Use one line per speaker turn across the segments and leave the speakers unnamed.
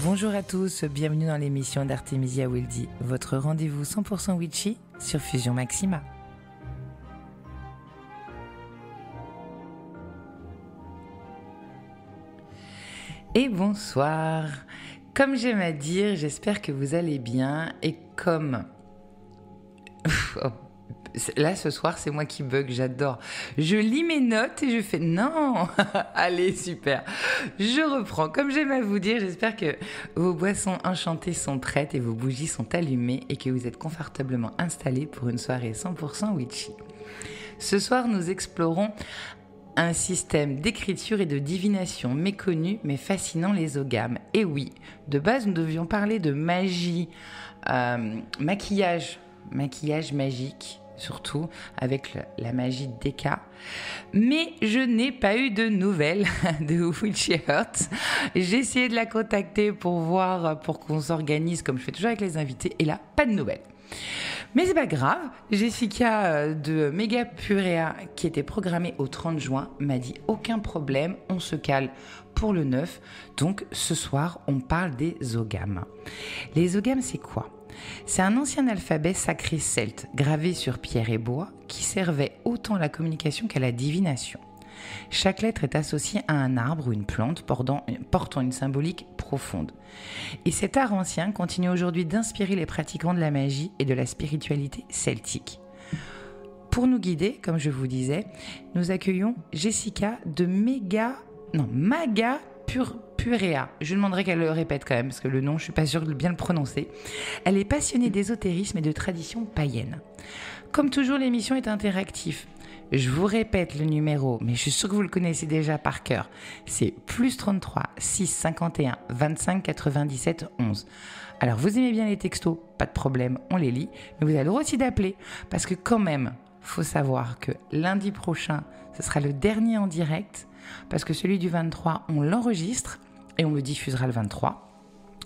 Bonjour à tous, bienvenue dans l'émission d'Artemisia Wildy, votre rendez-vous 100% witchy sur Fusion Maxima. Et bonsoir. Comme j'aime à dire, j'espère que vous allez bien et comme... Là, ce soir, c'est moi qui bug, j'adore. Je lis mes notes et je fais non. Allez, super. Je reprends. Comme j'aime à vous dire, j'espère que vos boissons enchantées sont prêtes et vos bougies sont allumées et que vous êtes confortablement installés pour une soirée 100% witchy. Ce soir, nous explorons un système d'écriture et de divination méconnu mais fascinant, les oghams. Et oui, de base, nous devions parler de magie, maquillage magique, surtout avec la magie d'Eka. Mais je n'ai pas eu de nouvelles de Witchy Heart. J'ai essayé de la contacter pour voir, pour qu'on s'organise comme je fais toujours avec les invités. Et là, pas de nouvelles. Mais c'est pas grave, Jessica de Mega Purea, qui était programmée au 30 juin, m'a dit aucun problème, on se cale pour le 9. Donc ce soir, on parle des oghams. Les oghams, c'est quoi ? C'est un ancien alphabet sacré celte, gravé sur pierre et bois, qui servait autant à la communication qu'à la divination. Chaque lettre est associée à un arbre ou une plante portant une symbolique profonde. Et cet art ancien continue aujourd'hui d'inspirer les pratiquants de la magie et de la spiritualité celtique. Pour nous guider, comme je vous disais, nous accueillons Jessica de Maga Purea. Je demanderai qu'elle le répète quand même, parce que le nom, je ne suis pas sûre de bien le prononcer. Elle est passionnée d'ésotérisme et de traditions païennes. Comme toujours, l'émission est interactive. Je vous répète le numéro, mais je suis sûre que vous le connaissez déjà par cœur. C'est +33 6 51 25 97 11. Alors, vous aimez bien les textos, pas de problème, on les lit. Mais vous avez le droit aussi d'appeler, parce que quand même, faut savoir que lundi prochain, ce sera le dernier en direct, parce que celui du 23, on l'enregistre et on le diffusera le 23.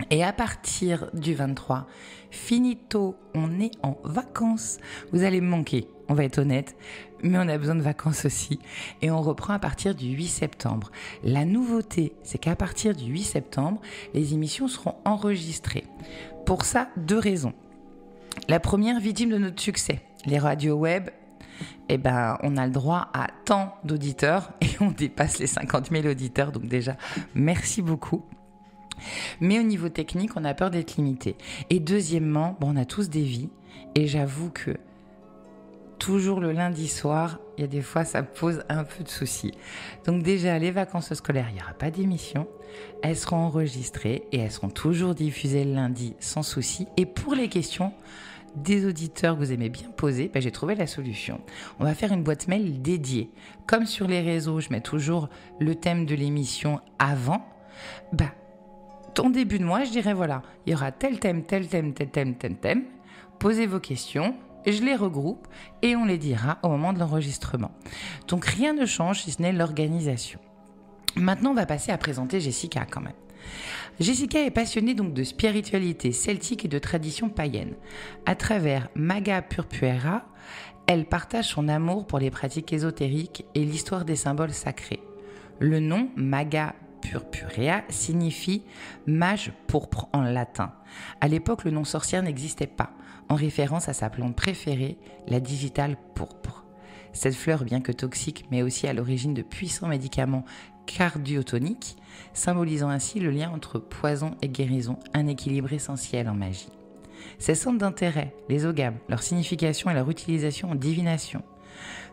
Et à partir du 23, finito, on est en vacances. Vous allez me manquer, on va être honnête, mais on a besoin de vacances aussi. Et on reprend à partir du 8 septembre. La nouveauté, c'est qu'à partir du 8 septembre, les émissions seront enregistrées. Pour ça, 2 raisons. La première, victime de notre succès, les radios web. On a le droit à tant d'auditeurs et on dépasse les 50 000 auditeurs. Donc déjà, merci beaucoup. Mais au niveau technique, on a peur d'être limité. Et deuxièmement, on a tous des vies. Et j'avoue que toujours le lundi soir, il y a des fois, ça pose un peu de soucis. Donc déjà, les vacances scolaires, il n'y aura pas d'émission. Elles seront enregistrées et elles seront toujours diffusées le lundi sans souci. Et pour les questions des auditeurs que vous aimez bien poser, j'ai trouvé la solution. On va faire une boîte mail dédiée. Comme sur les réseaux, je mets toujours le thème de l'émission avant. En début de mois, je dirais voilà, il y aura tel thème. Posez vos questions, je les regroupe et on les dira au moment de l'enregistrement. Donc rien ne change si ce n'est l'organisation. Maintenant, on va passer à présenter Jessica quand même. Jessica est passionnée donc de spiritualité celtique et de traditions païennes. À travers Maga Purea, elle partage son amour pour les pratiques ésotériques et l'histoire des symboles sacrés. Le nom Maga Purea signifie mage pourpre en latin. À l'époque, le nom sorcière n'existait pas, en référence à sa plante préférée, la digitale pourpre. Cette fleur, bien que toxique, mais aussi à l'origine de puissants médicaments cardiotoniques, symbolisant ainsi le lien entre poison et guérison, un équilibre essentiel en magie. Ses centres d'intérêt, les oghams, leur signification et leur utilisation en divination,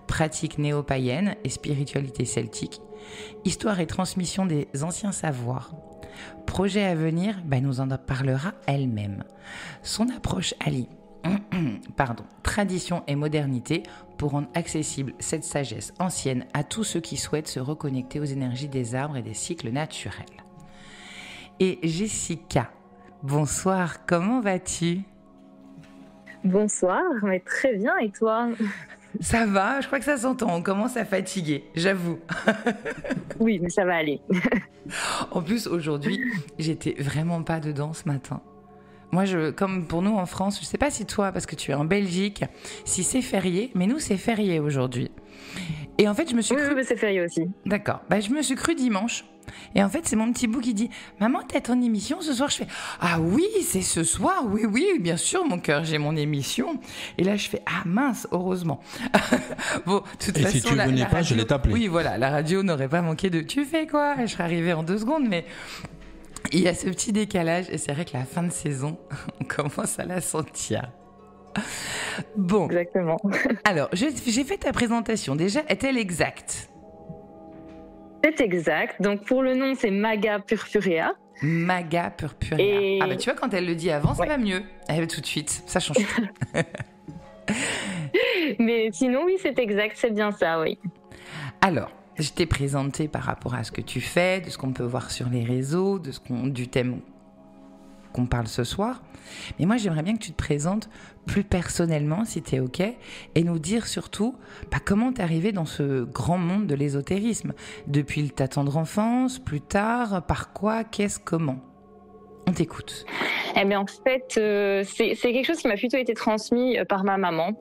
pratiques néo-païennes et spiritualité celtique, histoire et transmission des anciens savoirs. Projet à venir, nous en parlera elle-même. Son approche allie tradition et modernité pour rendre accessible cette sagesse ancienne à tous ceux qui souhaitent se reconnecter aux énergies des arbres et des cycles naturels. Et Jessica, bonsoir, comment vas-tu ?
Bonsoir, mais très bien, et toi ?
Ça va, je crois que ça s'entend, on commence à fatiguer, j'avoue.
Oui, mais ça va aller.
En plus, aujourd'hui, j'étais vraiment pas dedans ce matin. Moi, comme pour nous en France, je sais pas si toi, parce que tu es en Belgique, si c'est férié, mais nous, c'est férié aujourd'hui. Et en fait, je me suis
Oui, c'est férié aussi.
D'accord. Je me suis crue dimanche. Et en fait, c'est mon petit bout qui dit « Maman, t'as ton émission ce soir ?» Je fais « Ah oui, c'est ce soir. Oui, bien sûr, mon cœur, j'ai mon émission. » Et là, je fais « Ah mince, heureusement. » Bon, de toute façon,
si tu venais pas, je l'ai t'appelé.
Oui, voilà, la radio n'aurait pas manqué de « Tu fais quoi ?» Je serais arrivée en 2 secondes, mais il y a ce petit décalage. Et c'est vrai que la fin de saison, on commence à la sentir. Bon.
Exactement.
Alors, j'ai fait ta présentation. Déjà, est-elle exacte ?
C'est exact. Donc, pour le nom, c'est Maga Purpurea.
Maga Purpurea. Tu vois, quand elle le dit avant, ça va mieux. Elle tout de suite, ça change tout.
Mais sinon, oui, c'est exact, c'est bien ça, oui.
Alors, je t'ai présenté par rapport à ce que tu fais, de ce qu'on peut voir sur les réseaux, du thème qu'on parle ce soir. Mais moi, j'aimerais bien que tu te présentes plus personnellement, si t'es OK, et nous dire surtout comment t'es arrivé dans ce grand monde de l'ésotérisme. Depuis ta tendre enfance, plus tard, par quoi, qu'est-ce, comment ? On t'écoute.
Eh bien, en fait, c'est quelque chose qui m'a plutôt été transmis par ma maman.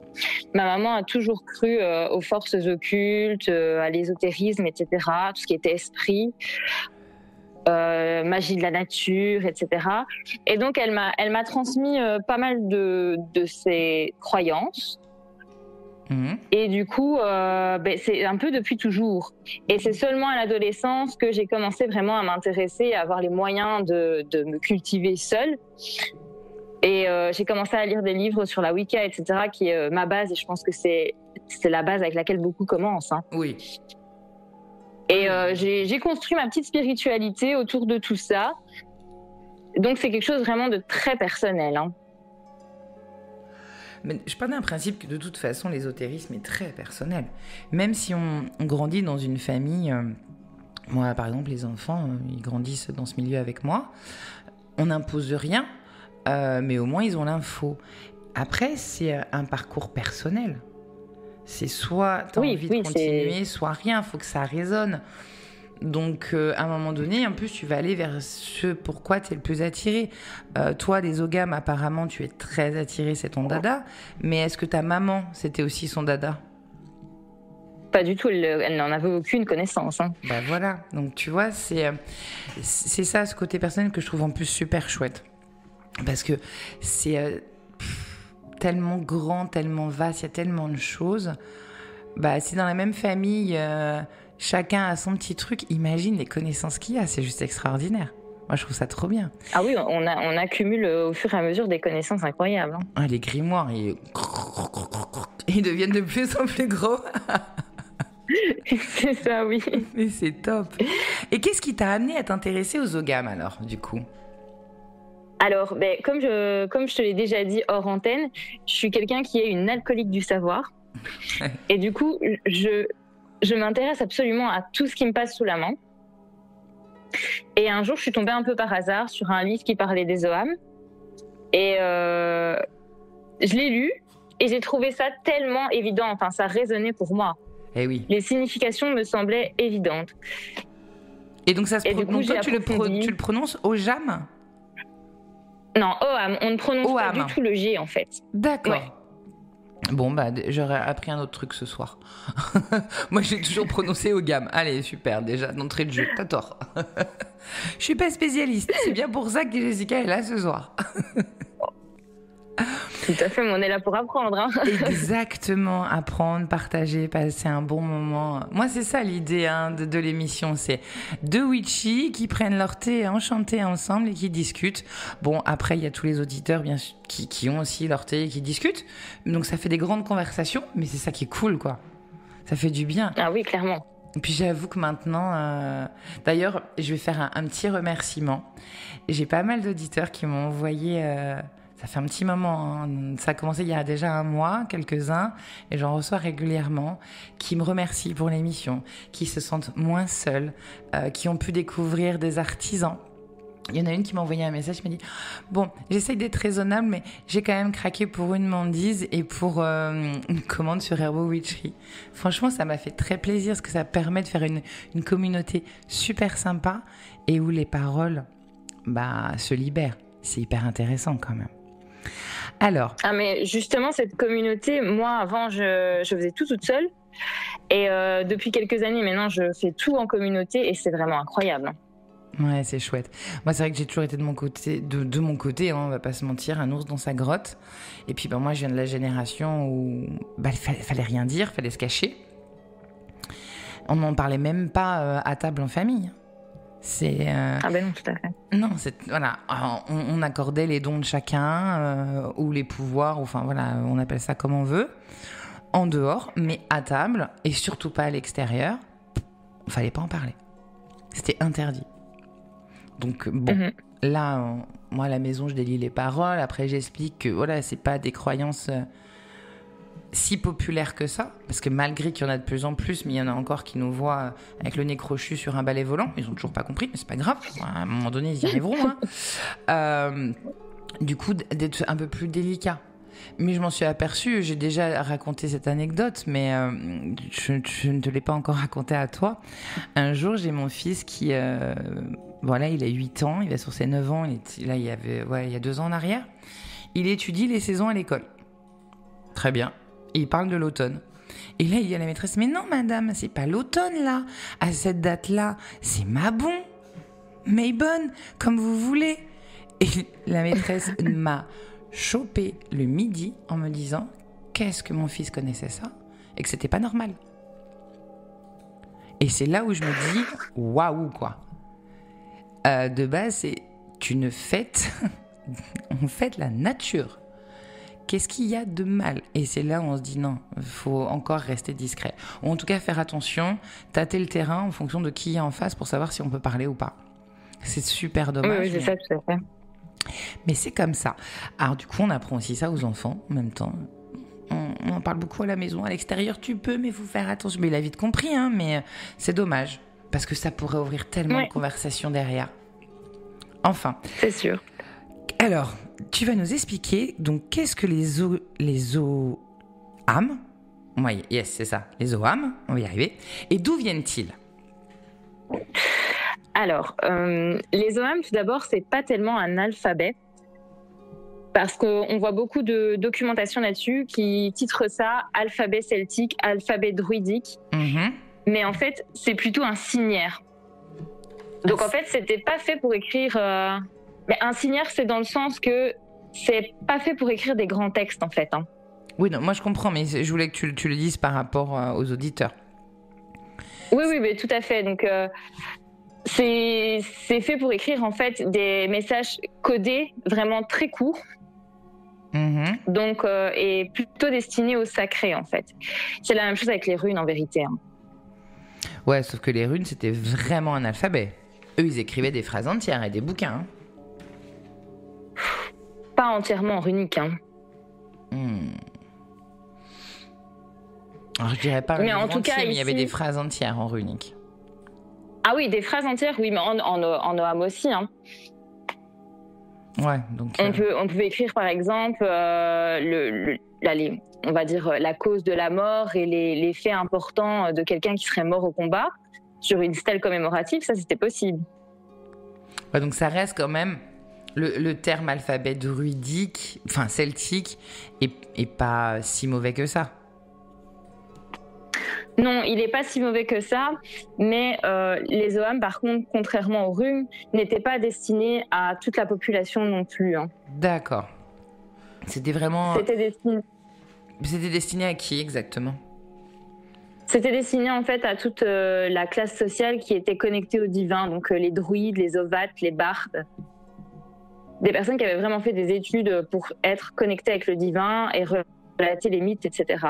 Ma maman a toujours cru aux forces occultes, à l'ésotérisme, etc., tout ce qui était esprit. Magie de la nature, etc. Et donc, elle m'a transmis pas mal de ses croyances. Et du coup, c'est un peu depuis toujours. Et c'est seulement à l'adolescence que j'ai commencé vraiment à m'intéresser, à avoir les moyens de me cultiver seule. Et j'ai commencé à lire des livres sur la Wicca, etc., qui est ma base. Et je pense que c'est la base avec laquelle beaucoup commencent. Hein.
Oui.
Et j'ai construit ma petite spiritualité autour de tout ça. Donc, c'est quelque chose vraiment de très personnel. Hein.
Mais je pars d'un principe que de toute façon, l'ésotérisme est très personnel. Même si on grandit dans une famille... moi, par exemple, les enfants, ils grandissent dans ce milieu avec moi. On n'impose rien, mais au moins, ils ont l'info. Après, c'est un parcours personnel. C'est soit tu as envie de continuer, soit rien. Il faut que ça résonne. Donc, à un moment donné, en plus, tu vas aller vers ce pourquoi tu es le plus attiré. Toi, les ogames, apparemment, tu es très attiré, c'est ton dada. Mais est-ce que ta maman, c'était aussi son dada ?
Pas du tout, elle n'en avait aucune connaissance. Hein.
Voilà, donc tu vois, c'est ça, ce côté personnel que je trouve en plus super chouette. Parce que c'est tellement grand, tellement vaste, il y a tellement de choses. Si dans la même famille... chacun a son petit truc. Imagine les connaissances qu'il y a, c'est juste extraordinaire. Moi, je trouve ça trop bien.
Ah oui, on accumule au fur et à mesure des connaissances incroyables. Hein.
Les grimoires, ils deviennent de plus en plus gros.
C'est ça, oui.
Mais c'est top. Et qu'est-ce qui t'a amené à t'intéresser aux ogames alors, du coup ?
Alors, comme je te l'ai déjà dit hors antenne, je suis quelqu'un qui est une alcoolique du savoir. Et du coup, je m'intéresse absolument à tout ce qui me passe sous la main. Et un jour, je suis tombée un peu par hasard sur un livre qui parlait des Oghams. Et je l'ai lu et j'ai trouvé ça tellement évident. Enfin, ça résonnait pour moi.
Eh oui.
Les significations me semblaient évidentes.
Et donc, ça se prononce. Toi, tu le prononces Ogham ?
Non, Ogham. On ne prononce pas du tout le G, en fait.
D'accord.
Ouais.
Bon, j'aurais appris un autre truc ce soir. Moi, j'ai toujours prononcé Ogham. Allez, super, déjà, d'entrée de jeu. T'as tort. Je suis pas spécialiste. C'est bien pour ça que Jessica est là ce soir.
Tout à fait, mais on est là pour apprendre. Hein.
Exactement, apprendre, partager, passer un bon moment. Moi, c'est ça l'idée de l'émission, c'est deux witchy qui prennent leur thé enchantés ensemble et qui discutent. Bon, après, il y a tous les auditeurs bien sûr, qui ont aussi leur thé et qui discutent. Donc, ça fait des grandes conversations, mais c'est ça qui est cool, quoi. Ça fait du bien.
Ah oui, clairement.
Et puis j'avoue que maintenant, d'ailleurs, je vais faire un petit remerciement. J'ai pas mal d'auditeurs qui m'ont envoyé... Ça fait un petit moment, hein. Ça a commencé il y a déjà un mois, quelques-uns, et j'en reçois régulièrement, qui me remercient pour l'émission, qui se sentent moins seuls, qui ont pu découvrir des artisans. Il y en a une qui m'a envoyé un message, qui m'a dit « Bon, j'essaye d'être raisonnable, mais j'ai quand même craqué pour une mandise et pour une commande sur Herbo Witchery. » Franchement, ça m'a fait très plaisir, parce que ça permet de faire une communauté super sympa, et où les paroles se libèrent. C'est hyper intéressant quand même. Alors.
Ah mais justement cette communauté, moi avant je faisais tout toute seule Et depuis quelques années maintenant, je fais tout en communauté et c'est vraiment incroyable.
Ouais, c'est chouette. Moi, c'est vrai que j'ai toujours été de mon côté, hein, on va pas se mentir, un ours dans sa grotte. Et puis, moi, je viens de la génération où il fallait rien dire, fallait se cacher. On n'en parlait même pas à table en famille.
Ah ben non, tout à fait.
Non, voilà, on accordait les dons de chacun ou les pouvoirs, enfin voilà, on appelle ça comme on veut, en dehors, mais à table et surtout pas à l'extérieur. Il fallait pas en parler. C'était interdit. Donc bon, là, moi à la maison, je délie les paroles. Après, j'explique que voilà, c'est pas des croyances si populaires que ça, parce que malgré qu'il y en a de plus en plus, mais il y en a encore qui nous voient avec le nez crochu sur un balai volant. Ils ont toujours pas compris, mais c'est pas grave. À un moment donné, ils y arriveront. Du coup, d'être un peu plus délicat. Mais je m'en suis aperçue, j'ai déjà raconté cette anecdote, mais je ne te l'ai pas encore racontée à toi. Un jour, j'ai mon fils qui, voilà, il a 8 ans, il va sur ses 9 ans, il y a 2 ans en arrière. Il étudie les saisons à l'école. Très bien. Et il parle de l'automne. Et là, il dit à la maîtresse, mais non, madame, c'est pas l'automne, là. À cette date-là, c'est Mabon. Maybonne, comme vous voulez. Et la maîtresse m'a chopé le midi en me disant qu'est-ce que mon fils connaissait ça et que c'était pas normal. Et c'est là où je me dis waouh, quoi. De base, c'est une fête. On fête la nature. Qu'est-ce qu'il y a de mal? Et c'est là où on se dit non, il faut encore rester discret. Ou en tout cas faire attention, tâter le terrain en fonction de qui est en face pour savoir si on peut parler ou pas. C'est super dommage.
Oui, c'est ça, tout à fait.
Mais c'est comme ça. Alors du coup, on apprend aussi ça aux enfants en même temps. On en parle beaucoup à la maison. À l'extérieur, tu peux, mais il faut faire attention. Mais il a vite compris, hein, mais c'est dommage. Parce que ça pourrait ouvrir tellement de conversations derrière. Enfin.
C'est sûr.
Alors, tu vas nous expliquer, donc, qu'est-ce que les zoâmes? Oui, yes, c'est ça. Les zoâmes, on va y arriver. Et d'où viennent-ils?
Alors, les zoâmes, tout d'abord, c'est pas tellement un alphabet. Parce qu'on voit beaucoup de documentation là-dessus qui titrent ça alphabet celtique, alphabet druidique. Mais en fait, c'est plutôt un signaire. Donc en fait, c'était pas fait pour écrire. Mais un signaire, c'est dans le sens que c'est pas fait pour écrire des grands textes, en fait. Hein.
Oui, non, moi je comprends, mais je voulais que tu le dises par rapport aux auditeurs.
Oui, mais tout à fait. Donc c'est fait pour écrire en fait des messages codés, vraiment très courts. Donc, et plutôt destinés au sacré, en fait. C'est la même chose avec les runes, en vérité. Hein.
Ouais, sauf que les runes, c'était vraiment un alphabet. Eux, ils écrivaient des phrases entières et des bouquins. Hein.
Pas entièrement runique. Hein.
Alors, je dirais pas
mais en tout cas,
mais il y avait des phrases entières en runique.
Ah oui, des phrases entières, oui, mais en Noam aussi. Hein.
Ouais, donc...
On pouvait écrire, par exemple, on va dire la cause de la mort et les faits importants de quelqu'un qui serait mort au combat sur une stèle commémorative, ça, c'était possible.
Ouais, donc ça reste quand même... Le terme alphabet druidique, enfin celtique, est pas si mauvais que ça.
Non, il n'est pas si mauvais que ça, mais les zoâmes, par contre, contrairement aux runes, n'étaient pas destinés à toute la population non plus. Hein.
D'accord. C'était vraiment...
C'était
destiné à qui exactement?
C'était destiné en fait à toute la classe sociale qui était connectée au divin, donc les druides, les ovates, les bardes. Des personnes qui avaient vraiment fait des études pour être connectées avec le divin et relater les mythes, etc.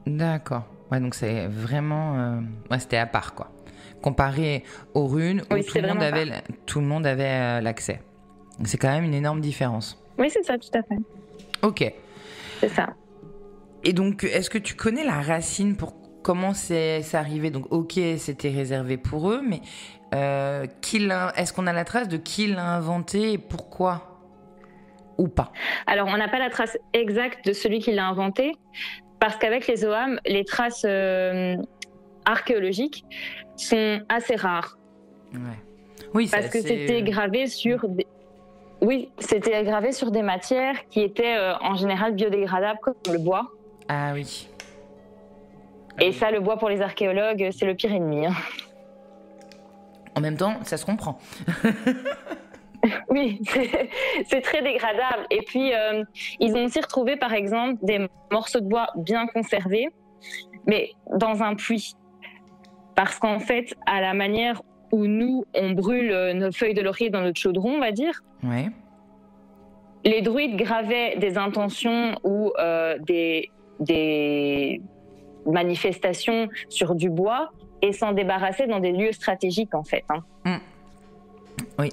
D'accord. Ouais, donc c'est vraiment... Ouais, c'était à part, quoi. Comparé aux runes, où tout le monde avait l'accès. C'est quand même une énorme différence.
Oui, c'est ça, tout à fait.
Ok.
C'est ça.
Et donc, est-ce que tu connais la racine pour comment c'est arrivé? Donc, ok, c'était réservé pour eux, mais est-ce qu'on a la trace de qui l'a inventé et pourquoi? Ou pas?
Alors, on n'a pas la trace exacte de celui qui l'a inventé, parce qu'avec les zoâmes, les traces archéologiques sont assez rares.
Ouais. Oui,
parce que c'était gravé sur des matières qui étaient en général biodégradables, comme le bois.
Ah oui.
Et ça, le bois pour les archéologues, c'est le pire ennemi. Hein.
En même temps, ça se comprend.
Oui, c'est très dégradable. Et puis, ils ont aussi retrouvé, par exemple, des morceaux de bois bien conservés, mais dans un puits. Parce qu'en fait, à la manière où nous, on brûle nos feuilles de laurier dans notre chaudron, on va dire,
ouais.
Les druides gravaient des intentions ou des manifestations sur du bois et s'en débarrassaient dans des lieux stratégiques, en fait. Hein.
Oui.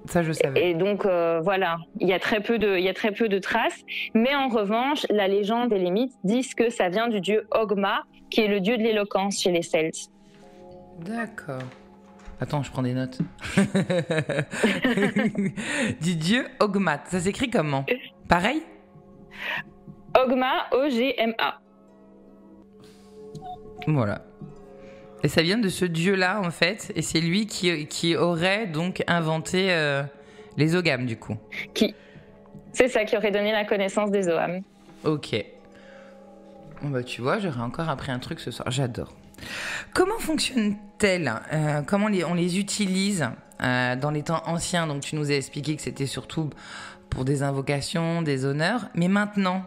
Ça, je savais.
Et donc, voilà, il y a très peu de traces. Mais en revanche, la légende et les mythes disent que ça vient du dieu Ogma, qui est le dieu de l'éloquence chez les Celtes.
D'accord. Attends, je prends des notes. Du dieu Ogma. Ça s'écrit comment? Pareil?
Ogma, O-G-M-A.
Voilà. Et ça vient de ce dieu-là, en fait. Et c'est lui qui aurait donc inventé les Ogham, du coup.
C'est ça qui aurait donné la connaissance des Ogham.
Ok. Bon, bah, tu vois, j'aurais encore appris un truc ce soir. J'adore. Comment fonctionnent-elles? Comment on les utilise dans les temps anciens? Donc, tu nous as expliqué que c'était surtout pour des invocations, des honneurs. Mais maintenant?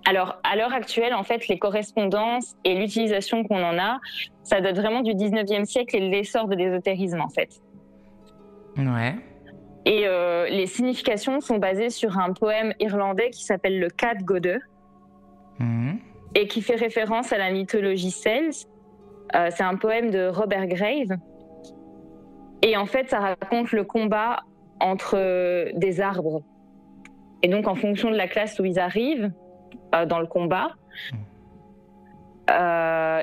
Alors, à l'heure actuelle, en fait, les correspondances et l'utilisation qu'on en a, ça date vraiment du 19e siècle et l'essor de l'ésotérisme, en fait.
Ouais.
Et les significations sont basées sur un poème irlandais qui s'appelle le Cad Gode et qui fait référence à la mythologie celte. C'est un poème de Robert Graves. Et en fait, ça raconte le combat entre des arbres. Et donc, en fonction de la classe où ils arrivent, dans le combat,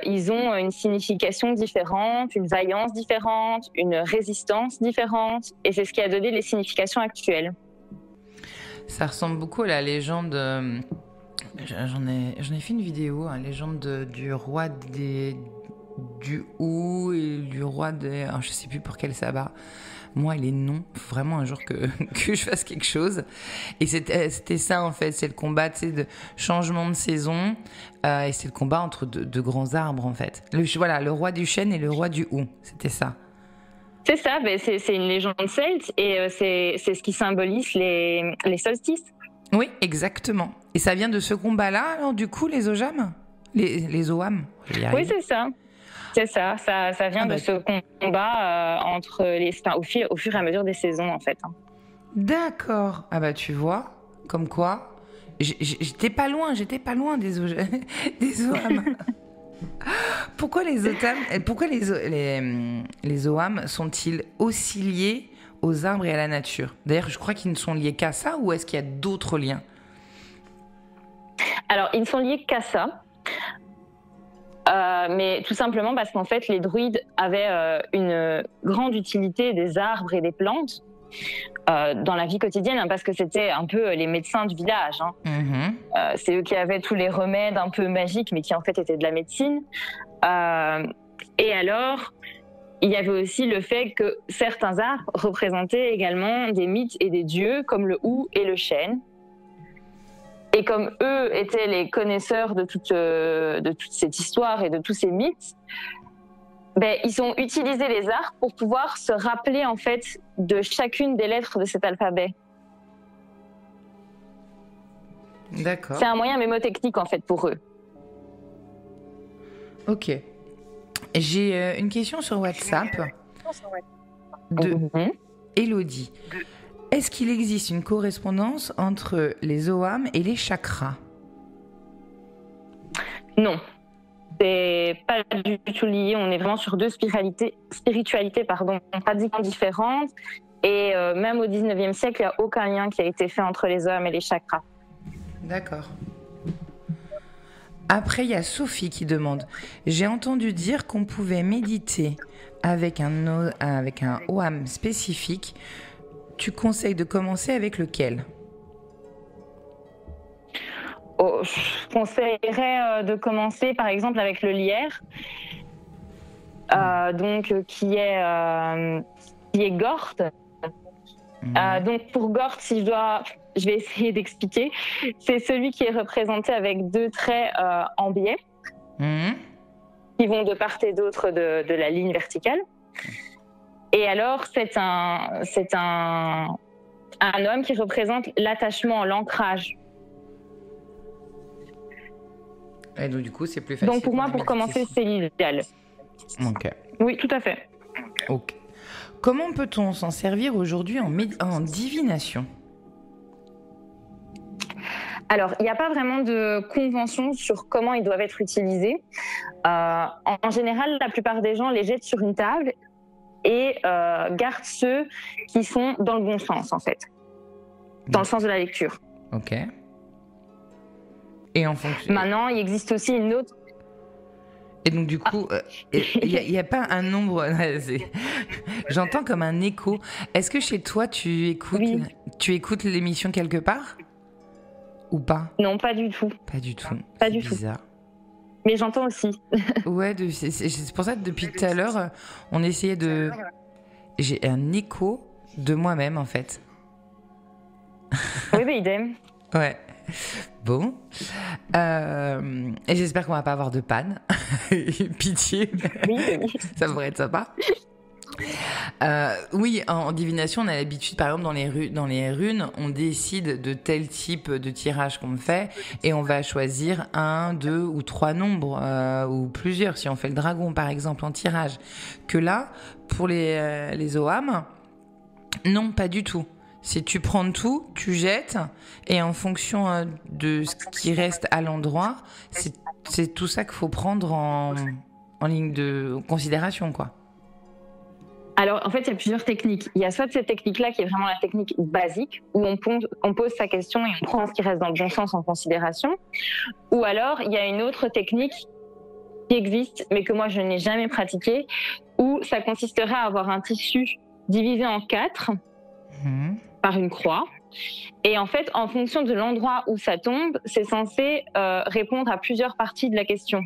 ils ont une signification différente, une vaillance différente, une résistance différente, et c'est ce qui a donné les significations actuelles.
Ça ressemble beaucoup à la légende. J'en ai fait une vidéo, la légende du roi du Hou et du roi des. Alors, je sais plus pour quel sabbat. Moi, les noms, faut vraiment un jour que je fasse quelque chose. Et c'était ça, en fait. C'est le combat, de changement de saison. Et c'est le combat entre deux grands arbres, en fait. Le roi du chêne et le roi du hou. C'était ça.
C'est ça, mais c'est une légende celte. Et c'est ce qui symbolise les solstices.
Oui, exactement. Et ça vient de ce combat-là, alors, du coup, les Ogham? Les Ogham?
Oui, c'est ça. C'est ça, ça vient de ce combat entre au fur et à mesure des saisons, en fait.
D'accord. Ah bah tu vois, comme quoi, j'étais pas loin des Ogham. Pourquoi les Ogham sont-ils aussi liés aux arbres et à la nature? D'ailleurs, je crois qu'ils ne sont liés qu'à ça, ou est-ce qu'il y a d'autres liens?
Alors, ils ne sont liés qu'à ça. Mais tout simplement parce qu'en fait, les druides avaient une grande utilité des arbres et des plantes dans la vie quotidienne, parce que c'était un peu les médecins du village. C'est eux qui avaient tous les remèdes un peu magiques, mais qui en fait étaient de la médecine. Et alors, il y avait aussi le fait que certains arbres représentaient également des mythes et des dieux, comme le hou et le chêne. Et comme eux étaient les connaisseurs de toute cette histoire et de tous ces mythes, ils ont utilisé les arbres pour pouvoir se rappeler en fait de chacune des lettres de cet alphabet.
D'accord.
C'est un moyen mémotechnique en fait pour eux.
Ok. J'ai une question sur WhatsApp de Elodie. Est-ce qu'il existe une correspondance entre les Ogham et les chakras?
Non, c'est pas du tout lié. On est vraiment sur deux spiritualités pratiquement différentes. Et même au 19e siècle, il n'y a aucun lien qui a été fait entre les Ogham et les chakras.
D'accord. Après, il y a Sophie qui demande: j'ai entendu dire qu'on pouvait méditer avec un Ogham spécifique. Tu conseilles de commencer avec lequel?
Je conseillerais de commencer par exemple avec le lierre, qui est Gort. Donc pour Gort, je vais essayer d'expliquer. C'est celui qui est représenté avec 2 traits en biais qui vont de part et d'autre de la ligne verticale. Et alors, c'est un homme qui représente l'attachement, l'ancrage.
Et donc, du coup, c'est plus facile.
Donc, pour moi, pour commencer, c'est l'idéal.
Ok.
Oui, tout à fait.
Ok. Comment peut-on s'en servir aujourd'hui en divination ?
Alors, il n'y a pas vraiment de convention sur comment ils doivent être utilisés. En général, la plupart des gens les jettent sur une table et gardent ceux qui sont dans le bon sens, en fait. Dans le sens de la lecture.
Ok. Et en fonction...
Maintenant, il existe aussi une autre...
Et donc, du coup, il n'y a pas un nombre... J'entends comme un écho. Est-ce que chez toi, tu écoutes l'émission quelque part ? Ou pas ?
Non, pas du tout.
Pas du tout.
Pas du tout.
Bizarre.
Mais j'entends aussi.
Ouais, c'est pour ça que depuis tout à l'heure, on essayait de... J'ai un écho de moi-même, en fait.
Oui, mais idem.
Ouais. Bon. Et j'espère qu'on va pas avoir de panne. Pitié.
Oui.
Ça pourrait être sympa. Oui, en divination, on a l'habitude, par exemple, dans les runes, on décide de tel type de tirage qu'on fait et on va choisir 1, 2 ou 3 nombres ou plusieurs, si on fait le dragon, par exemple, en tirage. Que là, pour les Ogham, non, pas du tout. Si tu prends tout, tu jettes et en fonction de ce qui reste à l'endroit, c'est tout ça qu'il faut prendre en ligne de considération, quoi.
Alors, en fait, il y a plusieurs techniques. Il y a soit cette technique-là qui est vraiment la technique basique, où on pose sa question et on prend ce qui reste dans le bon sens en considération. Ou alors, il y a une autre technique qui existe, mais que moi, je n'ai jamais pratiquée, où ça consisterait à avoir un tissu divisé en 4 par une croix. Et en fait, en fonction de l'endroit où ça tombe, c'est censé répondre à plusieurs parties de la question.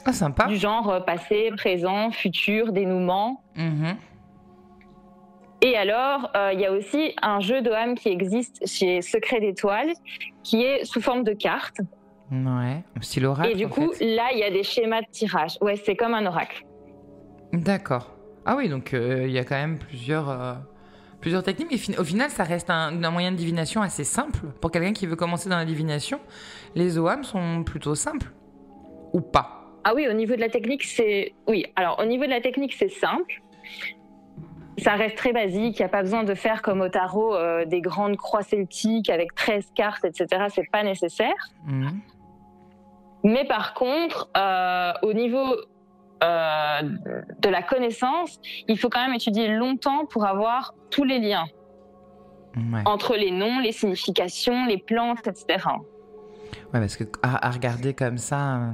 Ah, sympa.
Du genre passé, présent, futur, dénouement. Et alors, il y a aussi un jeu d'Ogham qui existe chez Secret d'Étoiles, qui est sous forme de cartes.
Ouais, style oracle.
Et du coup, là, il y a des schémas de tirage. Ouais, c'est comme un oracle.
D'accord. Ah oui, donc il y a quand même plusieurs techniques. Mais au final, ça reste un moyen de divination assez simple. Pour quelqu'un qui veut commencer dans la divination, les Ogham sont plutôt simples. Ou pas ?
Ah oui, au niveau de la technique, au niveau de la technique, c'est simple. Ça reste très basique. Il n'y a pas besoin de faire comme au tarot des grandes croix celtiques avec 13 cartes, etc. C'est pas nécessaire. Mais par contre, au niveau de la connaissance, il faut quand même étudier longtemps pour avoir tous les liens entre les noms, les significations, les plantes, etc.
Ouais, parce que à regarder comme ça...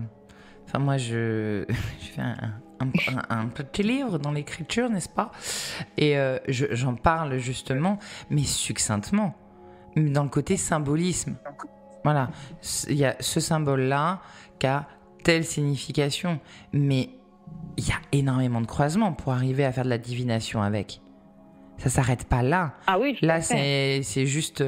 Enfin, moi, je fais un petit livre dans l'écriture, n'est-ce pas ? Et j'en parle justement, mais succinctement, dans le côté symbolisme. Voilà, il y a ce symbole-là qui a telle signification, mais il y a énormément de croisements pour arriver à faire de la divination avec. Ça s'arrête pas là.
Ah oui,
là, c'est juste...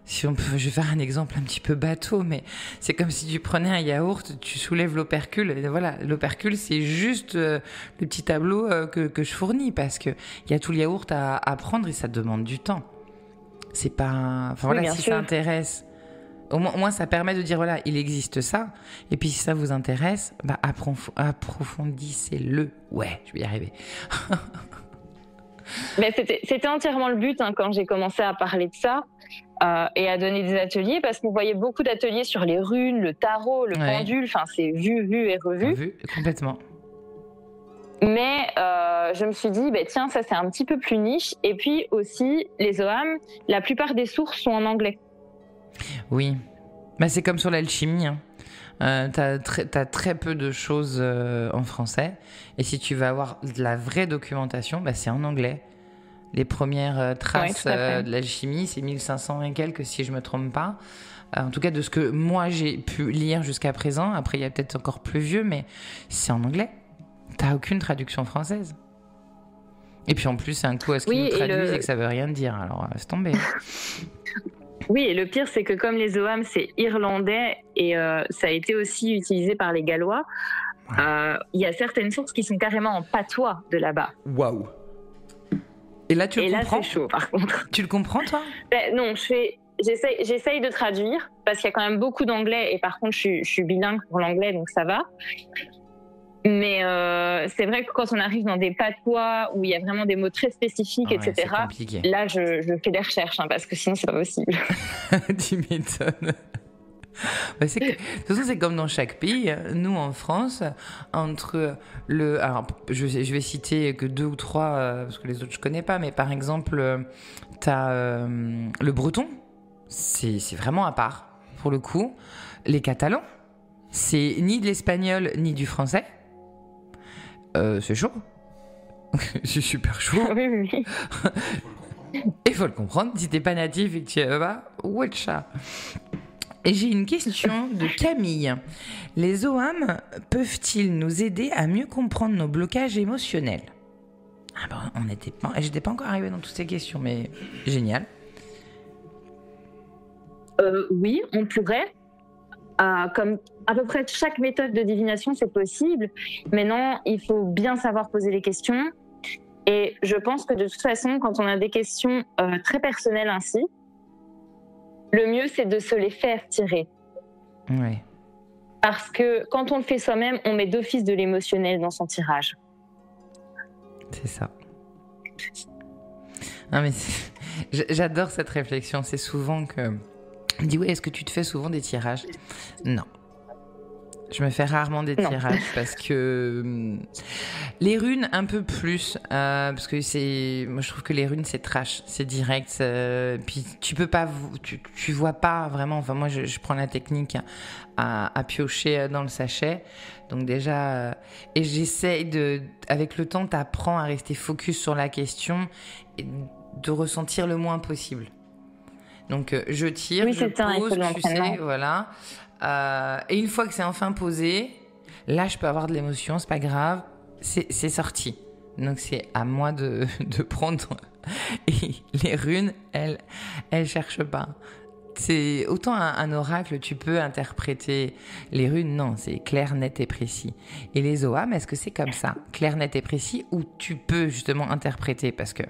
je vais faire un exemple un petit peu bateau, mais c'est comme si tu prenais un yaourt, tu soulèves l'opercule, et voilà, l'opercule, c'est juste le petit tableau que je fournis, parce qu'il y a tout le yaourt à prendre et ça demande du temps. C'est pas... Enfin voilà, si ça intéresse... Au moins, ça permet de dire, voilà, il existe ça, et puis si ça vous intéresse, bah, approfondissez-le. Ouais, je vais y arriver.
Mais c'était entièrement le but quand j'ai commencé à parler de ça et à donner des ateliers, parce qu'on voyait beaucoup d'ateliers sur les runes, le tarot, le pendule, enfin c'est vu et revu.
Vu, complètement.
Mais je me suis dit, tiens, ça c'est un petit peu plus niche. Et puis aussi, les Ogham, la plupart des sources sont en anglais.
Oui, c'est comme sur l'alchimie. T'as très peu de choses en français, et si tu veux avoir de la vraie documentation, c'est en anglais. Les premières traces de l'alchimie, c'est 1500 et quelques, si je me trompe pas. En tout cas, de ce que moi j'ai pu lire jusqu'à présent. Après, il y a peut-être encore plus vieux, mais c'est en anglais. T'as aucune traduction française. Et puis en plus, c'est un coup à ce qu'ils nous traduisent et que ça veut rien dire. Alors, laisse tomber.
Oui, et le pire, c'est que comme les OAM, c'est irlandais et ça a été aussi utilisé par les Gallois, il y a certaines sources qui sont carrément en patois de là-bas.
Waouh! Et là, tu le comprends?
Et là, c'est chaud, par contre.
Tu le comprends, toi?
Non, j'essaye de traduire, parce qu'il y a quand même beaucoup d'anglais, et par contre, je suis bilingue pour l'anglais, donc ça va. Mais c'est vrai que quand on arrive dans des patois où il y a vraiment des mots très spécifiques, etc., là, je fais des recherches, parce que sinon, c'est pas possible.
Tu m'étonnes. De toute façon, c'est comme dans chaque pays. Nous, en France, entre le... Alors, je vais citer que 2 ou 3, parce que les autres, je connais pas, mais par exemple, tu as le breton, c'est vraiment à part, pour le coup. Les catalans, c'est ni de l'espagnol, ni du français. C'est chaud. C'est super chaud.
Oui.
Il faut le comprendre. Si t'es pas natif et que tu es là-bas, watcha. Et j'ai une question de Camille. Les OAM peuvent-ils nous aider à mieux comprendre nos blocages émotionnels? J'étais pas encore arrivée dans toutes ces questions, mais génial.
Oui, on pourrait. Comme à peu près chaque méthode de divination, c'est possible. Maintenant, il faut bien savoir poser les questions. Et je pense que de toute façon, quand on a des questions très personnelles ainsi, le mieux, c'est de se les faire tirer.
Oui.
Parce que quand on le fait soi-même, on met d'office de l'émotionnel dans son tirage.
C'est ça. Non, mais j'adore cette réflexion. C'est souvent que... On me dit, oui, est-ce que tu te fais souvent des tirages? Non. Je me fais rarement des tirages parce que les runes un peu plus parce que moi je trouve que les runes c'est trash, c'est direct, puis tu peux pas, tu vois pas vraiment. Enfin moi je prends la technique à piocher dans le sachet, donc déjà et j'essaie avec le temps t'apprends à rester focus sur la question et de ressentir le moins possible. Donc je tire, je pose, tu sais, voilà. Et une fois que c'est enfin posé, là je peux avoir de l'émotion, c'est pas grave, c'est sorti. Donc c'est à moi de prendre. Et les runes, elles cherchent pas. C'est autant un oracle, tu peux interpréter les runes, non, c'est clair, net et précis. Et les OAM, est-ce que c'est comme ça, clair, net et précis, ou tu peux justement interpréter, parce que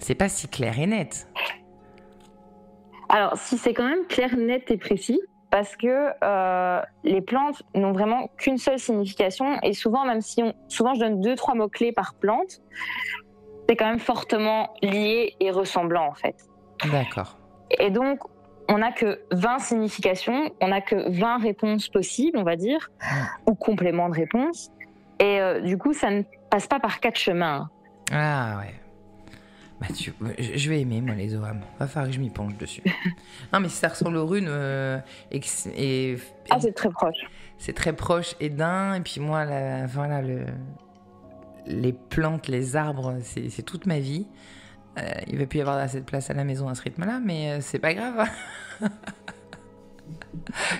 c'est pas si clair et net.
Alors si c'est quand même clair, net et précis. Parce que les plantes n'ont vraiment qu'une seule signification et souvent, souvent je donne 2-3 mots-clés par plante, c'est quand même fortement lié et ressemblant en fait.
D'accord.
Et donc, on n'a que 20 significations, on n'a que 20 réponses possibles, on va dire, ou compléments de réponses. Et du coup, ça ne passe pas par 4 chemins.
Ah ouais. Je vais aimer, moi, les OAM. Va falloir que je m'y penche dessus. Non, mais si ça ressemble aux runes...
c'est très proche.
C'est très proche et et puis moi, les plantes, les arbres, c'est toute ma vie. Il va plus y avoir assez de place à la maison à ce rythme-là, mais c'est pas grave.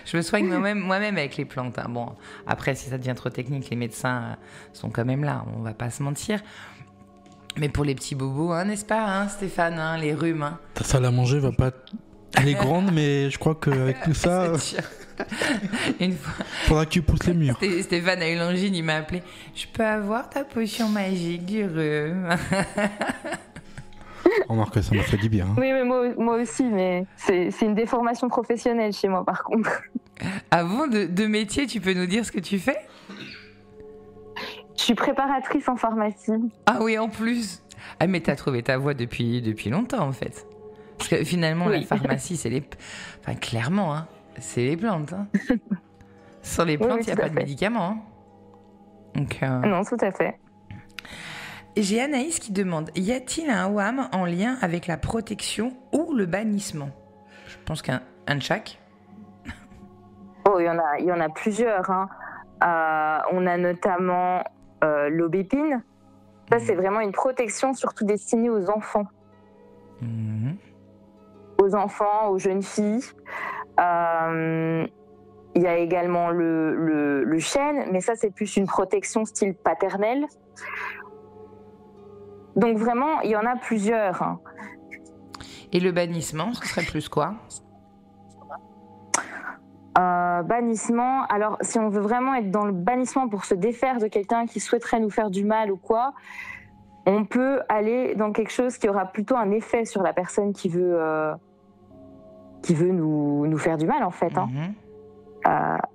Je me soigne moi-même avec les plantes. Hein. Bon, après, si ça devient trop technique, les médecins sont quand même là. On va pas se mentir. Mais pour les petits bobos, hein, n'est-ce pas, hein, Stéphane, hein, les rhumes. Hein.
Ta salle à manger va pas... Elle est grande, mais je crois qu'avec tout ça...
Une fois...
Faudra que tu pousses les murs.
Stéphane a eu l'angine, il m'a appelé. Je peux avoir ta potion magique du rhume?
Remarque que ça m'a fait du bien. Hein.
Oui, mais moi aussi, mais c'est une déformation professionnelle chez moi, par contre.
Avant de métier, tu peux nous dire ce que tu fais?
Je suis préparatrice en pharmacie.
Ah oui, en plus. Ah, mais t'as trouvé ta voie depuis longtemps, en fait. Parce que finalement, la pharmacie, c'est Enfin, clairement, hein, c'est les plantes. Hein. Sans les plantes, il n'y a pas de médicaments. Hein. Donc,
Non, tout à fait.
J'ai Anaïs qui demande, y a-t-il un OAM en lien avec la protection ou le bannissement? Je pense qu'un de chaque.
Oh, il y en a plusieurs. Hein. On a notamment l'aubépine. Ça, c'est vraiment une protection surtout destinée aux enfants.
Mmh.
Aux enfants, aux jeunes filles. Il y a également le chêne, mais ça, c'est plus une protection style paternelle. Donc vraiment, il y en a plusieurs. Hein.
Et le bannissement, ce serait plus quoi ?
Bannissement, alors si on veut vraiment être dans le bannissement pour se défaire de quelqu'un qui souhaiterait nous faire du mal ou quoi, on peut aller dans quelque chose qui aura plutôt un effet sur la personne qui veut nous faire du mal en fait. Hein.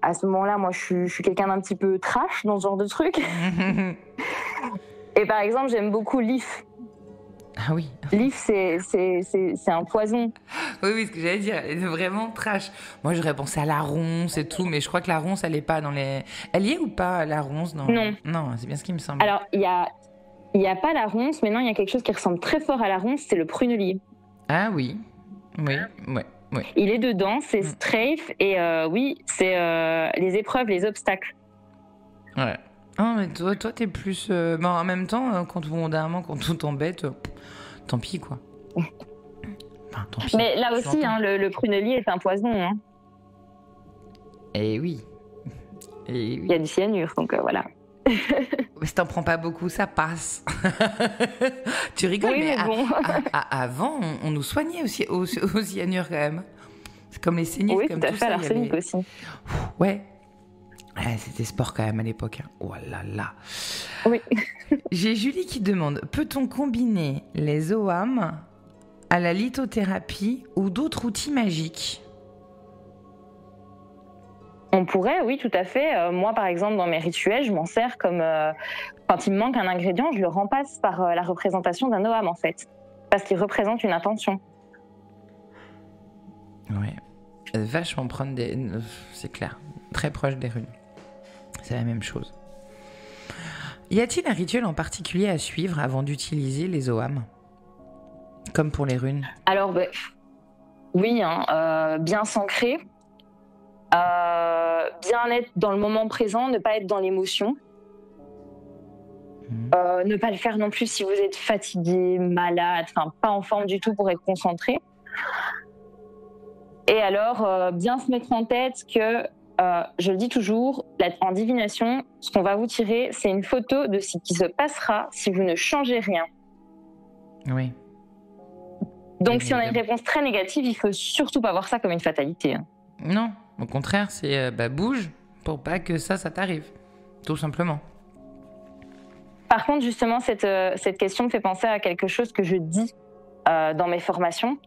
À ce moment-là, moi je suis quelqu'un d'un petit peu trash dans ce genre de truc. Et par exemple, j'aime beaucoup l'if.
Ah oui.
L'if, c'est un poison.
Oui, ce que j'allais dire, elle est vraiment trash. Moi, j'aurais pensé à la ronce et tout, mais je crois que la ronce, elle est pas dans les... Elle y est ou pas, la ronce dans...
Non.
Non, c'est bien ce qui me semble.
Alors, il y a pas la ronce, mais non, il y a quelque chose qui ressemble très fort à la ronce, c'est le prunellier.
Ah oui. Oui.
Il est dedans, c'est strafe, et oui, c'est les épreuves, les obstacles.
Ouais. Ah, mais toi, t'es plus... Bon, en même temps, quand tout t'embête, tant pis, quoi. Enfin, tant pis.
Mais là aussi, hein, le prunellier est un poison. Hein.
Eh oui.
Il y a du cyanure, donc voilà.
Mais si t'en prends pas beaucoup, ça passe. Tu rigoles,
oui,
mais
bon.
avant, on nous soignait aussi au cyanure, quand même. C'est comme les sénites,
oui,
comme
tout à
tout
fait,
ça.
l'arsenic aussi.
Ouais. C'était sport quand même à l'époque. Hein. Oh là là.
Oui.
J'ai Julie qui demande, peut-on combiner les OAM à la lithothérapie ou d'autres outils magiques ?
On pourrait, oui, tout à fait. Moi, par exemple, dans mes rituels, je m'en sers comme... quand il me manque un ingrédient, je le remplace par la représentation d'un OAM, en fait. Parce qu'il représente une intention.
Ouais. Vachement prendre des... C'est clair. Très proche des runes. C'est la même chose. Y a-t-il un rituel en particulier à suivre avant d'utiliser les OAM ? Comme pour les runes ?
Alors, oui, hein, bien s'ancrer. Bien être dans le moment présent, ne pas être dans l'émotion. Ne pas le faire non plus si vous êtes fatigué, malade, enfin pas en forme du tout pour être concentré. Et alors, bien se mettre en tête que, je le dis toujours, en divination, ce qu'on va vous tirer, c'est une photo de ce qui se passera si vous ne changez rien.
Oui.
Donc si on a une réponse très négative, il faut surtout pas voir ça comme une fatalité. Hein.
Non, au contraire, c'est bouge pour pas que ça t'arrive, tout simplement.
Par contre, justement, cette question me fait penser à quelque chose que je dis dans mes formations.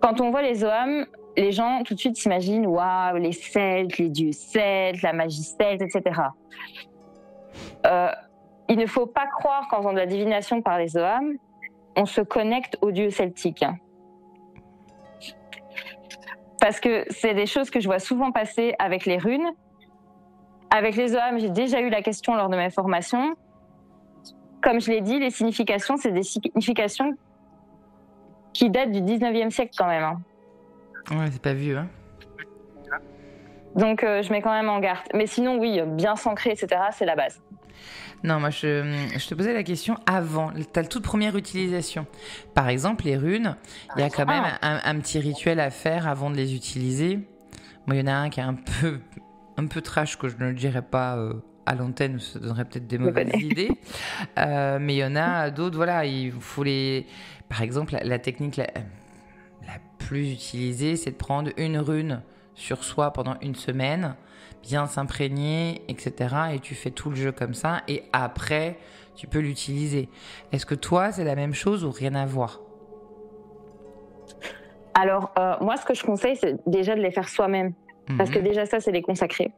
Quand on voit les OAM, les gens tout de suite s'imaginent waouh, les Celtes, les dieux celtes, la magie celte, etc. Il ne faut pas croire qu'en faisant de la divination par les OAM, on se connecte aux dieux celtiques. Parce que c'est des choses que je vois souvent passer avec les runes. Avec les OAM, j'ai déjà eu la question lors de mes formations. Comme je l'ai dit, les significations, c'est des significations qui datent du 19e siècle quand même. Hein.
Ouais, c'est pas vieux, hein.
Donc je mets quand même en garde. Mais sinon, oui, bien s'ancrer, etc., c'est la base.
Non, moi, je te posais la question avant, ta toute première utilisation. Par exemple, les runes, il y a quand même un petit rituel à faire avant de les utiliser. Moi, il y en a un qui est un peu trash, que je ne le dirais pas à l'antenne, ça donnerait peut-être des mauvaises idées. Mais il y en a d'autres, voilà, il faut les... Par exemple, la technique la plus utilisée, c'est de prendre une rune sur soi pendant une semaine, bien s'imprégner, etc. Et tu fais tout le jeu comme ça, et après, tu peux l'utiliser. Est-ce que toi, c'est la même chose ou rien à voir ?
Alors, moi, ce que je conseille, c'est déjà de les faire soi-même. Parce que déjà, ça, c'est les consacrer.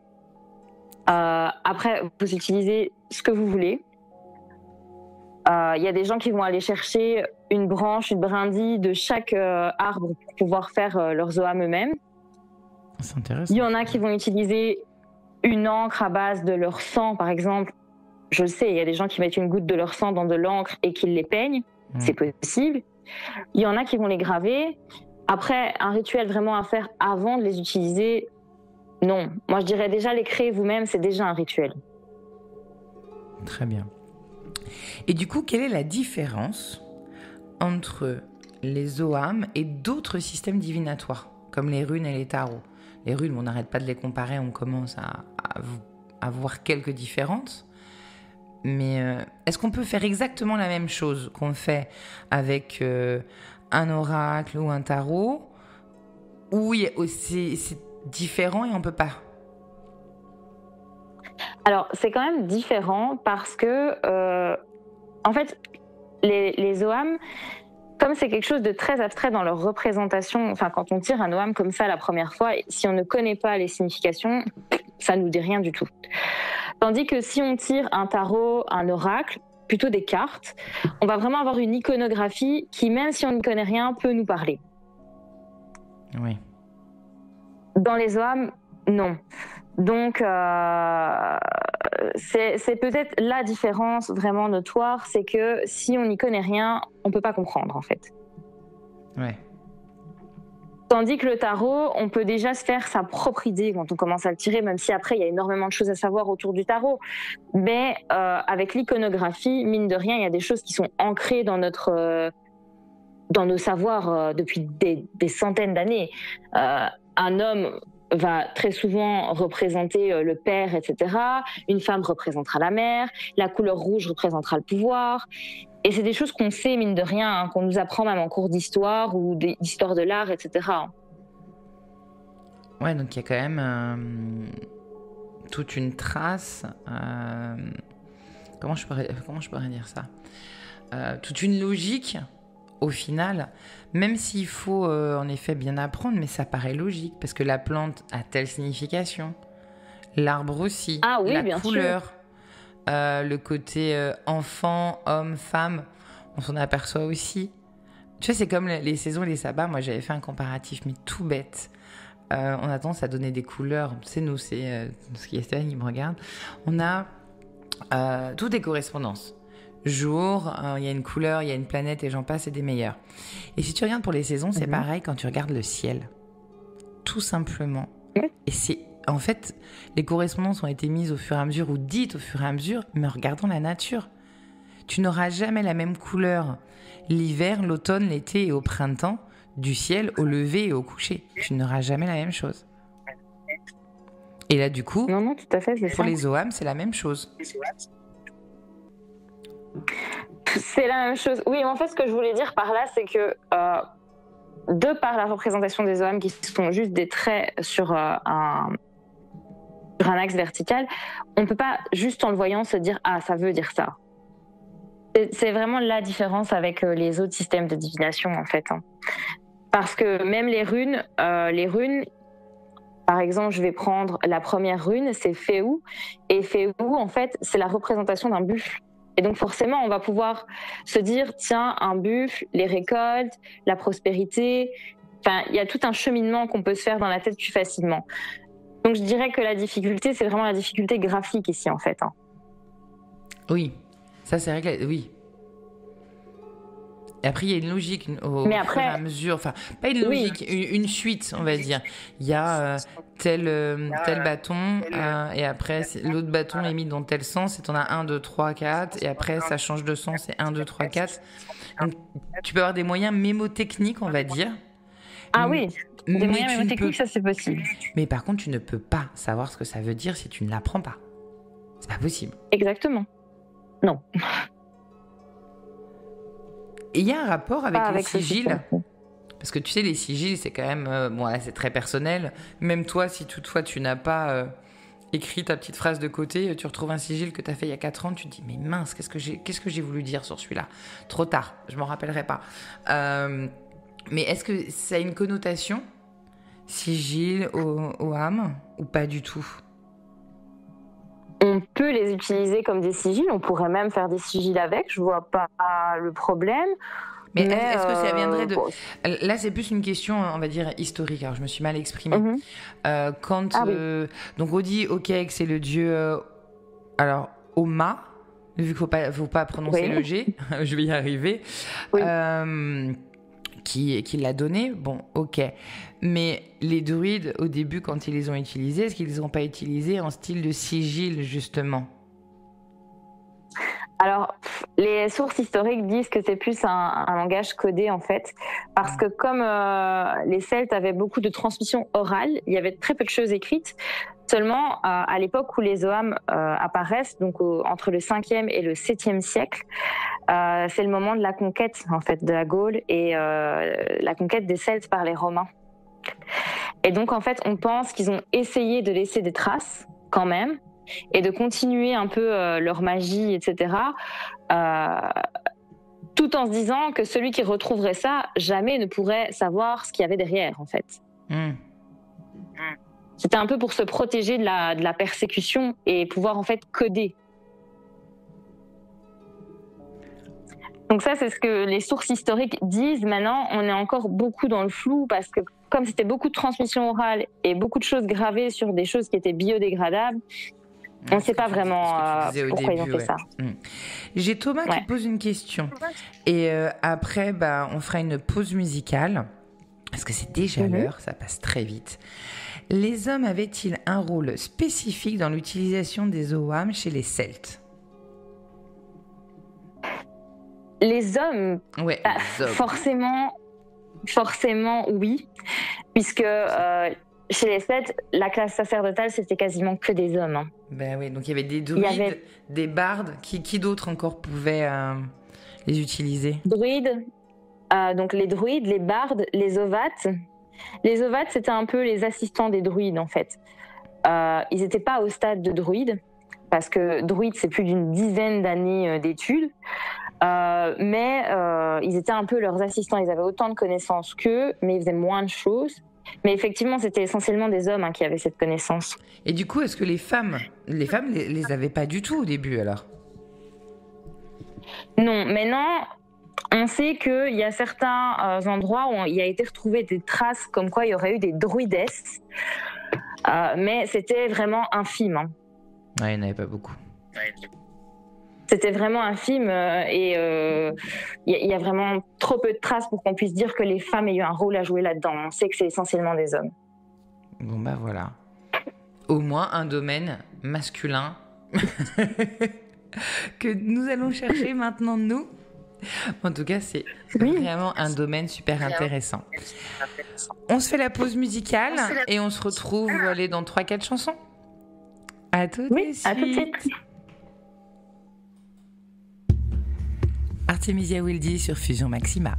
Après, vous utilisez ce que vous voulez. Il y a des gens qui vont aller chercher une branche, une brindille de chaque arbre pour pouvoir faire leurs OAM eux-mêmes.
C'est intéressant.
Il y en a qui vont utiliser une encre à base de leur sang, par exemple. Je le sais, il y a des gens qui mettent une goutte de leur sang dans de l'encre et qui les peignent. C'est possible. Il y en a qui vont les graver. Après, un rituel vraiment à faire avant de les utiliser, non. Moi, je dirais déjà les créer vous-même, c'est déjà un rituel.
Très bien. Et du coup, quelle est la différence entre les OAM et d'autres systèmes divinatoires, comme les runes et les tarots ? Les runes, on n'arrête pas de les comparer, on commence à voir quelques différences. Mais est-ce qu'on peut faire exactement la même chose qu'on fait avec un oracle ou un tarot, ou c'est différent et on peut pas?
Alors, c'est quand même différent parce que, en fait, les Ogham, comme c'est quelque chose de très abstrait dans leur représentation, enfin, quand on tire un Ogham comme ça la première fois, si on ne connaît pas les significations, ça ne nous dit rien du tout. Tandis que si on tire un tarot, un oracle, plutôt des cartes, on va vraiment avoir une iconographie qui, même si on ne connaît rien, peut nous parler.
Oui.
Dans les Ogham, non. Donc, c'est peut-être la différence vraiment notoire, c'est que si on n'y connaît rien, on ne peut pas comprendre, en fait.
Ouais.
Tandis que le tarot, on peut déjà se faire sa propre idée quand on commence à le tirer, même si après, il y a énormément de choses à savoir autour du tarot. Mais avec l'iconographie, mine de rien, il y a des choses qui sont ancrées dans nos savoirs depuis des centaines d'années. Un homme va très souvent représenter le père, etc. Une femme représentera la mère. La couleur rouge représentera le pouvoir. Et c'est des choses qu'on sait, mine de rien, qu'on nous apprend même en cours d'histoire ou d'histoire de l'art, etc.
Ouais, donc il y a quand même toute une trace. Comment je pourrais dire ça, toute une logique, au final, même s'il faut en effet bien apprendre, mais ça paraît logique, parce que la plante a telle signification, l'arbre aussi, la couleur, le côté enfant, homme, femme, on s'en aperçoit aussi. Tu sais, c'est comme les saisons et les sabbats. Moi, j'avais fait un comparatif, mais tout bête. On a tendance à donner des couleurs. C'est nous, c'est ce qui est Stéphane, il me regarde. On a toutes des correspondances. Jour, il y a une couleur, il y a une planète et j'en passe, c'est des meilleurs. Et si tu regardes pour les saisons, c'est pareil quand tu regardes le ciel. Tout simplement. Et c'est, en fait, les correspondances ont été mises au fur et à mesure ou dites au fur et à mesure, mais en regardant la nature. Tu n'auras jamais la même couleur l'hiver, l'automne, l'été et au printemps, du ciel au lever et au coucher. Tu n'auras jamais la même chose. Et là, du coup,
non, tout à fait,
pour les Ogham, c'est la même chose.
C'est la même chose. Oui, en fait, ce que je voulais dire par là, c'est que de par la représentation des Ogham, qui sont juste des traits sur un axe vertical, on ne peut pas, juste en le voyant, se dire « Ah, ça veut dire ça ». C'est vraiment la différence avec les autres systèmes de divination, en fait. Parce que même les runes, par exemple, je vais prendre la première rune, c'est Féou. Et Féou, en fait, c'est la représentation d'un buffle. Et donc forcément, on va pouvoir se dire, tiens, un buffle, les récoltes, la prospérité. Enfin, il y a tout un cheminement qu'on peut se faire dans la tête plus facilement. Donc je dirais que la difficulté, c'est vraiment la difficulté graphique ici, en fait.
Oui, ça c'est vrai que... Oui. Et après, il y a une logique au fur et à mesure. Enfin, pas une logique, une suite, on va dire. Il y a tel bâton, et après, l'autre bâton est mis dans tel sens, et t'en as 1, 2, 3, 4, et après, ça change de sens, c'est 1, 2, 3, 4. Donc, tu peux avoir des moyens mémotechniques, on va dire.
Ah oui, des moyens mémotechniques, ça c'est possible.
Mais par contre, tu ne peux pas savoir ce que ça veut dire si tu ne l'apprends pas. C'est pas possible.
Exactement. Non.
Et il y a un rapport avec les sigils, parce que tu sais, les sigils, c'est quand même... bon, là, c'est très personnel. Même toi, si toutefois tu n'as pas écrit ta petite phrase de côté, tu retrouves un sigil que tu as fait il y a 4 ans, tu te dis, mais mince, qu'est-ce que j'ai voulu dire sur celui-là ? Trop tard, je m'en rappellerai pas. Mais est-ce que ça a une connotation, sigil, Ogham, ou pas du tout ?
On peut les utiliser comme des sigils, on pourrait même faire des sigils avec, je vois pas le problème.
Mais est-ce que ça viendrait de... Là, c'est plus une question, on va dire, historique, alors je me suis mal exprimée. Donc on dit, ok, que c'est le dieu... alors, Oma, vu qu'il ne faut pas prononcer le G, je vais y arriver, qui l'a donné, bon, ok. Mais les druides, au début, quand ils les ont utilisés, est-ce qu'ils ne les ont pas utilisés en style de sigil, justement ?
Alors, les sources historiques disent que c'est plus un langage codé, en fait, parce que comme les Celtes avaient beaucoup de transmission orale, il y avait très peu de choses écrites. Seulement, à l'époque où les Ogham apparaissent, donc entre le 5e et le 7e siècle, c'est le moment de la conquête en fait de la Gaule et la conquête des Celtes par les Romains. Et donc en fait, on pense qu'ils ont essayé de laisser des traces quand même et de continuer un peu leur magie, etc. Tout en se disant que celui qui retrouverait ça jamais ne pourrait savoir ce qu'il y avait derrière en fait. C'était un peu pour se protéger de la persécution et pouvoir en fait coder. Donc ça, c'est ce que les sources historiques disent. Maintenant, on est encore beaucoup dans le flou parce que comme c'était beaucoup de transmission orale et beaucoup de choses gravées sur des choses qui étaient biodégradables, on ne sait pas vraiment pourquoi ils ont fait ça.
J'ai Thomas qui pose une question. Et après, on fera une pause musicale parce que c'est déjà l'heure, ça passe très vite. Les hommes avaient-ils un rôle spécifique dans l'utilisation des Ogham chez les Celtes ?
Les hommes, forcément oui, puisque chez les Celtes, la classe sacerdotale, c'était quasiment que des hommes. Hein.
Ben oui, donc il y avait des druides, des bardes, qui d'autres encore pouvaient les utiliser ?
Druides, donc les druides, les bardes, les ovates. Les ovates, c'était un peu les assistants des druides, en fait. Ils n'étaient pas au stade de druides, parce que druides, c'est plus d'une dizaine d'années d'études. Mais ils étaient un peu leurs assistants. Ils avaient autant de connaissances qu'eux, mais ils faisaient moins de choses. Mais effectivement, c'était essentiellement des hommes qui avaient cette connaissance.
Et du coup, est-ce que les femmes les avaient pas du tout au début, alors ?
Non, maintenant... On sait qu'il y a certains endroits où il a été retrouvé des traces comme quoi il y aurait eu des druidesses, mais c'était vraiment infime. Hein.
Ouais, il n'y en avait pas beaucoup.
C'était vraiment infime et il y a vraiment trop peu de traces pour qu'on puisse dire que les femmes aient eu un rôle à jouer là-dedans. On sait que c'est essentiellement des hommes.
Bon voilà. Au moins un domaine masculin que nous allons chercher maintenant nous. En tout cas, c'est vraiment un domaine super intéressant. On se fait la pause musicale et on se retrouve dans 3-4 chansons. À tout de suite.
À tout de suite.
Artemisia Wildy sur Fusion Maxima.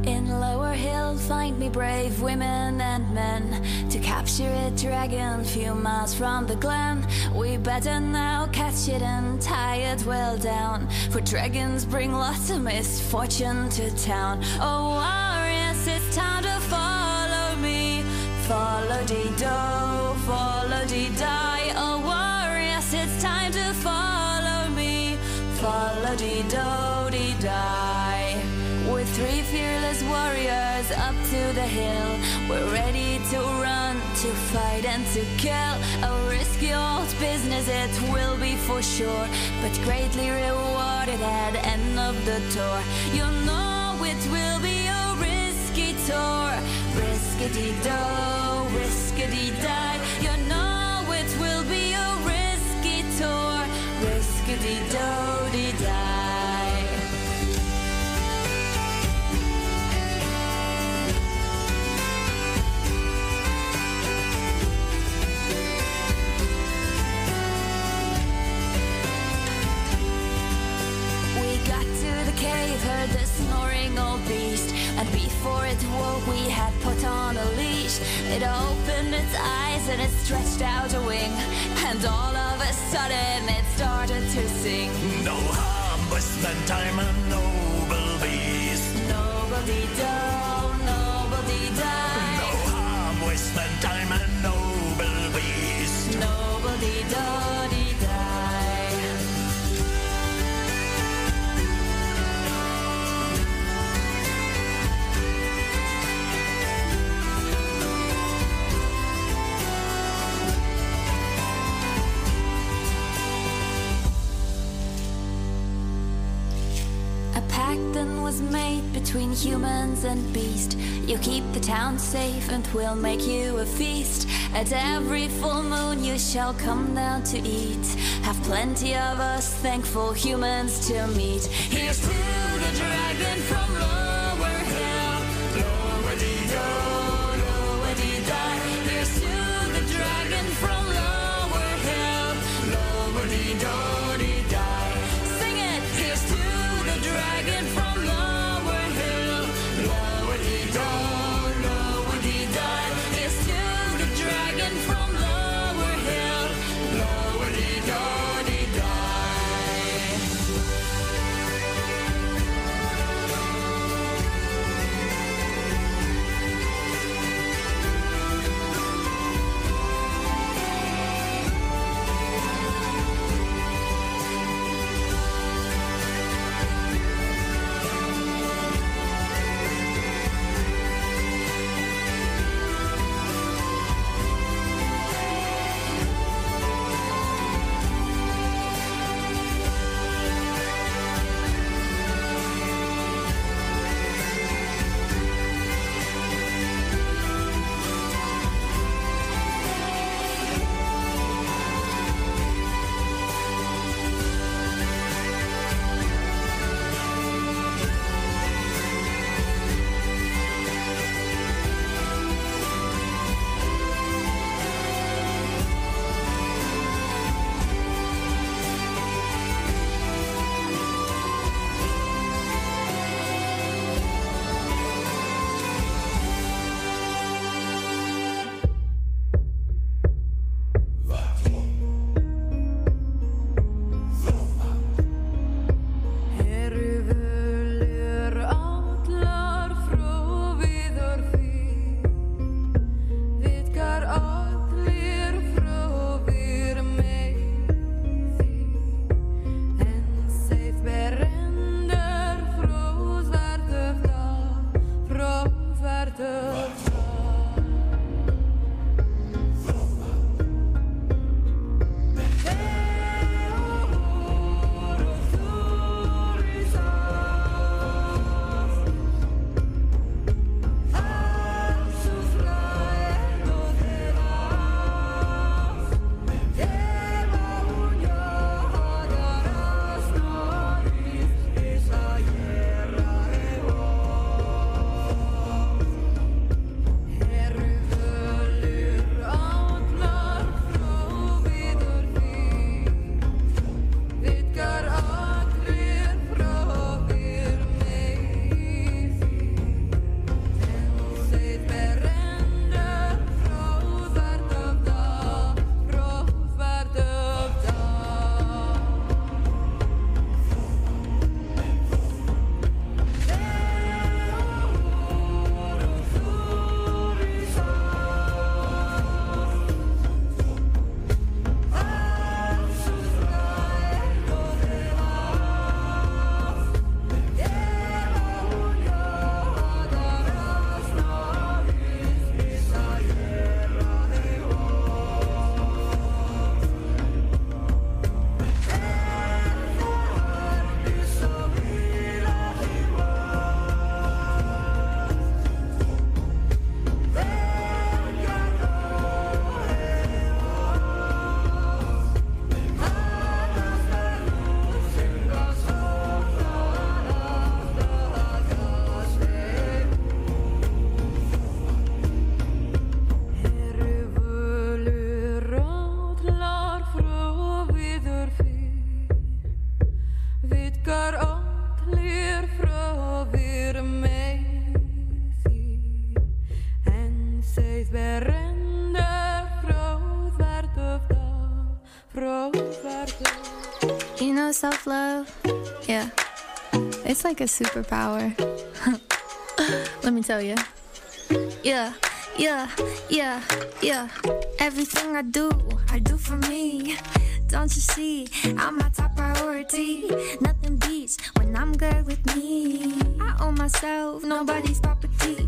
In Lower Hill, find me brave women and men to capture a dragon few miles from the glen. We better now catch it and tie it well down, for dragons bring lots of misfortune to town. Oh warriors, it's time to follow me. Follow-dee-do, follow-dee-die. Oh warriors, it's time to follow me. Follow-dee-do-dee-die. We're 3 fearless warriors up to the hill. We're ready to run, to fight and to kill. A risky old business it will be for sure, but greatly rewarded at the end of the tour. You know it will be a risky tour. Riskity-do, riskity-die. You know it will be a risky tour. Riskity-do-dee-die. Heard the snoring old beast, and before it woke we had put on a leash. It opened its eyes and it stretched out a wing, and all of a sudden it started to sing.
No harm was spent time a noble beast.
Noble-dee-do, noble-dee-die.
No harm was spent time a noble beast.
Noble-dee-do-dee-die. Was made between humans and beast. You keep the town safe and we'll make you a feast. At every full moon you shall come down to eat. Have plenty of us thankful humans to meet. Here's to the dragon from Lower Hill. Lower-dee-do, lower-dee-die. Here's to the
Lockar allir frá við mig því en þeir verenda frá
You know self-love? Yeah. It's like a superpower. Let me tell you. Yeah. Everything I do for me. Don't you see, I'm my top priority. Nothing beats when I'm good with me. I own myself, nobody's property.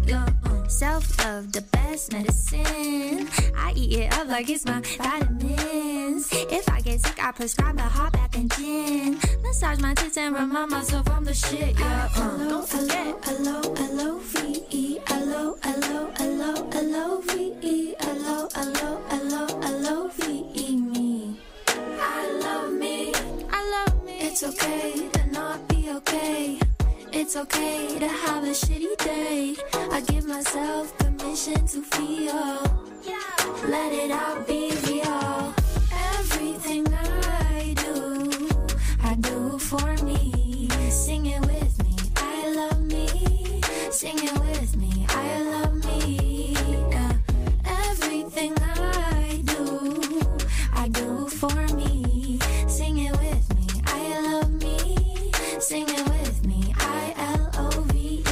Self-love, the best medicine. I eat it up like it's my vitamins. If I get sick, I prescribe a hot bath and gin. Massage my tits and remind myself I'm the shit. Yeah, don't forget. L-O-V-E, L-O-V-E, L-O-V-E, me. I love me. It's okay to not be okay. It's okay to have a shitty day. I give myself permission to feel. Let it out, be real. Everything I do for me. Sing it with me, I love me. Sing it with me, I love me. Everything I do for me. Sing it with me, I love me. Sing it with me, I-L-O-V-E-M-E.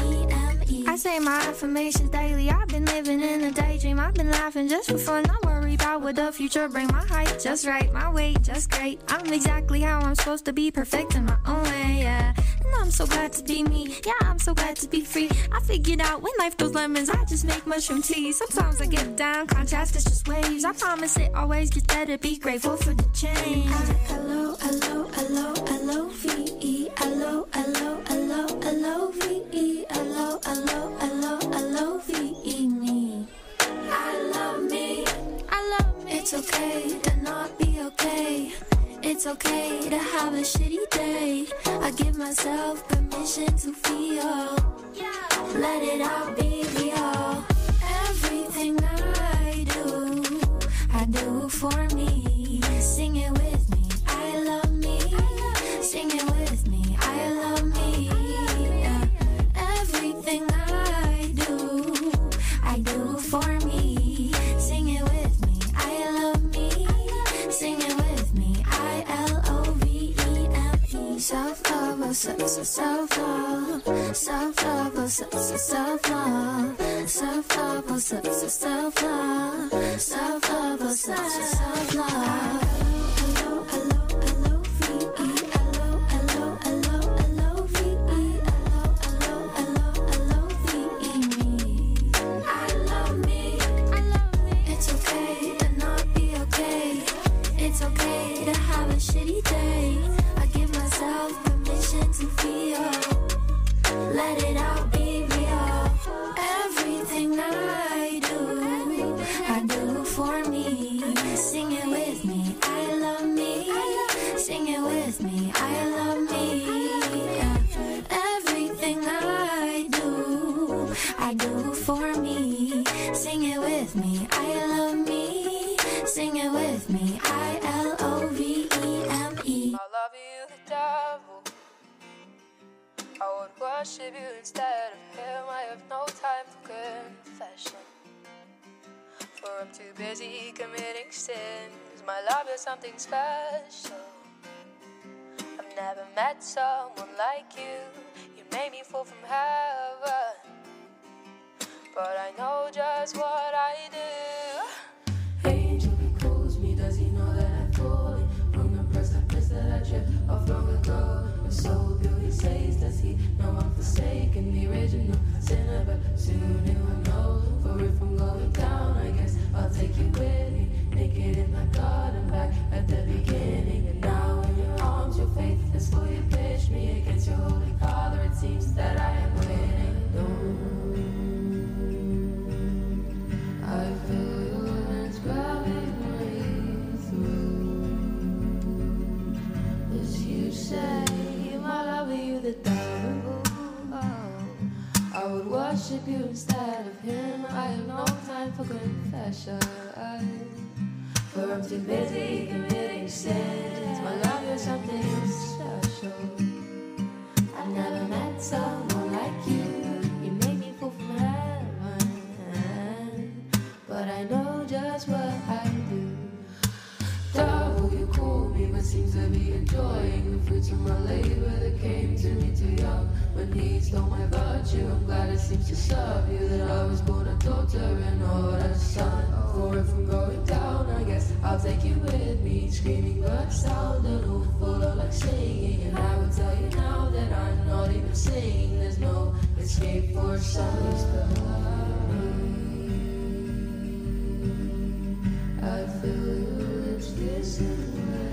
I say my affirmations daily. I've been living in a daydream. I've been laughing just for fun. Not worry about what the future bring. My height just right, my weight just great. I'm exactly how I'm supposed to be, perfect in my own way, yeah. And I'm so glad to be me, yeah, I'm so glad to be free. I figured out when life throws lemons, I just make mushroom tea. Sometimes I get down, contrast is just waves. I promise it always gets better, be grateful for the change. L-O-V-E, L-O-V-E, L-O-V-E, me. I love me. It's okay to not be okay. It's okay to have a shitty day. I give myself permission to feel. Let it out, be real. Everything I do for me. Sing it with me, I love me. Sing it with me, I love me. Everything I do for me. Sing it with me, I love me. Sing it with me, I-L-O-V-E-M-E. Self-love, oh, self-love. Self-love, oh, self-love. Self-love, oh, self-love. Self-love, oh, self-love. It's okay to have a shitty day. I give myself permission to feel. Let it out, be real. Everything I do for me. Sing it with me, I love me. Sing it with me, I love me. Everything I do for me. Sing it with me, I love me. Sing it with me, I-L-O-V-E-M-E.
I love you, the devil. I would worship you instead of him. I have no time for confession, for I'm too busy committing sins. My love is something special. I've never met someone like you. You made me fall from heaven, but I know just what I do.
Angel, he calls me, does he know that I'm falling from the precipice that I tripped off long ago? Your soul beauty says, does he know I'm forsaken, the original sinner? But soon he will know, for if I'm going down, I guess I'll take you with me. Naked in my garden, back at the beginning. And now in your arms, your faith is full. You pitch me against your holy father. It seems that I am winning. I feel your hands grabbing me through. As you say, my love, you the devil. I would worship you instead of him. I have no time for confession, for I'm too busy committing sins. My love, you're something special. enjoying the fruits of my labor that came to me too young. When he stole my virtue, I'm glad it seems to serve you that I was born a daughter and not a son. For if I'm going down, I guess I'll take you with me. Screaming but sound and all full of like singing. And I will tell you now that I'm not even singing. There's no escape for some. I feel your lips kissing my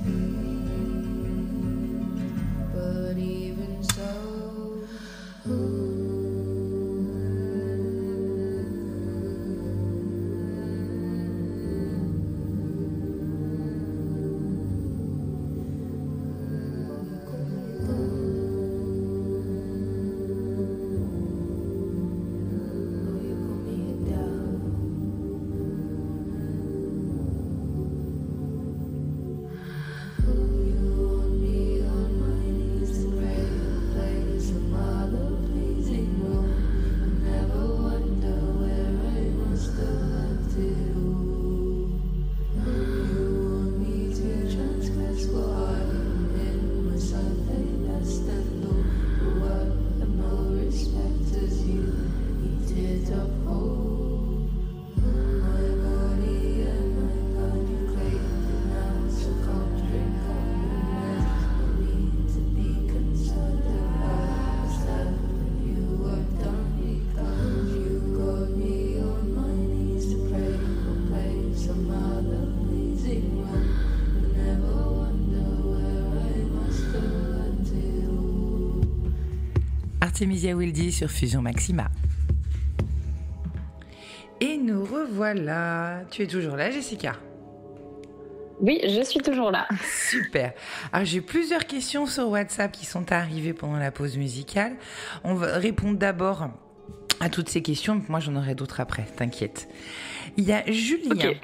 feet, but even so,
Artemisia Wildy sur Fusion Maxima. Et nous revoilà. Tu es toujours là, Jessica?
Oui, je suis toujours là.
Super. Alors, j'ai plusieurs questions sur WhatsApp qui sont arrivées pendant la pause musicale. On va répondre d'abord à toutes ces questions. Moi, j'en aurai d'autres après, t'inquiète. Il y a Julien. Okay.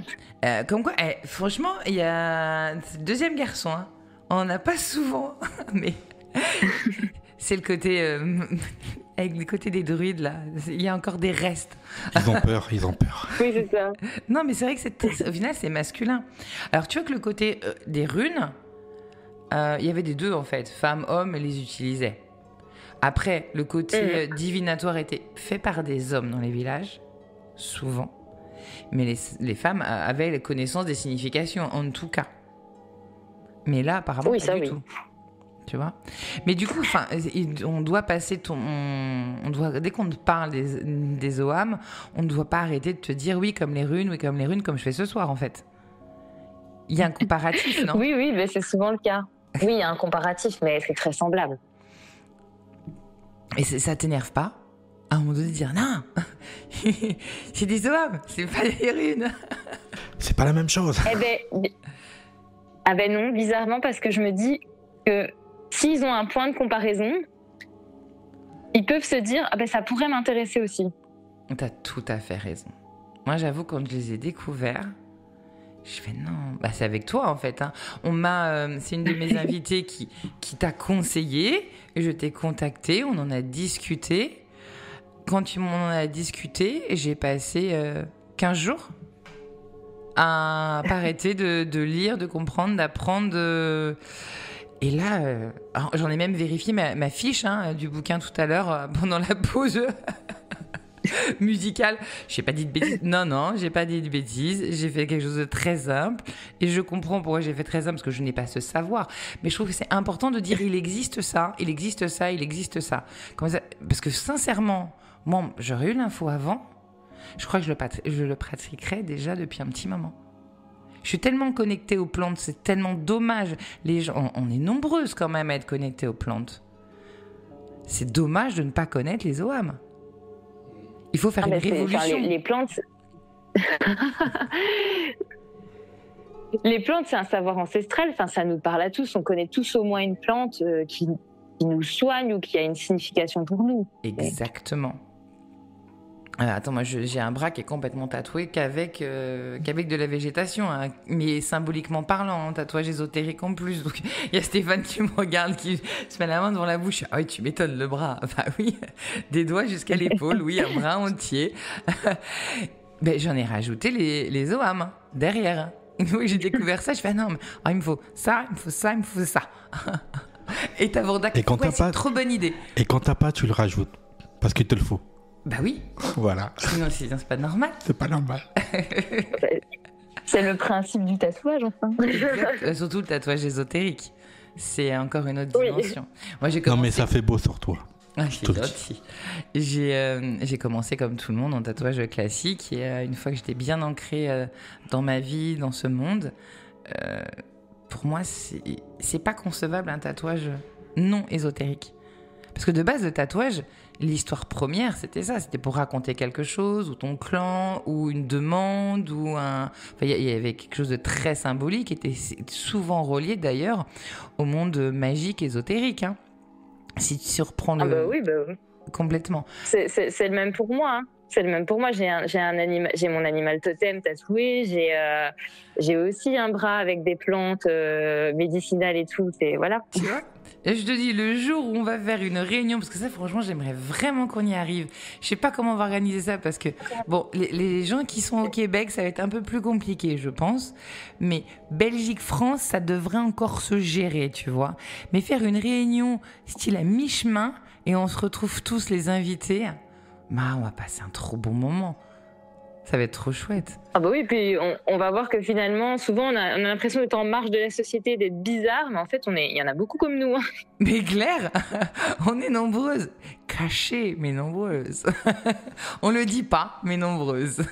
Comme quoi, franchement, il y a deuxième garçon. Hein. On n'en a pas souvent, mais... C'est le côté... avec le côté des druides, là. Il y a encore des restes.
Ils ont peur.
Oui, c'est ça.
Non, mais c'est vrai que au final, c'est masculin. Alors, tu vois que le côté des runes, il y avait des deux, en fait. Femmes, hommes, les utilisaient. Après, le côté divinatoire était fait par des hommes dans les villages, souvent. Mais les femmes avaient la connaissance des significations, en tout cas. Mais là, apparemment, pas du tout. Tu vois, mais du coup, on doit passer dès qu'on te parle des Ogham, on ne doit pas arrêter de te dire oui comme les runes, comme je fais ce soir en fait. Il y a un comparatif, non?
Oui, mais c'est souvent le cas. Oui, il y a un comparatif, mais c'est très semblable.
Et ça t'énerve pas à un moment donné de dire non, c'est des Ogham, c'est pas des runes.
C'est pas la même chose.
Ah ben non, bizarrement, parce que je me dis que s'ils ont un point de comparaison, ils peuvent se dire « Ah ben ça pourrait m'intéresser aussi ».
T'as tout à fait raison. Moi, j'avoue, quand je les ai découverts, je fais non, c'est avec toi en fait. Hein. C'est une de mes invitées qui t'a conseillé, je t'ai contacté, on en a discuté. Quand tu m'en as discuté, j'ai passé 15 jours à pas arrêter de lire, de comprendre, d'apprendre. Et là, j'en ai même vérifié ma fiche du bouquin tout à l'heure pendant la pause musicale. J'ai pas dit de bêtises. Non, j'ai pas dit de bêtises. J'ai fait quelque chose de très simple. Et je comprends pourquoi j'ai fait très simple, parce que je n'ai pas ce savoir. Mais je trouve que c'est important de dire il existe ça, il existe ça, il existe ça. Comme ça, parce que sincèrement, moi, j'aurais eu l'info avant. Je crois que je le pratiquerais déjà depuis un petit moment. Je suis tellement connectée aux plantes, c'est tellement dommage. Les gens, on est nombreuses quand même à être connectées aux plantes. C'est dommage de ne pas connaître les Ogham. Il faut faire une révolution.
Les plantes... les plantes, c'est un savoir ancestral. Ça nous parle à tous. On connaît tous au moins une plante qui nous soigne ou qui a une signification pour nous.
Exactement. Attends, moi j'ai un bras qui est complètement tatoué qu'avec de la végétation, hein, mais symboliquement parlant, tatouage ésotérique en plus. Donc il y a Stéphane qui me regarde, qui se met la main devant la bouche. Ah oui, tu m'étonnes, le bras. Bah oui, des doigts jusqu'à l'épaule, oui, un bras entier. Ben, j'en ai rajouté les Ogham derrière. Une fois que j'ai découvert ça, je fais non, mais il me faut ça, il me faut ça, il me faut ça. Et ta Vordac, c'est une trop bonne idée.
Et quand t'as pas, tu le rajoutes. Parce qu'il te le faut.
Bah oui.
Voilà.
Sinon, c'est pas normal.
C'est pas normal.
C'est le principe du tatouage, enfin.
Surtout le tatouage ésotérique. C'est encore une autre dimension. Moi, j'ai commencé...
Non, mais ça fait beau sur toi.
Ah, c'est gentil. J'ai commencé comme tout le monde en tatouage classique. Et une fois que j'étais bien ancrée dans ma vie, dans ce monde, pour moi, c'est pas concevable un tatouage non ésotérique. Parce que de base, le tatouage, l'histoire première, c'était ça. C'était pour raconter quelque chose, ou ton clan, ou une demande, ou un... Enfin, il y avait quelque chose de très symbolique, qui était souvent relié d'ailleurs au monde magique, ésotérique. Hein. Si tu reprends le...
Ah bah oui.
Complètement.
C'est le même pour moi. Hein. C'est le même pour moi. J'ai mon animal totem tatoué. J'ai aussi un bras avec des plantes médicinales et tout. Voilà.
Tu vois ? Et je te dis, le jour où on va faire une réunion, parce que ça, franchement, j'aimerais vraiment qu'on y arrive. Je sais pas comment on va organiser ça, parce que, bon, les gens qui sont au Québec, ça va être un peu plus compliqué, je pense. Mais Belgique, France, ça devrait encore se gérer, tu vois. Mais faire une réunion style à mi-chemin, et on se retrouve tous les invités, on va passer un trop bon moment. Ça va être trop chouette.
Ah bah oui, puis on va voir que finalement, souvent, on a l'impression d'être en marge de la société, d'être bizarre, mais en fait, il y en a beaucoup comme nous. Hein.
Mais Claire, on est nombreuses. Cachées, mais nombreuses. On le dit pas, mais nombreuses.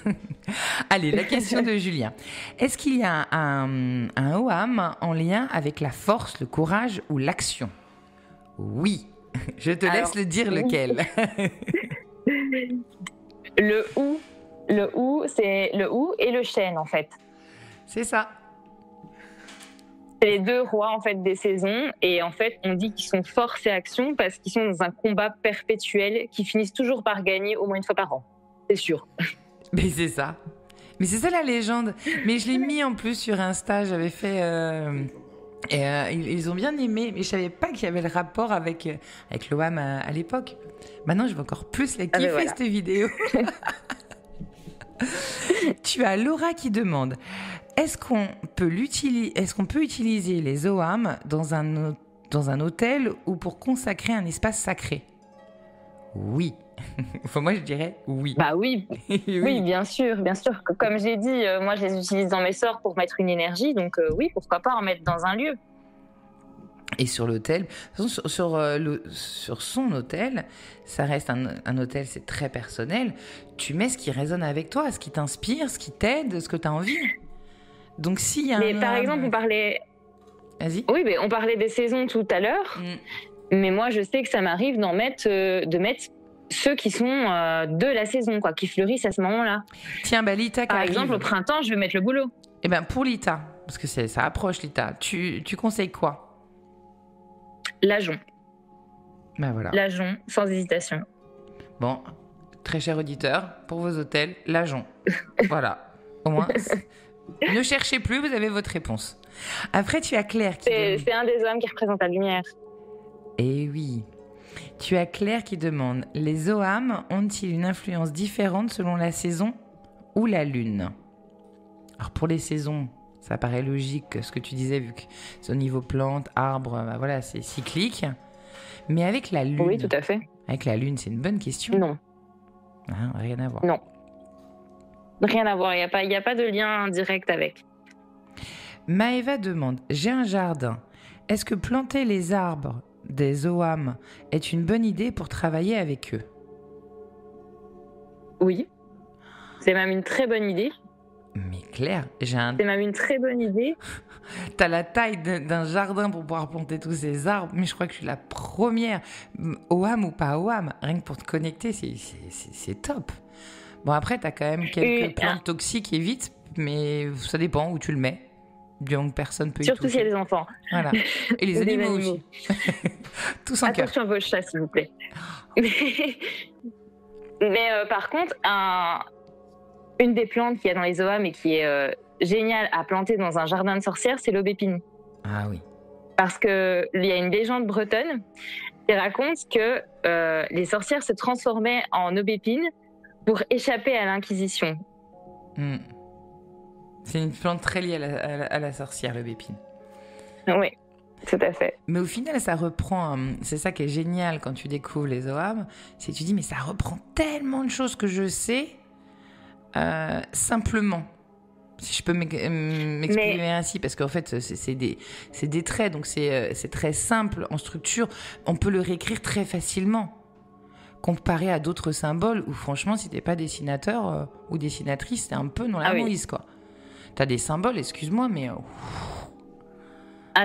Allez, la question de Julien. Est-ce qu'il y a un OAM en lien avec la force, le courage ou l'action ? Oui. Je te laisse le dire lequel.
Le ou, c'est le ou et le chêne, en fait.
C'est ça.
C'est les deux rois, en fait, des saisons. Et en fait, on dit qu'ils sont force et action parce qu'ils sont dans un combat perpétuel qui finissent toujours par gagner au moins une fois par an. C'est sûr.
Mais c'est ça. Mais c'est ça la légende. Mais je l'ai mis en plus sur Insta. J'avais fait... Et ils ont bien aimé. Mais je savais pas qu'il y avait le rapport avec l'OAM à l'époque. Maintenant, je vais encore plus la kiffer, cette vidéo. Tu as Laura qui demande: est-ce qu'on peut utiliser les OAM dans un hôtel ou pour consacrer un espace sacré ? Oui. Enfin, moi je dirais oui.
Bah oui. Oui, bien sûr. Comme j'ai dit, moi je les utilise dans mes sorts pour mettre une énergie, donc oui, pourquoi pas en mettre dans un lieu.
Et sur l'hôtel, sur son hôtel, ça reste un hôtel, c'est très personnel. Tu mets ce qui résonne avec toi, ce qui t'inspire, ce qui t'aide, ce que tu as envie. Donc s'il y a
par exemple, on parlait...
Vas-y.
Oui, mais on parlait des saisons tout à l'heure. Mais moi, je sais que ça m'arrive de mettre ceux qui sont de la saison, quoi, qui fleurissent à ce moment-là.
Tiens, Lita,
par exemple, au printemps, je vais mettre le bouleau.
Eh ben, pour Lita, parce que ça approche Lita, tu conseilles quoi ?
L'ajonc.
Ben voilà.
L'ajonc, sans hésitation.
Bon, très cher auditeur, pour vos hôtels, l'ajonc. Voilà. Au moins, ne cherchez plus, vous avez votre réponse. Après, tu as Claire qui...
C'est un des hommes qui représente la lumière.
Eh oui. Tu as Claire qui demande: les OAM ont-ils une influence différente selon la saison ou la lune ? Alors pour les saisons, ça paraît logique ce que tu disais, vu que c'est au niveau plantes, arbres, voilà, c'est cyclique. Mais avec la lune...
Oui, tout à fait.
Avec la lune, c'est une bonne question.
Non.
Hein, rien à voir.
Non. Rien à voir, il n'y a pas de lien direct avec.
Maëva demande: j'ai un jardin. Est-ce que planter les arbres des OAM est une bonne idée pour travailler avec eux ?
Oui. C'est même une très bonne idée.
Mais Claire,
c'est même une très bonne idée.
T'as la taille d'un jardin pour pouvoir planter tous ces arbres, mais je crois que je suis la première. OAM ou pas OAM, rien que pour te connecter, c'est top. Bon, après, t'as quand même quelques plantes toxiques, évite, mais ça dépend où tu le mets. Donc personne peut y
Surtout
toucher.
s'il y a les enfants.
Voilà. Et les animaux aussi. Tous en cœur.
Attention à vos chats, s'il vous plaît. Mais par contre, une des plantes qu'il y a dans les OAM et qui est géniale à planter dans un jardin de sorcières, c'est l'aubépine.
Ah oui.
Parce qu'il y a une légende bretonne qui raconte que les sorcières se transformaient en aubépine pour échapper à l'Inquisition.
C'est une plante très liée à la sorcière, le bépine.
Oui, tout à fait.
Mais au final, ça reprend... c'est ça qui est génial quand tu découvres les Ogham, c'est que tu dis, mais ça reprend tellement de choses que je sais, simplement. Si je peux m'exprimer ainsi, parce qu'en fait, c'est des traits, donc c'est très simple en structure. On peut le réécrire très facilement, comparé à d'autres symboles où, franchement, si t'es pas dessinateur ou dessinatrice, t'es un peu dans la mouise, quoi. T'as des symboles, excuse-moi, mais...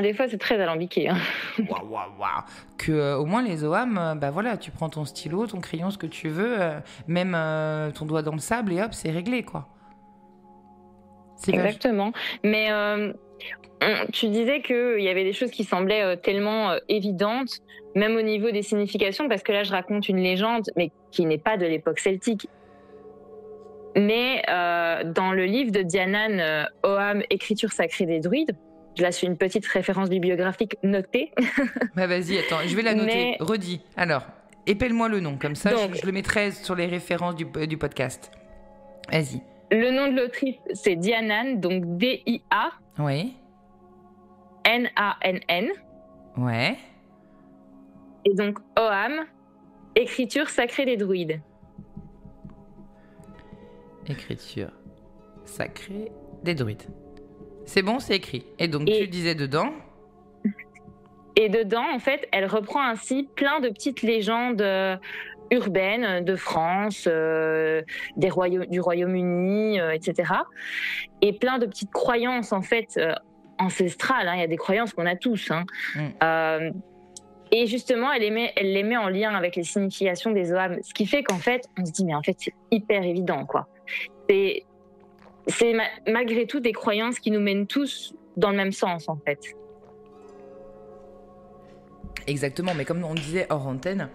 des fois, c'est très alambiqué. Hein.
Waouh. Que au moins, les Ogham, voilà, tu prends ton stylo, ton crayon, ce que tu veux, même ton doigt dans le sable, et hop, c'est réglé, quoi.
Exactement. Mais tu disais qu'il y avait des choses qui semblaient tellement évidentes, même au niveau des significations, parce que là, je raconte une légende, mais qui n'est pas de l'époque celtique. Mais dans le livre de Dianan, Ogham, Écriture sacrée des druides, là, c'est une petite référence bibliographique notée.
Vas-y, attends, je vais la noter. Redis. Alors, épelle-moi le nom, comme ça, donc, je le mettrai sur les références du podcast. Vas-y.
Le nom de l'autrice, c'est Dianan, donc D-I-A.
Oui.
N-A-N-N.
Ouais.
Et donc, Ogham, Écriture sacrée des druides.
Écriture sacrée des druides. C'est bon, c'est écrit. Et donc, tu disais dedans...
Et dedans, en fait, elle reprend ainsi plein de petites légendes urbaines de France, du Royaume-Uni, etc. Et plein de petites croyances, en fait, ancestrales. Hein. Il y a des croyances qu'on a tous. Hein. Et justement, elle les met en lien avec les significations des Ogham. Ce qui fait qu'en fait, on se dit, mais en fait, c'est hyper évident, quoi. C'est malgré tout des croyances qui nous mènent tous dans le même sens, en fait.
Exactement, mais comme on disait hors antenne,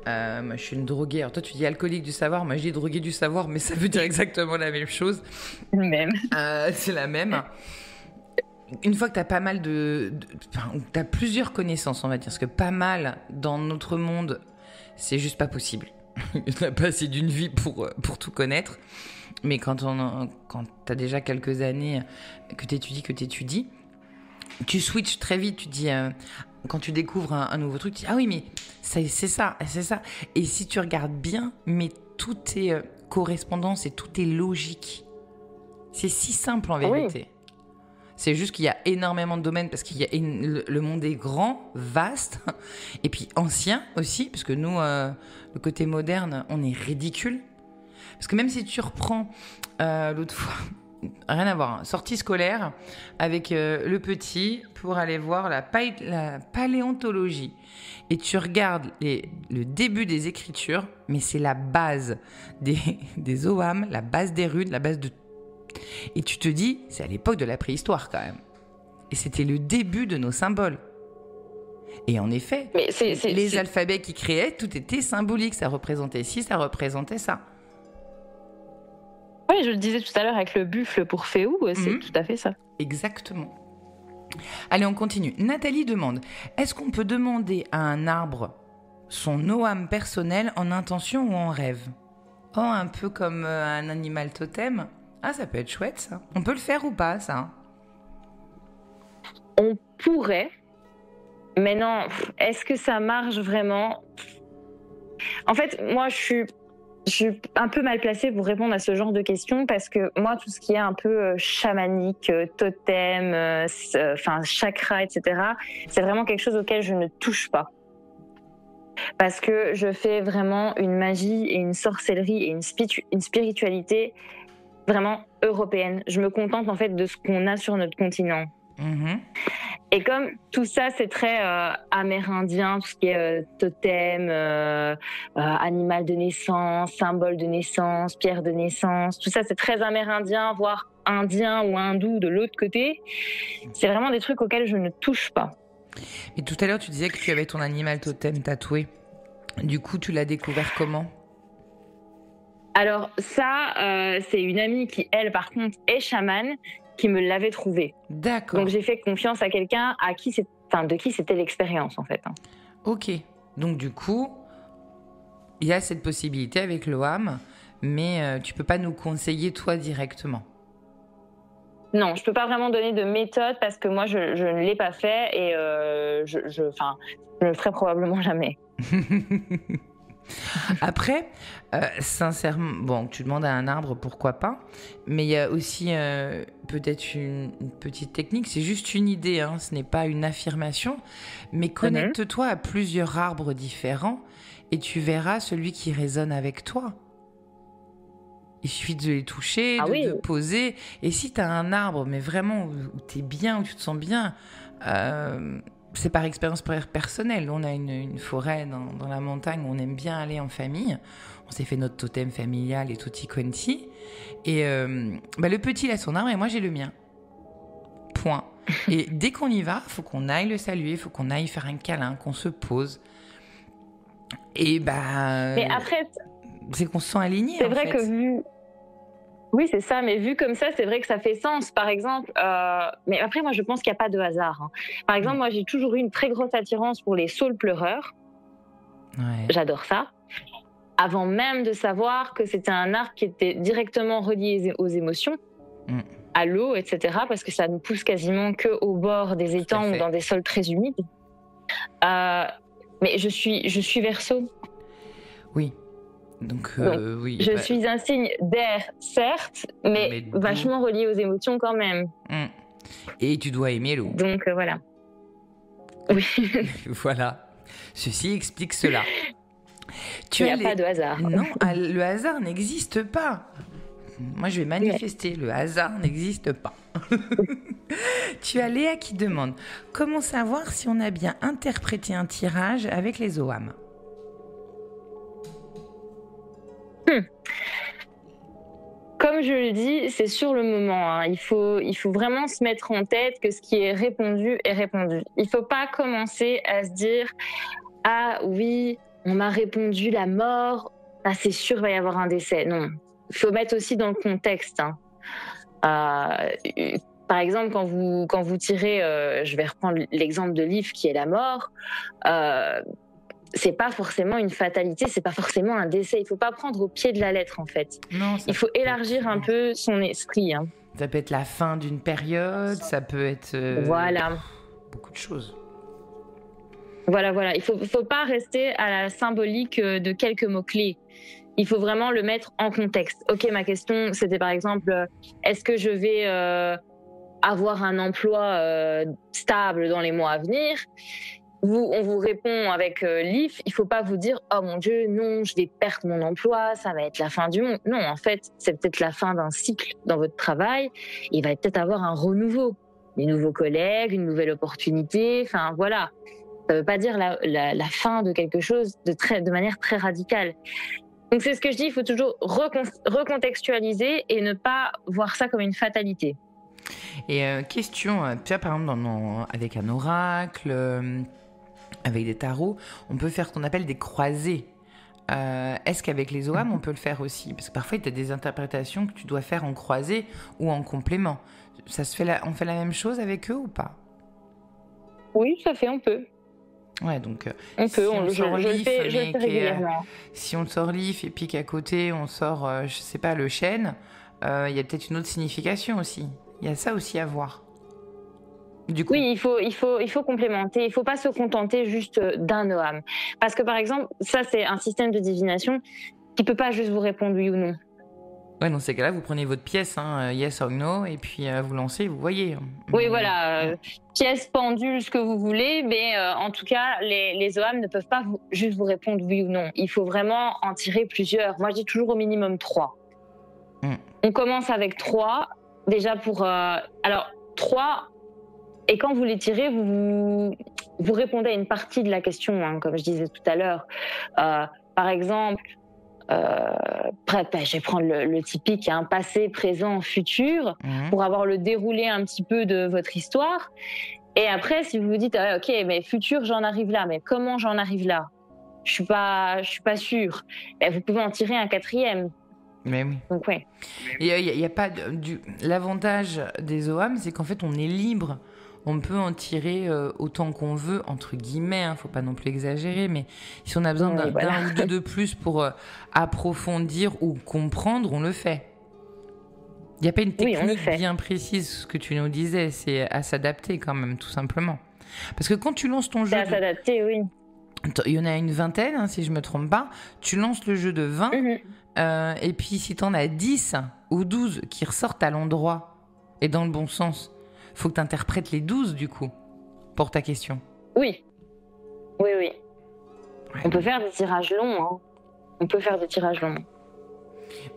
moi je suis une droguée. Alors toi tu dis alcoolique du savoir, moi je dis droguée du savoir, mais ça veut dire exactement la même chose. C'est la même. Une fois que tu as pas mal tu as plusieurs connaissances, on va dire, parce que pas mal dans notre monde, c'est juste pas possible. Il n'y en a pas assez d'une vie pour tout connaître. Mais quand tu as déjà quelques années que tu étudies, tu switches très vite, tu dis... quand tu découvres un nouveau truc, tu dis « Ah oui, mais c'est ça. » Et si tu regardes bien, mais tout est correspondance et tout est logique. C'est si simple en vérité. Oui. C'est juste qu'il y a énormément de domaines parce qu'il y a le monde est grand, vaste, et puis ancien aussi, parce que nous, le côté moderne, on est ridicule. Parce que même si tu reprends l'autre fois... Rien à voir, hein. Sortie scolaire avec le petit pour aller voir la paléontologie. Et tu regardes le début des écritures, mais c'est la base des Ogham, la base des runes, la base de... Et tu te dis, c'est à l'époque de la préhistoire quand même. Et c'était le début de nos symboles. Et en effet, les alphabets qu'ils créaient, tout était symbolique. Ça représentait ci, ça représentait ça.
Oui, je le disais tout à l'heure avec le buffle pour Féou, c'est tout à fait ça.
Exactement. Allez, on continue. Nathalie demande, est-ce qu'on peut demander à un arbre son Ogham personnel en intention ou en rêve ? Oh, un peu comme un animal totem. Ah, ça peut être chouette, ça. On peut le faire ou pas, ça ?
On pourrait, mais non, est-ce que ça marche vraiment ? En fait, moi, je suis un peu mal placée pour répondre à ce genre de questions parce que moi, tout ce qui est un peu chamanique, totem, chakra, etc., c'est vraiment quelque chose auquel je ne touche pas. Parce que je fais vraiment une magie et une sorcellerie et une spiritualité vraiment européenne. Je me contente en fait de ce qu'on a sur notre continent. Mmh. Et comme tout ça, c'est très amérindien, tout ce qui est totem, animal de naissance, symbole de naissance, pierre de naissance, tout ça, c'est très amérindien, voire indien ou hindou de l'autre côté. C'est vraiment des trucs auxquels je ne touche pas.
Mais tout à l'heure, tu disais que tu avais ton animal totem tatoué. Du coup, tu l'as découvert comment ?
Alors ça, c'est une amie qui, elle, par contre, est chamane, qui me l'avait trouvé.
D'accord.
Donc j'ai fait confiance à quelqu'un de qui c'était l'expérience en fait.
Ok. Donc du coup, il y a cette possibilité avec l'Ogham, mais tu peux pas nous conseiller toi directement.
Non, je peux pas vraiment donner de méthode parce que moi, je ne l'ai pas fait et je le ferai probablement jamais.
Après, sincèrement, bon, tu demandes à un arbre, pourquoi pas, mais il y a aussi peut-être une petite technique, c'est juste une idée, hein, ce n'est pas une affirmation, mais connecte-toi à plusieurs arbres différents et tu verras celui qui résonne avec toi. Il suffit de les toucher, de poser. Et si tu as un arbre, mais vraiment où tu es bien, où tu te sens bien, c'est par expérience personnelle. On a une forêt dans la montagne où on aime bien aller en famille. On s'est fait notre totem familial et tutti quanti. Et le petit, il a son arbre et moi, j'ai le mien. Point. Et dès qu'on y va, il faut qu'on aille le saluer, il faut qu'on aille faire un câlin, qu'on se pose. Et
Mais après...
c'est qu'on se sent aligné.
C'est vrai que oui, c'est ça, mais vu comme ça, c'est vrai que ça fait sens. Par exemple, mais après, moi, je pense qu'il n'y a pas de hasard. Hein. Par exemple, moi, j'ai toujours eu une très grosse attirance pour les saules pleureurs.
Ouais.
J'adore ça. Avant même de savoir que c'était un arbre qui était directement relié aux émotions, à l'eau, etc., parce que ça ne pousse quasiment qu'au bord des étangs ou dans des sols très humides. Mais je suis Verseau.
Oui. Donc, oui.
Je suis un signe d'air, certes, mais vachement relié aux émotions quand même.
Et tu dois aimer l'eau.
Donc, voilà. Oui.
Voilà. Ceci explique cela.
Il n'y a pas de hasard.
Non, le hasard n'existe pas. Moi, je vais manifester. Le hasard n'existe pas. Tu as Léa qui demande « Comment savoir si on a bien interprété un tirage avec les OAM ?»
Comme je le dis, c'est sur le moment. Hein. Il faut vraiment se mettre en tête que ce qui est répondu est répondu. Il ne faut pas commencer à se dire « Ah oui, on m'a répondu la mort, ah, c'est sûr il va y avoir un décès. » Non, il faut mettre aussi dans le contexte. Hein. Par exemple, quand vous tirez, je vais reprendre l'exemple de Liv qui est la mort, c'est pas forcément une fatalité, c'est pas forcément un décès. Il faut pas prendre au pied de la lettre en fait.
Non,
il faut élargir un peu son esprit. Hein.
Ça peut être la fin d'une période, ça peut être
voilà.
Beaucoup de choses.
Voilà. Il faut pas rester à la symbolique de quelques mots-clés. Il faut vraiment le mettre en contexte. Ok, ma question, c'était par exemple, est-ce que je vais avoir un emploi stable dans les mois à venir ? On vous répond avec Liv, il faut pas vous dire « Oh mon Dieu, non, je vais perdre mon emploi, ça va être la fin du monde. » Non, en fait, c'est peut-être la fin d'un cycle dans votre travail. Il va peut-être avoir un renouveau. Des nouveaux collègues, une nouvelle opportunité, enfin voilà. Ça veut pas dire la fin de quelque chose de manière très radicale. Donc c'est ce que je dis, il faut toujours recontextualiser et ne pas voir ça comme une fatalité.
Et question, tu vois, par exemple, avec un oracle, avec des tarots, on peut faire ce qu'on appelle des croisées. Est-ce qu'avec les OAM, on peut le faire aussi ? Parce que parfois, il y a des interprétations que tu dois faire en croisée ou en complément. On fait la même chose avec eux ou pas ?
Oui, ça fait, on peut.
Ouais, donc
on peut, je le fais régulièrement.
Si on sort Liv et puis qu'à côté, on sort, je sais pas, le chêne, il y a peut-être une autre signification aussi. Il y a ça aussi à voir. Du coup.
Oui, il faut complémenter. Il ne faut pas se contenter juste d'un OAM. Parce que, par exemple, ça, c'est un système de divination qui ne peut pas juste vous répondre oui ou non.
Ouais, dans ces cas-là, vous prenez votre pièce, yes or no, et puis vous lancez, vous voyez.
Oui, voilà. Pièce, pendule, ce que vous voulez. Mais en tout cas, les OAM ne peuvent pas juste vous répondre oui ou non. Il faut vraiment en tirer plusieurs. Moi, je dis toujours au minimum 3. On commence avec 3. Déjà pour... alors, 3, et quand vous les tirez, vous répondez à une partie de la question, hein, comme je disais tout à l'heure. Par exemple, je vais prendre le typique, hein, passé, présent, futur, pour avoir le déroulé un petit peu de votre histoire. Et après, si vous vous dites, ok, mais futur, j'en arrive là, mais comment j'en arrive là ? Je suis pas sûre. Ben, vous pouvez en tirer un 4e.
Mais oui.
Donc, ouais.
Il y a pas l'avantage des OAM, c'est qu'en fait, on est libre. On peut en tirer autant qu'on veut, entre guillemets, faut pas non plus exagérer, mais si on a besoin d'un ou deux de plus pour approfondir ou comprendre, on le fait. Il n'y a pas une technique bien précise, ce que tu nous disais, c'est à s'adapter quand même, tout simplement. Parce que quand tu lances ton jeu...
C'est à s'adapter, oui.
Il y en a une vingtaine, hein, si je ne me trompe pas. Tu lances le jeu de 20, et puis si tu en as 10 ou 12 qui ressortent à l'endroit et dans le bon sens, il faut que tu interprètes les 12, du coup, pour ta question.
Oui. Ouais. On peut faire des tirages longs, hein.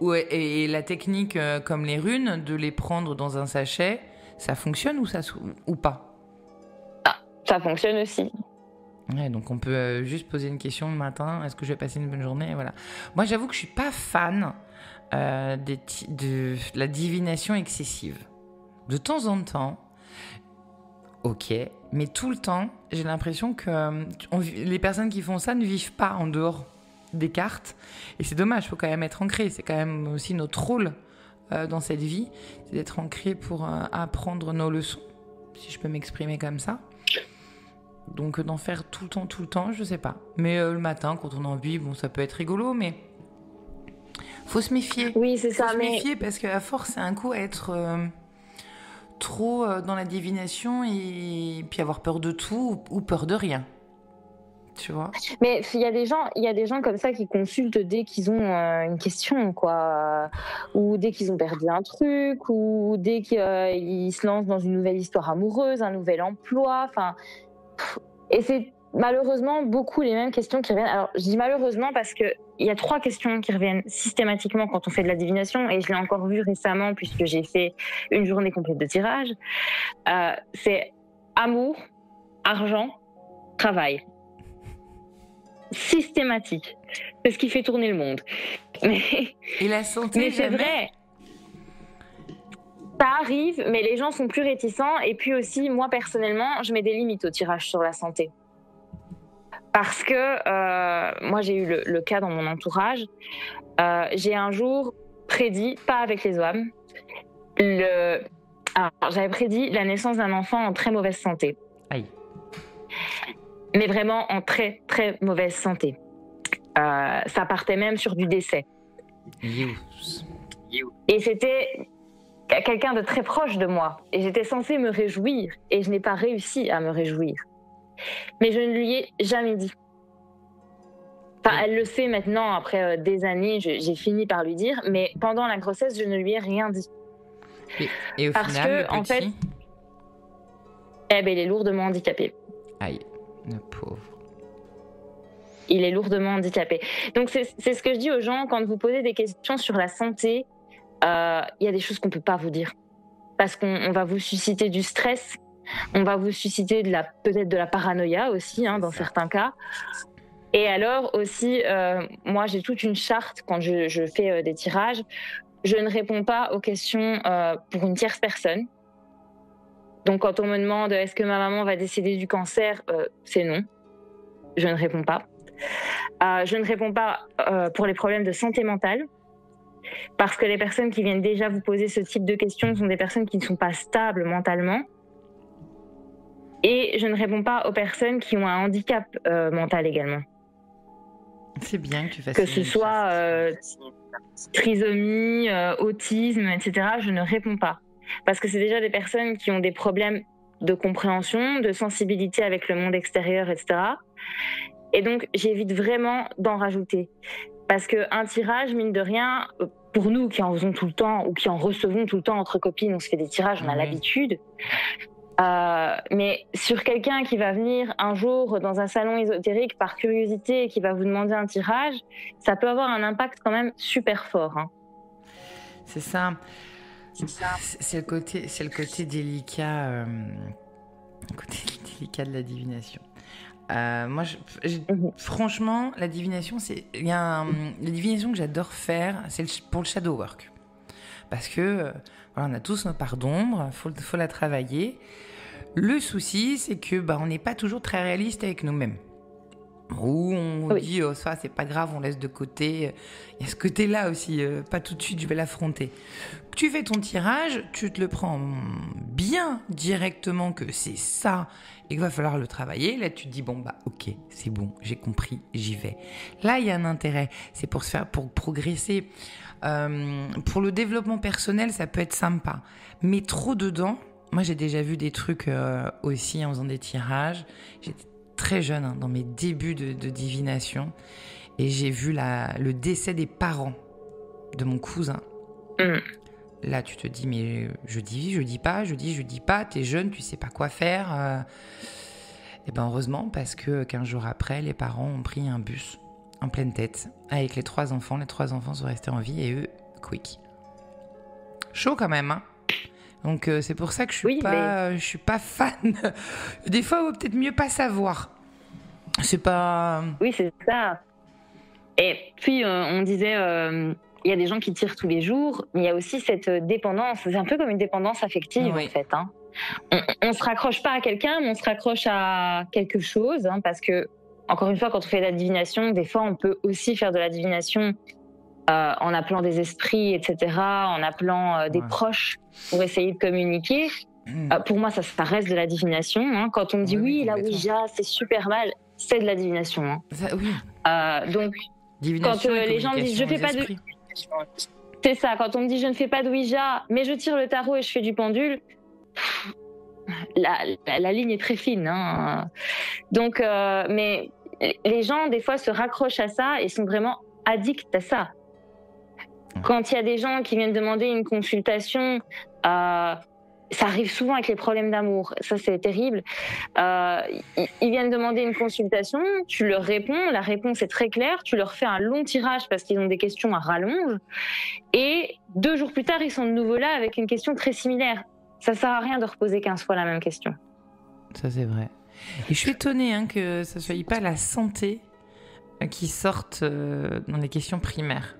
Ouais, et la technique, comme les runes, de les prendre dans un sachet, ça fonctionne ou pas?
Ah, ça fonctionne aussi.
Ouais, donc on peut juste poser une question le matin, est-ce que je vais passer une bonne journée? Voilà. Moi, j'avoue que je suis pas fan de la divination excessive. De temps en temps, ok, mais tout le temps, j'ai l'impression que les personnes qui font ça ne vivent pas en dehors des cartes, et c'est dommage, il faut quand même être ancré, c'est quand même aussi notre rôle dans cette vie, c'est d'être ancré pour apprendre nos leçons, si je peux m'exprimer comme ça. Donc d'en faire tout le temps, je sais pas. Mais le matin, quand on a envie, bon, ça peut être rigolo, mais faut se méfier.
Oui, c'est ça.
Faut se méfier parce qu'à force, c'est un coup à être trop dans la divination et puis avoir peur de tout ou peur de rien. Tu vois.
Mais il y a des gens comme ça qui consultent dès qu'ils ont une question, quoi, ou dès qu'ils ont perdu un truc, ou dès qu'ils se lancent dans une nouvelle histoire amoureuse, un nouvel emploi, enfin. Et c'est malheureusement beaucoup les mêmes questions qui reviennent. Alors, je dis malheureusement parce qu'il y a 3 questions qui reviennent systématiquement quand on fait de la divination, et je l'ai encore vu récemment puisque j'ai fait une journée complète de tirage. C'est amour, argent, travail. Systématique. C'est ce qui fait tourner le monde.
Et la santé,
mais c'est vrai. Ça arrive, mais les gens sont plus réticents. Et puis aussi, moi, personnellement, je mets des limites au tirage sur la santé. Parce que moi, j'ai eu le cas dans mon entourage. J'ai un jour prédit, pas avec les OAM, j'avais prédit la naissance d'un enfant en très mauvaise santé.
Aïe.
Mais vraiment en très, très mauvaise santé. Ça partait même sur du décès. Et c'était quelqu'un de très proche de moi. Et j'étais censée me réjouir. Et je n'ai pas réussi à me réjouir. Mais je ne lui ai jamais dit. Enfin, elle le sait maintenant, après des années, j'ai fini par lui dire. Mais pendant la grossesse, je ne lui ai rien dit.
Et au final, le petit...
en fait, il est lourdement handicapé.
Aïe, le pauvre.
Il est lourdement handicapé. Donc, c'est ce que je dis aux gens, quand vous posez des questions sur la santé, il y a des choses qu'on ne peut pas vous dire. Parce qu'on va vous susciter du stress, on va vous susciter peut-être de la paranoïa aussi, dans certains cas. Et alors aussi, moi, j'ai toute une charte quand je fais des tirages. Je ne réponds pas aux questions pour une tierce personne. Donc, quand on me demande est-ce que ma maman va décéder du cancer, c'est non. Je ne réponds pas. Je ne réponds pas pour les problèmes de santé mentale, parce que les personnes qui viennent déjà vous poser ce type de questions sont des personnes qui ne sont pas stables mentalement. Et je ne réponds pas aux personnes qui ont un handicap mental également.
C'est bien que tu fasses
que ce soit trisomie, autisme, etc. Je ne réponds pas. Parce que c'est déjà des personnes qui ont des problèmes de compréhension, de sensibilité avec le monde extérieur, etc. Et donc, j'évite vraiment d'en rajouter. Parce qu'un tirage, mine de rien, pour nous qui en faisons tout le temps ou qui en recevons tout le temps entre copines, on se fait des tirages, on a l'habitude. Mais sur quelqu'un qui va venir un jour dans un salon ésotérique par curiosité et qui va vous demander un tirage, ça peut avoir un impact quand même super fort.
C'est ça. C'est le côté délicat, de la divination. Moi, franchement, la divination, la divination que j'adore faire, c'est pour le shadow work, parce que voilà, on a tous nos parts d'ombre, faut la travailler. Le souci, c'est que on n'est pas toujours très réaliste avec nous-mêmes. Où on dit ça c'est pas grave, on laisse de côté. Il y a ce côté-là aussi, pas tout de suite, je vais l'affronter. Tu fais ton tirage, tu te le prends bien directement que c'est ça et qu'il va falloir le travailler. Là tu te dis bon bah ok, c'est bon, j'ai compris, j'y vais. Là il y a un intérêt, c'est pour progresser. Pour le développement personnel, ça peut être sympa, mais trop dedans. Moi j'ai déjà vu des trucs aussi en faisant des tirages. J'étais très jeune, dans mes débuts de divination, et j'ai vu le décès des parents de mon cousin. Là, tu te dis, mais je dis pas, t'es jeune, tu sais pas quoi faire. Et ben heureusement, parce que 15 jours après, les parents ont pris un bus en pleine tête, avec les 3 enfants. Les 3 enfants sont restés en vie, et eux, quick. Chaud quand même, hein. Donc c'est pour ça que je suis pas fan. Des fois, il vaut peut-être mieux pas savoir. C'est pas...
Oui, c'est ça. Et puis, on disait, il y a des gens qui tirent tous les jours, mais il y a aussi cette dépendance. C'est un peu comme une dépendance affective, en fait. Hein. On se raccroche pas à quelqu'un, mais on se raccroche à quelque chose. Hein, parce que, encore une fois, quand on fait de la divination, des fois, on peut aussi faire de la divination en appelant des esprits, etc., en appelant des proches pour essayer de communiquer. Pour moi, ça reste de la divination. Hein. Quand on me dit oui, la Ouija, c'est super mal, c'est de la divination. Hein.
Ça, oui.
Donc,
divination
quand les gens me disent je fais pas de... C'est ça, quand on me dit je ne fais pas de Ouija, mais je tire le tarot et je fais du pendule, la ligne est très fine. Hein. Donc, mais les gens, des fois, se raccrochent à ça et sont vraiment addicts à ça. Quand il y a des gens qui viennent demander une consultation, ça arrive souvent avec les problèmes d'amour. Ça, c'est terrible. Ils viennent demander une consultation, tu leur réponds, la réponse est très claire, tu leur fais un long tirage parce qu'ils ont des questions à rallonge, et 2 jours plus tard, ils sont de nouveau là avec une question très similaire. Ça sert à rien de reposer 15 fois la même question.
Ça, c'est vrai. Et je suis étonnée que ça ne soit pas la santé qui sorte dans les questions primaires.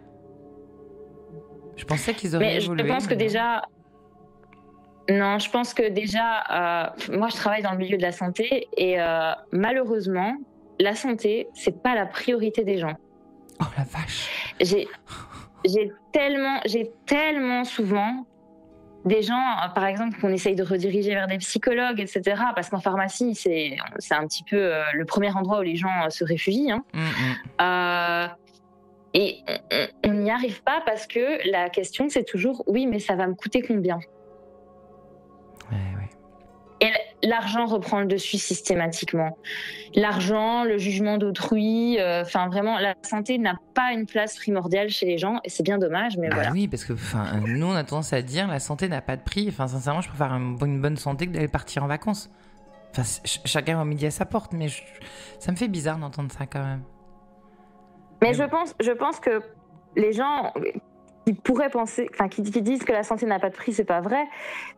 Je pensais qu'ils auraient évolué.
Je pense que déjà... Non, je pense que déjà, moi je travaille dans le milieu de la santé et malheureusement, la santé, c'est pas la priorité des gens.
Oh la vache.
J'ai tellement souvent des gens, par exemple, qu'on essaye de rediriger vers des psychologues, etc. Parce qu'en pharmacie, c'est un petit peu le premier endroit où les gens se réfugient. Hein. Et on n'y arrive pas parce que la question, c'est toujours « oui, mais ça va me coûter combien ?» Et l'argent reprend le dessus systématiquement. L'argent, le jugement d'autrui, vraiment, la santé n'a pas une place primordiale chez les gens et c'est bien dommage, mais voilà.
Oui, parce que nous, on a tendance à dire la santé n'a pas de prix. Sincèrement, je préfère une bonne santé que d'aller partir en vacances. Chacun va midi à sa porte, mais ça me fait bizarre d'entendre ça quand même.
Mais je pense que les gens qui pourraient penser, qui disent que la santé n'a pas de prix, c'est pas vrai.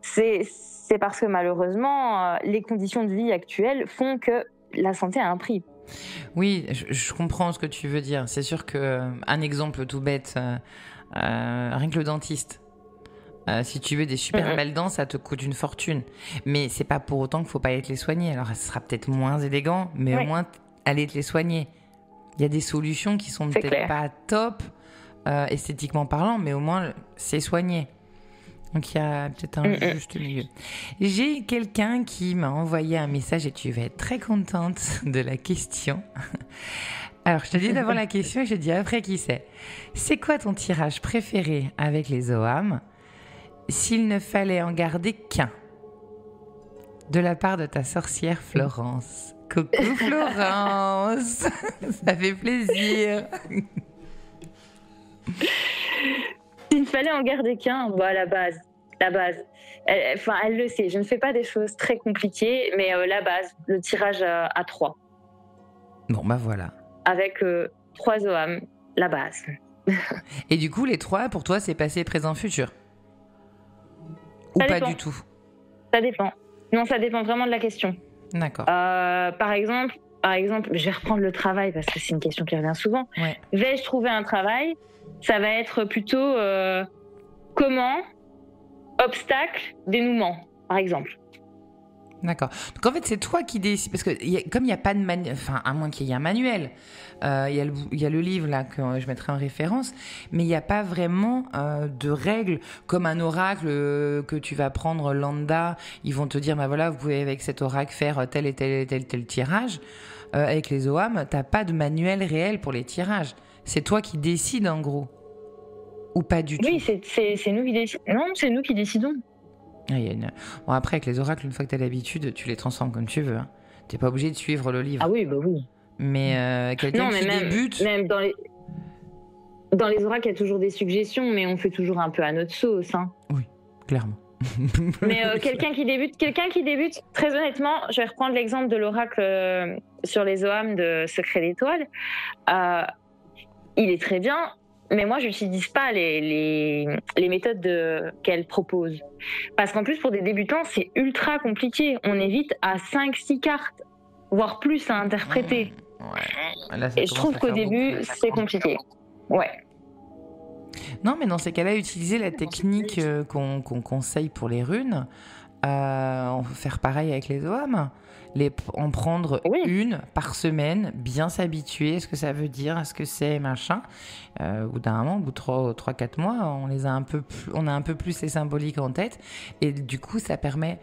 C'est parce que malheureusement, les conditions de vie actuelles font que la santé a un prix.
Oui, je comprends ce que tu veux dire. C'est sûr qu'un exemple tout bête, rien que le dentiste. Si tu veux des super belles dents, ça te coûte une fortune. Mais c'est pas pour autant qu'il faut pas aller te les soigner. Alors, ce sera peut-être moins élégant, mais au moins aller te les soigner. Il y a des solutions qui sont peut-être pas top, esthétiquement parlant, mais au moins c'est soigné. Donc il y a peut-être un juste milieu. J'ai quelqu'un qui m'a envoyé un message et tu vas être très contente de la question. Alors je te dis d'abord la question et je te dis après qui c'est. C'est quoi ton tirage préféré avec les Ogham s'il ne fallait en garder qu'un? De la part de ta sorcière Florence. Coucou Florence. Ça fait plaisir.
S'il fallait en garder qu'un, la base. Elle le sait, je ne fais pas des choses très compliquées, mais la base, le tirage à 3.
Bon, voilà.
Avec 3 Ogham, la base.
Et du coup, les 3, pour toi, c'est passé, présent, futur? Ou pas du tout?
Ça dépend. Non, ça dépend vraiment de la question.
D'accord.
Par exemple, je vais reprendre le travail parce que c'est une question qui revient souvent.
Ouais.
Vais-je trouver un travail? Ça va être plutôt comment, obstacle, dénouement, par exemple.
D'accord. Donc en fait, c'est toi qui décides, parce que comme il n'y a pas de manuel, enfin à moins qu'il y ait un manuel, il y a le livre là que je mettrai en référence, mais il n'y a pas vraiment de règles comme un oracle que tu vas prendre lambda. Ils vont te dire, bah voilà, vous pouvez avec cet oracle faire tel et tel tirage. Avec les OAM, t'as pas de manuel réel pour les tirages. C'est toi qui décides en gros, ou pas du tout.
Oui, c'est nous qui décidons. Non, c'est nous qui décidons.
Bon, après, avec les oracles, une fois que tu as l'habitude, tu les transformes comme tu veux. Hein. Tu n'es pas obligé de suivre le livre.
Ah oui, bah oui.
Mais quelqu'un qui débute...
Même dans les oracles, il y a toujours des suggestions, mais on fait toujours un peu à notre sauce. Hein.
Oui, clairement.
Mais quelqu'un qui débute, très honnêtement, je vais reprendre l'exemple de l'oracle sur les OAM de Secret d'Étoile. Il est très bien, mais moi, je n'utilise pas les méthodes qu'elle propose. Parce qu'en plus, pour des débutants, c'est ultra compliqué. On est vite à 5-6 cartes, voire plus à interpréter.
Ouais. Là,
et je trouve qu'au début, c'est compliqué. Ouais.
Non, mais dans ces cas-là, utiliser la technique qu'on conseille pour les runes, on va faire pareil avec les OAM. En prendre une par semaine, bien s'habituer à ce que ça veut dire, à ce que c'est, machin. Au bout d'un moment, au bout de 3-4 mois, on a un peu plus les symboliques en tête. Et du coup, ça permet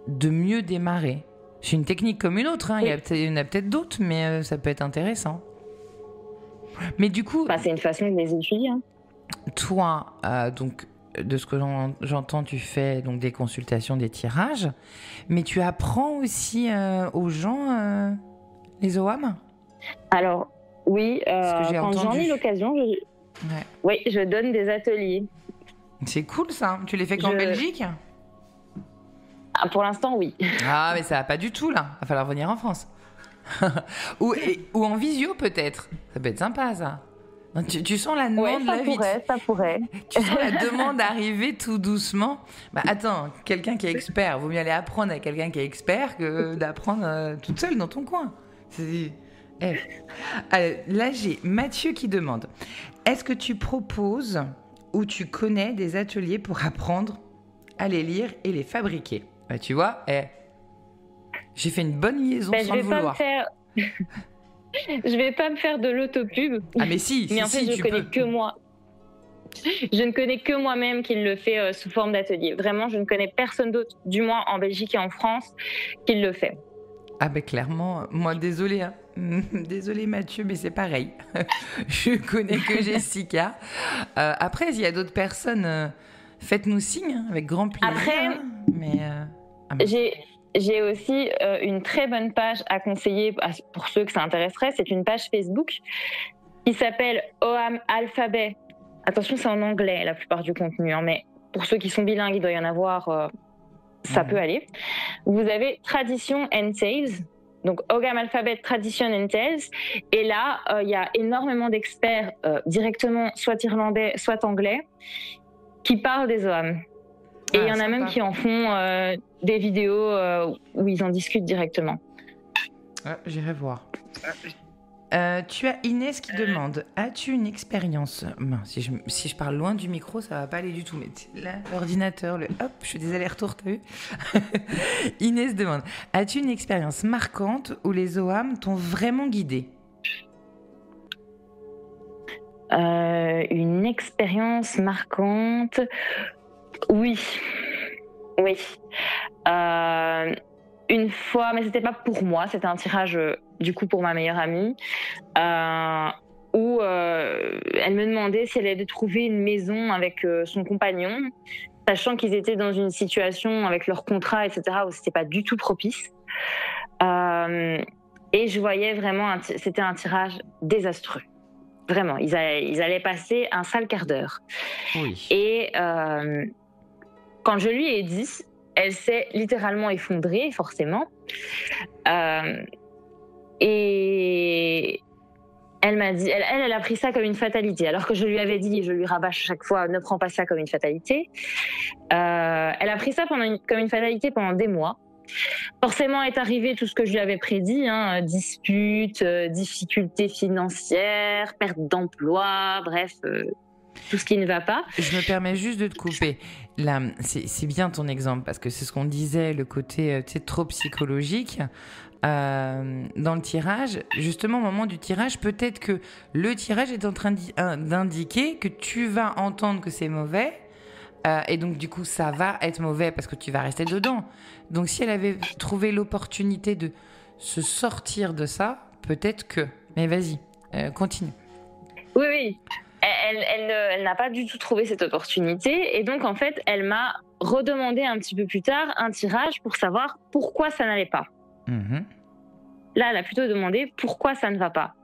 de mieux démarrer. C'est une technique comme une autre. Hein. Il y en a peut-être d'autres, mais ça peut être intéressant. Mais du coup...
c'est une façon de les étudier. Hein.
Toi, donc... de ce que j'entends, tu fais donc des consultations, des tirages, mais tu apprends aussi aux gens les OAM ?
Alors, oui, quand j'en ai l'occasion, je donne des ateliers.
C'est cool ça. Tu les fais qu'en Belgique ?
Pour l'instant, oui.
Ah, mais ça va pas du tout là. Il va falloir venir en France. ou en visio peut-être. Ça peut être sympa ça. Tu sens la demande
ça pourrait.
Tu sens la demande arriver tout doucement. Bah attends, quelqu'un qui est expert, vaut mieux aller apprendre à quelqu'un qui est expert que d'apprendre toute seule dans ton coin. Là, j'ai Mathieu qui demande, est-ce que tu proposes ou tu connais des ateliers pour apprendre à les lire et les fabriquer ? Bah tu vois, j'ai fait une bonne liaison sans le vouloir.
Je vais pas me faire de l'autopub.
Ah mais si,
mais en fait, je connais que moi. Je ne connais que moi-même qui le fait sous forme d'atelier. Vraiment, je ne connais personne d'autre, du moins en Belgique et en France, qui le fait.
Ah ben clairement, moi désolée, hein. Désolée Mathieu, mais c'est pareil. Je connais que Jessica. Après, s'il y a d'autres personnes, faites-nous signe, hein, avec grand plaisir.
Après, j'ai aussi une très bonne page à conseiller pour ceux que ça intéresserait. C'est une page Facebook qui s'appelle OAM Alphabet. Attention, c'est en anglais la plupart du contenu, hein, mais pour ceux qui sont bilingues, il doit y en avoir, ça peut aller. Vous avez Tradition and Tales, donc OAM Alphabet Tradition and Tales, et là, il y a énormément d'experts directement, soit irlandais, soit anglais, qui parlent des OAM. Et il y en a même qui en font des vidéos où ils en discutent directement.
J'irai voir. Tu as Inès qui demande, as-tu une expérience... Si je parle loin du micro, ça va pas aller du tout. Mais là, l'ordinateur, je fais des allers-retours, t'as vu? Inès demande, as-tu une expérience marquante où les OAM t'ont vraiment guidée?
Une expérience marquante... Oui. Une fois, mais c'était pas pour moi, c'était un tirage du coup pour ma meilleure amie, où elle me demandait si elle allait trouver une maison avec son compagnon, sachant qu'ils étaient dans une situation avec leur contrat, etc., où c'était pas du tout propice. Et je voyais vraiment, c'était un tirage désastreux. Vraiment, ils allaient passer un sale quart d'heure.
Oui.
Et quand je lui ai dit, elle s'est littéralement effondrée, forcément. Et elle m'a dit, elle a pris ça comme une fatalité, alors que je lui avais dit, et je lui rabâche chaque fois, ne prends pas ça comme une fatalité. Elle a pris ça comme une fatalité pendant des mois. Forcément est arrivé tout ce que je lui avais prédit, hein, disputes, difficultés financières, perte d'emploi, bref, tout ce qui ne va pas.
Je me permets juste de te couper. Là, c'est bien ton exemple, parce que c'est ce qu'on disait, le côté trop psychologique. Dans le tirage, justement au moment du tirage, peut-être que le tirage est en train d'indiquer que tu vas entendre que c'est mauvais, et donc du coup ça va être mauvais parce que tu vas rester dedans. Donc si elle avait trouvé l'opportunité de se sortir de ça, peut-être que... Mais vas-y, continue.
Oui. Elle n'a pas du tout trouvé cette opportunité, et donc en fait elle m'a redemandé un petit peu plus tard un tirage pour savoir pourquoi ça n'allait pas. Là, elle a plutôt demandé pourquoi ça ne va pas.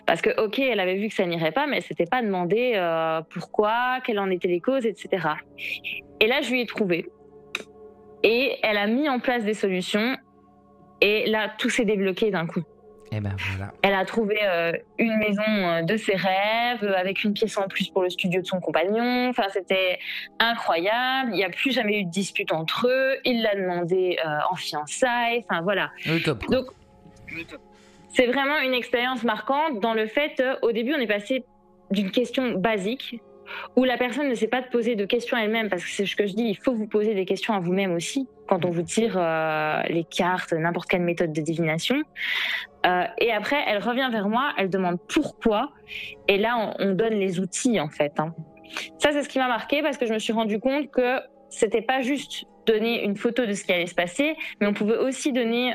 Parce que, ok, elle avait vu que ça n'irait pas, mais elle s'était pas demandé pourquoi, quelles en étaient les causes, etc. Et là, je lui ai trouvé. Et elle a mis en place des solutions. Et là, tout s'est débloqué d'un coup.
Et ben voilà.
Elle a trouvé une maison de ses rêves, avec une pièce en plus pour le studio de son compagnon. Enfin, c'était incroyable. Il n'y a plus jamais eu de dispute entre eux. Il l'a demandé en fiançailles. Enfin, voilà.
Le top, quoi.
Donc, c'est vraiment une expérience marquante dans le fait, au début, on est passé d'une question basique où la personne ne sait pas de poser de questions elle-même, parce que c'est ce que je dis, il faut vous poser des questions à vous-même aussi quand on vous tire les cartes, n'importe quelle méthode de divination. Et après, elle revient vers moi, elle demande pourquoi, et là, on donne les outils, en fait. Ça, c'est ce qui m'a marqué, parce que je me suis rendu compte que c'était pas juste donner une photo de ce qui allait se passer, mais on pouvait aussi donner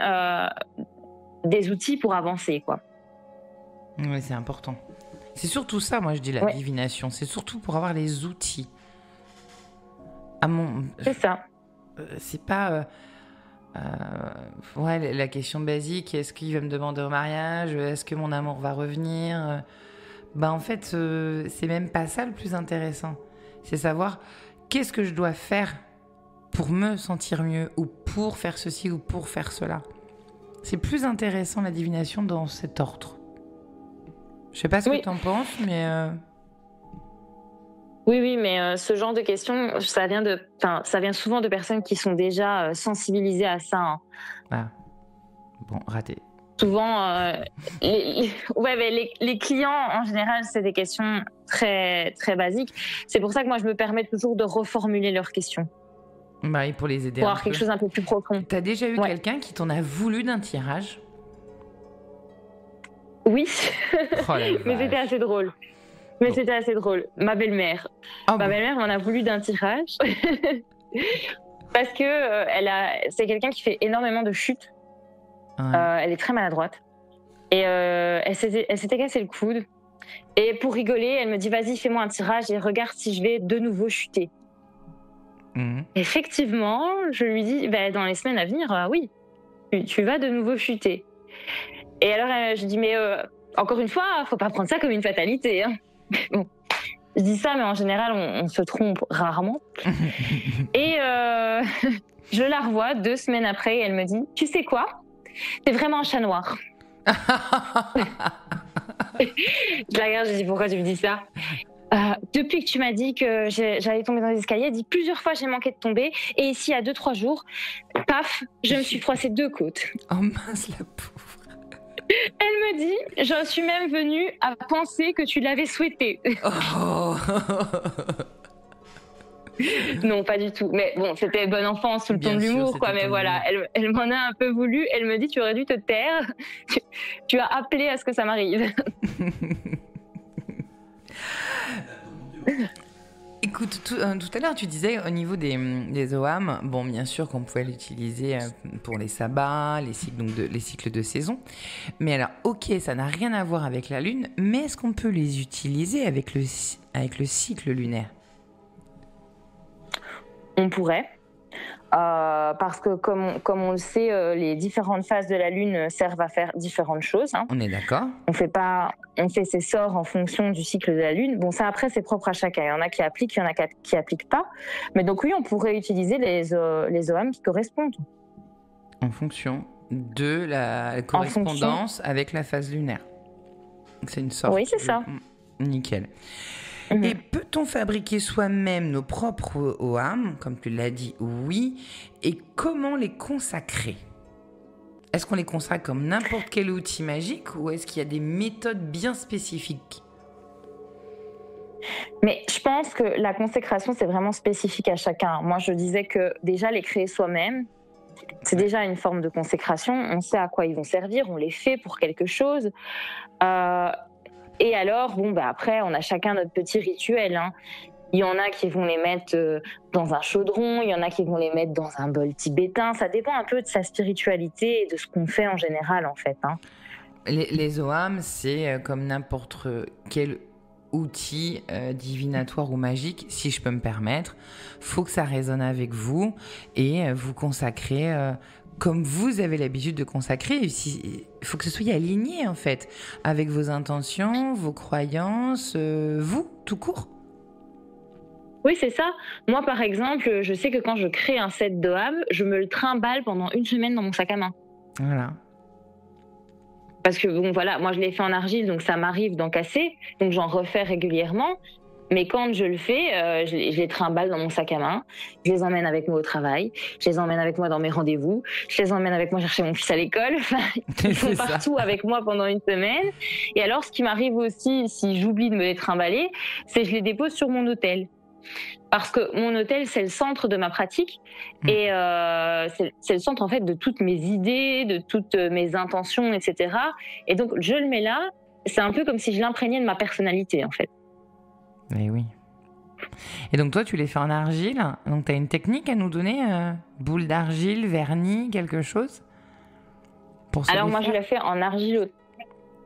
des outils pour avancer, quoi.
Oui, c'est important. C'est surtout ça, moi, je dis la divination. C'est surtout pour avoir les outils.
C'est ça.
C'est pas... la question basique, est-ce qu'il va me demander au mariage? Est-ce que mon amour va revenir? En fait, c'est même pas ça le plus intéressant. C'est savoir qu'est-ce que je dois faire pour me sentir mieux, ou pour faire ceci, ou pour faire cela. C'est plus intéressant, la divination, dans cet ordre. Je sais pas ce que t'en penses, mais...
Oui, mais ce genre de questions, ça vient souvent de personnes qui sont déjà sensibilisées à ça.
Ah, bon, raté.
Souvent, les clients, en général, c'est des questions très, très basiques. C'est pour ça que moi, je me permets toujours de reformuler leurs questions.
Et pour les aider
pour avoir quelque chose un peu plus profond.
T'as déjà eu quelqu'un qui t'en a voulu d'un tirage?
Oui, mais c'était assez drôle. C'était assez drôle. Ma belle-mère. Ma belle-mère m'en a voulu d'un tirage parce que c'est quelqu'un qui fait énormément de chutes. Elle est très maladroite. Et elle s'était cassé le coude. Et pour rigoler, elle me dit, vas-y, fais-moi un tirage et regarde si je vais de nouveau chuter. Effectivement, je lui dis, dans les semaines à venir, oui, tu vas de nouveau chuter. Et alors, je dis, mais encore une fois, faut pas prendre ça comme une fatalité. Bon, je dis ça, mais en général, on se trompe rarement. Et je la revois 2 semaines après, et elle me dit, tu sais quoi? T'es vraiment un chat noir. Je la regarde, je dis, pourquoi tu me dis ça? Depuis que tu m'as dit que j'allais tomber dans les escaliers, elle dit, plusieurs fois j'ai manqué de tomber, et ici, il y a 2-3 jours, paf, je me suis froissé 2 côtes.
Oh mince, la pauvre.
Elle me dit, j'en suis même venue à penser que tu l'avais souhaité.
Oh.
Non, pas du tout. Mais bon, c'était bonne enfance sous le ton de l'humour, quoi. Mais voilà, elle m'en a un peu voulu. Elle me dit, tu aurais dû te taire. Tu as appelé à ce que ça m'arrive.
Écoute, tout à l'heure, tu disais au niveau des OAM, bon, bien sûr qu'on pouvait l'utiliser pour les sabbats, les cycles de saison. Mais alors, ok, ça n'a rien à voir avec la Lune, mais est-ce qu'on peut les utiliser avec le cycle lunaire?
On pourrait. Parce que comme on le sait, les différentes phases de la Lune servent à faire différentes choses.
On est d'accord.
On fait ses sorts en fonction du cycle de la Lune. Bon, ça après c'est propre à chacun. Il y en a qui appliquent, il y en a qui appliquent pas. Mais donc oui, on pourrait utiliser les OAM qui correspondent.
En fonction de la correspondance avec la phase lunaire. C'est une sorte.
Oui, c'est ça.
Nickel. Et peut-on fabriquer soi-même nos propres OAM, comme tu l'as dit, oui. Et comment les consacrer? Est-ce qu'on les consacre comme n'importe quel outil magique, ou est-ce qu'il y a des méthodes bien spécifiques?
Mais je pense que la consécration, c'est vraiment spécifique à chacun. Moi, je disais que déjà, les créer soi-même, c'est déjà une forme de consécration. On sait à quoi ils vont servir, on les fait pour quelque chose. Et alors, après, on a chacun notre petit rituel. Hein. Il y en a qui vont les mettre dans un chaudron, il y en a qui vont les mettre dans un bol tibétain. Ça dépend un peu de sa spiritualité et de ce qu'on fait en général, en fait. Hein.
Les Oghams, c'est comme n'importe quel outil divinatoire ou magique, si je peux me permettre. Faut que ça résonne avec vous et vous consacrez comme vous avez l'habitude de consacrer. Il faut que ce soit aligné, en fait, avec vos intentions, vos croyances, vous, tout court.
Oui, c'est ça. Moi, par exemple, je sais que quand je crée un set d'Ogham, je me le trimballe pendant 1 semaine dans mon sac à main.
Voilà.
Parce que moi je l'ai fait en argile, donc ça m'arrive d'en casser, donc j'en refais régulièrement. Mais quand je le fais, je les trimballe dans mon sac à main, je les emmène avec moi au travail, je les emmène avec moi dans mes rendez-vous, je les emmène avec moi chercher mon fils à l'école. Enfin, ils sont partout avec moi pendant 1 semaine. Et alors, ce qui m'arrive aussi, si j'oublie de me les trimballer, c'est que je les dépose sur mon hôtel. Parce que mon hôtel, c'est le centre de ma pratique et c'est le centre en fait de toutes mes idées, de toutes mes intentions, etc. Et donc, je le mets là, c'est un peu comme si je l'imprégnais de ma personnalité en fait.
Et oui. Et donc toi, tu les fais en argile. Donc tu as une technique à nous donner, boule d'argile, vernis, quelque chose pour
Alors moi, je l'ai fait en argile.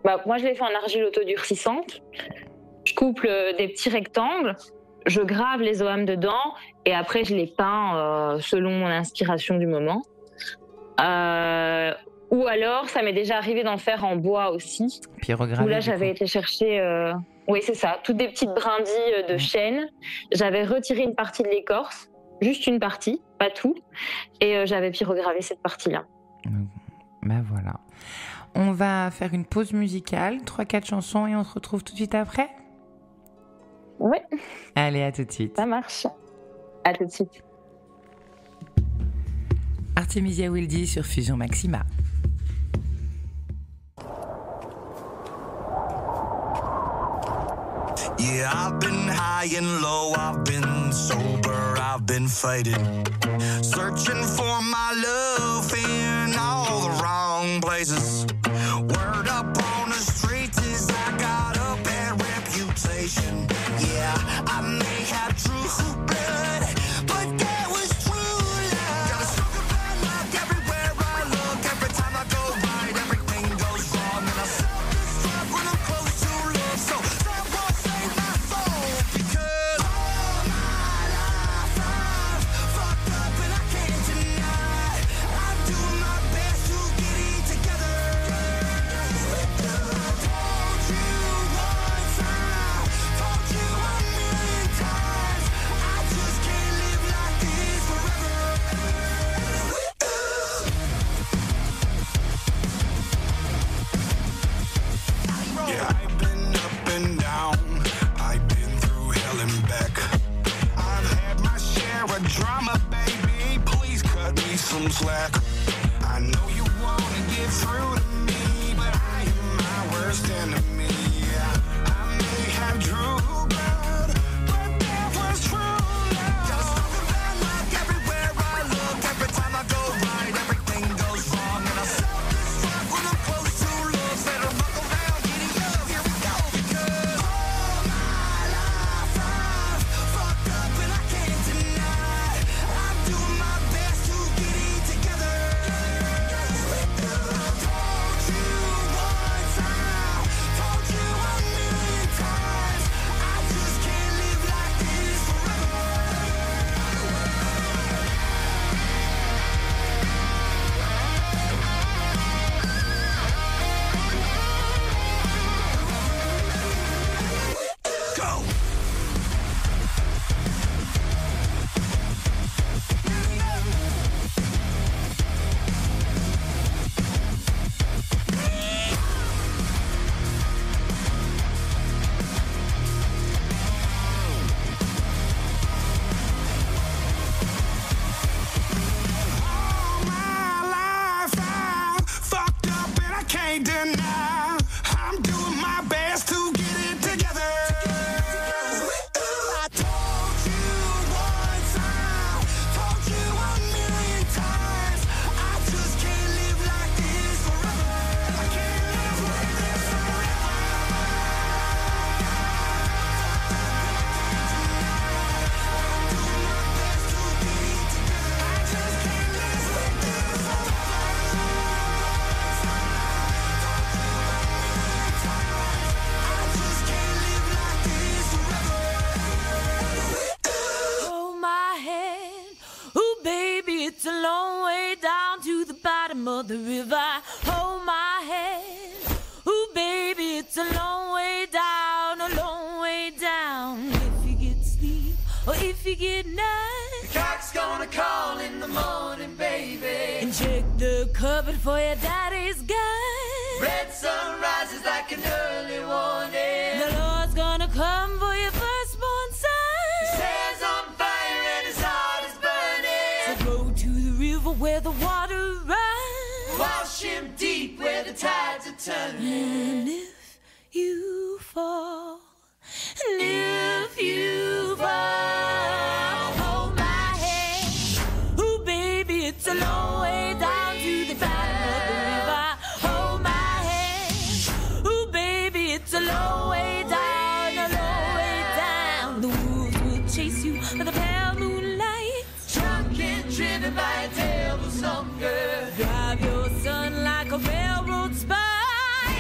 Moi, je l'ai fait en argile autodurcissante. Je coupe des petits rectangles. Je grave les Oghams dedans et après je les peins selon mon inspiration du moment. Ou alors, ça m'est déjà arrivé d'en faire en bois aussi.
Pyrogravé.
Où là, j'avais été chercher... Oui, c'est ça, toutes des petites brindilles de chêne. J'avais retiré une partie de l'écorce, juste une partie, pas tout. Et j'avais pyrogravé cette partie-là.
Ben voilà. On va faire une pause musicale, 3-4 chansons et on se retrouve tout de suite après.
Oui.
Allez, à tout de suite.
Ça marche. À tout de suite.
Artemisia Wildy sur Fusion Maxima.
Yeah, I've been high and low, I've been sober, I've been fighting, searching for my love in all the wrong places. Word up on the streets is I got a bad reputation. Yeah, I may have true blood, but that was true love. Got a stronger bad luck everywhere I look. Every time I go right, everything goes wrong, and I self-destruct when I'm close to love. So someone save my soul, because all my life I've fucked up and I can't deny. I'm doing my best to get it together. I told you once, I told you 1,000,000 times, I just can't live like this forever. Yeah, I've been up and down, I've been through hell and back. I've had my share of drama, baby, please cut me some slack. I know you wanna get through to me, but I am my worst enemy. I may have true blood, but that was true love. Got a stronger bad luck everywhere I look. Every time I go right, everything goes wrong, and I self-destruct when I'm close to love. Better buckle down, giddy up, here we go. Because all my life I've fucked up and I can't deny. I'm doing my best to get it together. I told you once, I told you 1,000,000 times, I just can't live like this forever. Go! All my life I've fucked up and I can't deny. I'm doing my best to get it together.
cupboard for your daddy's gun.
Red sun rises like an early warning.
The Lord's gonna come for your firstborn son.
His hair's on fire and his heart is burning.
So go to the river where the water runs.
Wash him deep where the tides are turning.
And if you fall, and if you fall, hold my hand. Ooh, baby, it's a long way down to the bottom of the river. Hold my hand. Ooh, baby, it's a long way down, a long way down. The wolves will chase you by the pale moonlight.
Drunk and driven by a devil's hunger.
Drive your son like a railroad spike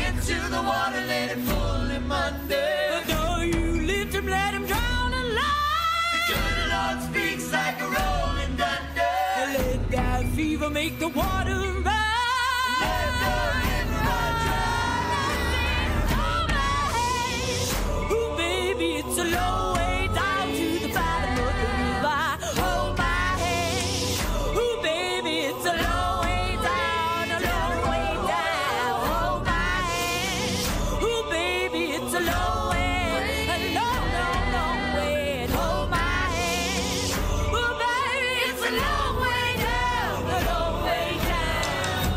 into the water, let it pull him under.
But no, you lift him, let him drown alive.
The good Lord speaks like a rolling thunder.
Let that fever make the water rise.
Let the river run dry.
Hold my hand. Ooh, baby, it's a long way down to the bottom of the river. Hold my hand. Ooh, baby, it's a long way down, a long way down. Hold my hand. Ooh, baby, it's a long way, a long, long, long way. Hold my hand. Ooh, baby, it's a long way down, a long way down.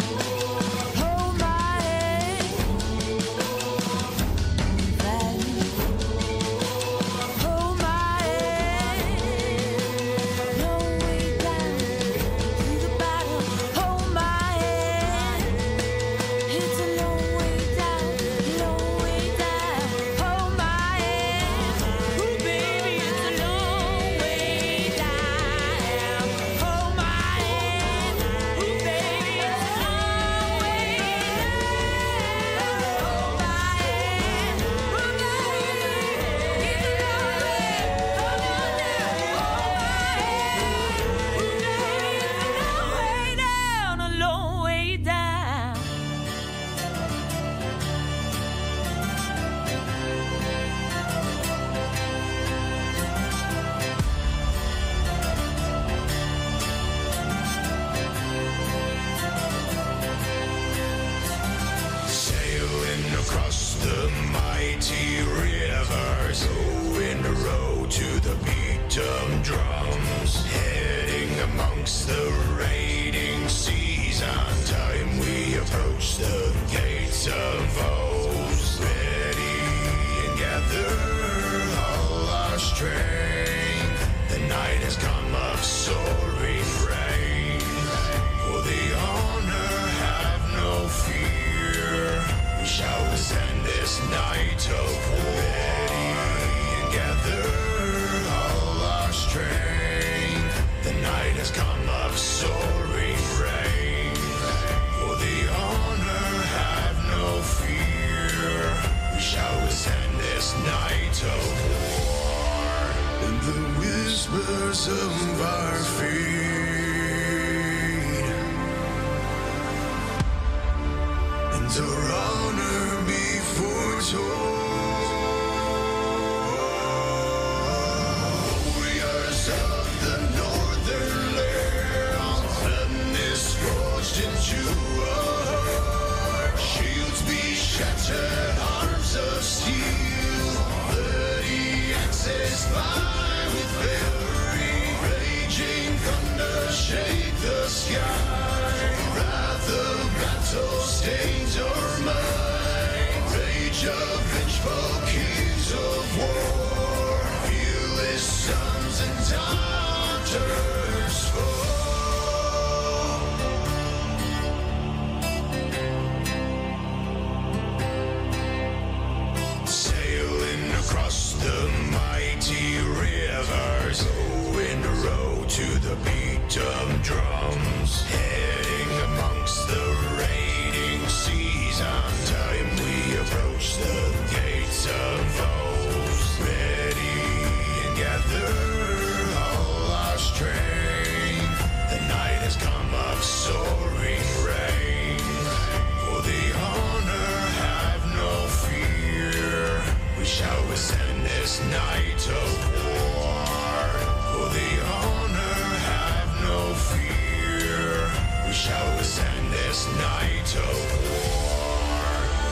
Hold my hand. Hold my hand. Hold my hand. Long way down to the bottom. Hold my hand. It's a long way down, long way down. Hold my hand. Ooh, baby, it's a long way down. Hold my hand. Ooh, baby, it's a long way down. Hold my hand. Ooh, baby, it's a long way. Hold on now. Hold my hand. Ooh, baby, it's a long way down, a long way down.
Sailing across the mighty rivers, going a road to the beat of drums, heading amongst the raiding seas. On time we approach the gates of Oz, ready and gather all our strength. The night has come of soaring rain. For the honor, have no fear. We shall ascend this night of war. Ready and gather all our strength. The night has come of soaring rain. For the honor, have no fear. We shall ascend this night of war. And the whispers of our feet, and our honor be foretold. Warriors of the northern land, blood is forged into our heart. Shields be shattered, arms of steel, bloody axes fly with fury. Raging thunder shake the sky. Wrath of battle stains our mind. Rage of vengeful kings of war. Feel his sons and daughters fall. Sailing across the mighty rivers, going a road to the beat of drums, heading to war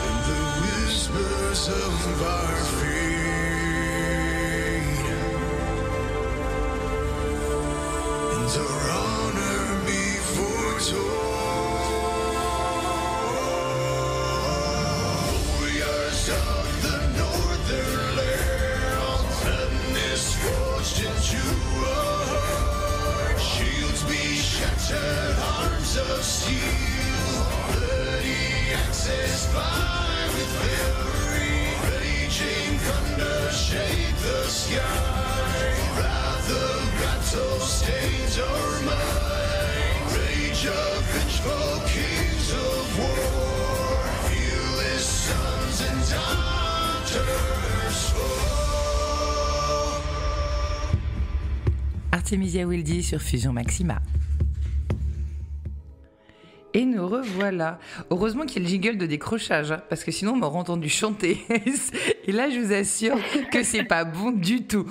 in the whispers of our fate, and our honor be foretold. Warriors of the northern lands, madness forged into our heart. Shields be shattered, arms of steel, bloody axes fly with fury. Raging thunder shake the sky. Wrath of battle stains our mind. Rage of vengeful kings of war. Feel his sons and daughters fall.
Artemisia Wildy sur Fusion Maxima. Et nous revoilà. Heureusement qu'il y a le jingle de décrochage, hein, parce que sinon on m'aurait entendu chanter. Et là, je vous assure que c'est pas bon du tout.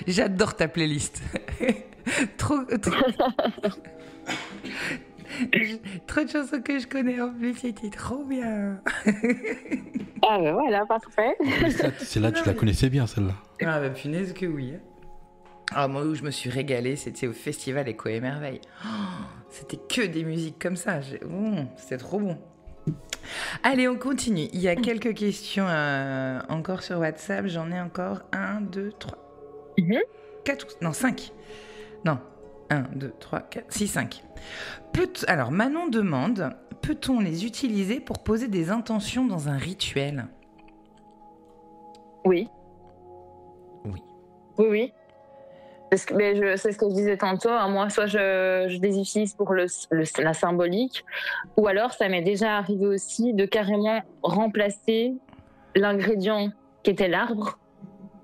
J'adore ta playlist. Trop de chansons que je connais en plus, c'était trop bien.
Ah ben voilà, parfait.
Celle-là, tu la connaissais bien, celle-là.
Ah bah punaise que oui. Ah, moi où je me suis régalée, c'était au festival Écho et Merveille. Oh, c'était que des musiques comme ça. C'était trop bon. Allez, on continue. Il y a quelques questions encore sur WhatsApp. J'en ai encore 1, 2, 3, 4, non 5. Non, 1, 2, 3, 4, 6, 5. Alors, Manon demande, peut-on les utiliser pour poser des intentions dans un rituel ?
Oui.
Oui.
Oui. C'est ce que je disais tantôt. Hein. Moi, soit je les utilise pour la symbolique, ou alors ça m'est déjà arrivé aussi de carrément remplacer l'ingrédient qui était l'arbre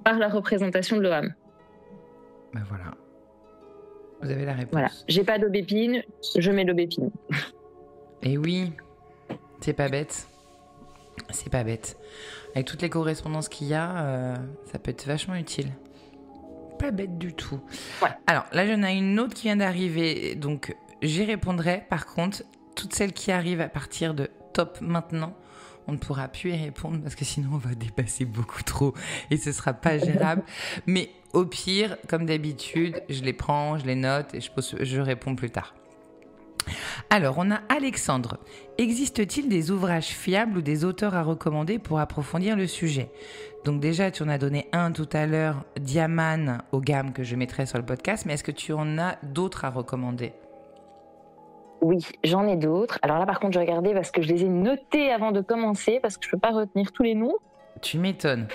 par la représentation de l'Oham.
Ben voilà. Vous avez la réponse.
Voilà. J'ai pas d'aubépine, je mets l'aubépine.
Et oui, c'est pas bête. C'est pas bête. Avec toutes les correspondances qu'il y a, ça peut être vachement utile. Pas bête du tout. Ouais. Alors là, j'en ai une autre qui vient d'arriver, donc j'y répondrai. Par contre, toutes celles qui arrivent à partir de top maintenant, on ne pourra plus y répondre parce que sinon on va dépasser beaucoup trop et ce sera pas gérable. Mais au pire, comme d'habitude, je les prends, je les note et je réponds plus tard. Alors, on a Alexandre. Existe-t-il des ouvrages fiables ou des auteurs à recommander pour approfondir le sujet ? Donc déjà, tu en as donné un tout à l'heure, Diaman, au GAM, que je mettrai sur le podcast, mais est-ce que tu en as d'autres à recommander ?
Oui, j'en ai d'autres. Alors là, par contre, je regardais parce que je les ai notés avant de commencer, parce que je ne peux pas retenir tous les noms.
Tu m'étonnes.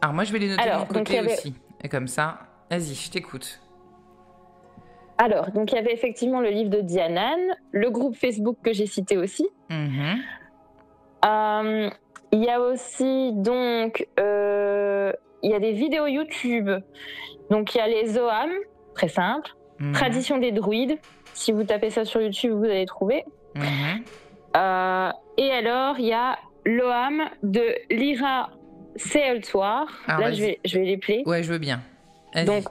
Alors moi, je vais les noter de mon côté aussi. Et comme ça, vas-y, je t'écoute.
Alors, donc il y avait effectivement le livre de Dianan, le groupe Facebook que j'ai cité aussi. Il y a aussi, donc, il y a des vidéos YouTube. Donc, il y a les Oham, très simple. Tradition des druides. Si vous tapez ça sur YouTube, vous allez trouver. Et alors, il y a l'Oham de Lyra Seeltoir. Là, je vais les player.
Ouais, je veux bien. Vas-y.
Donc,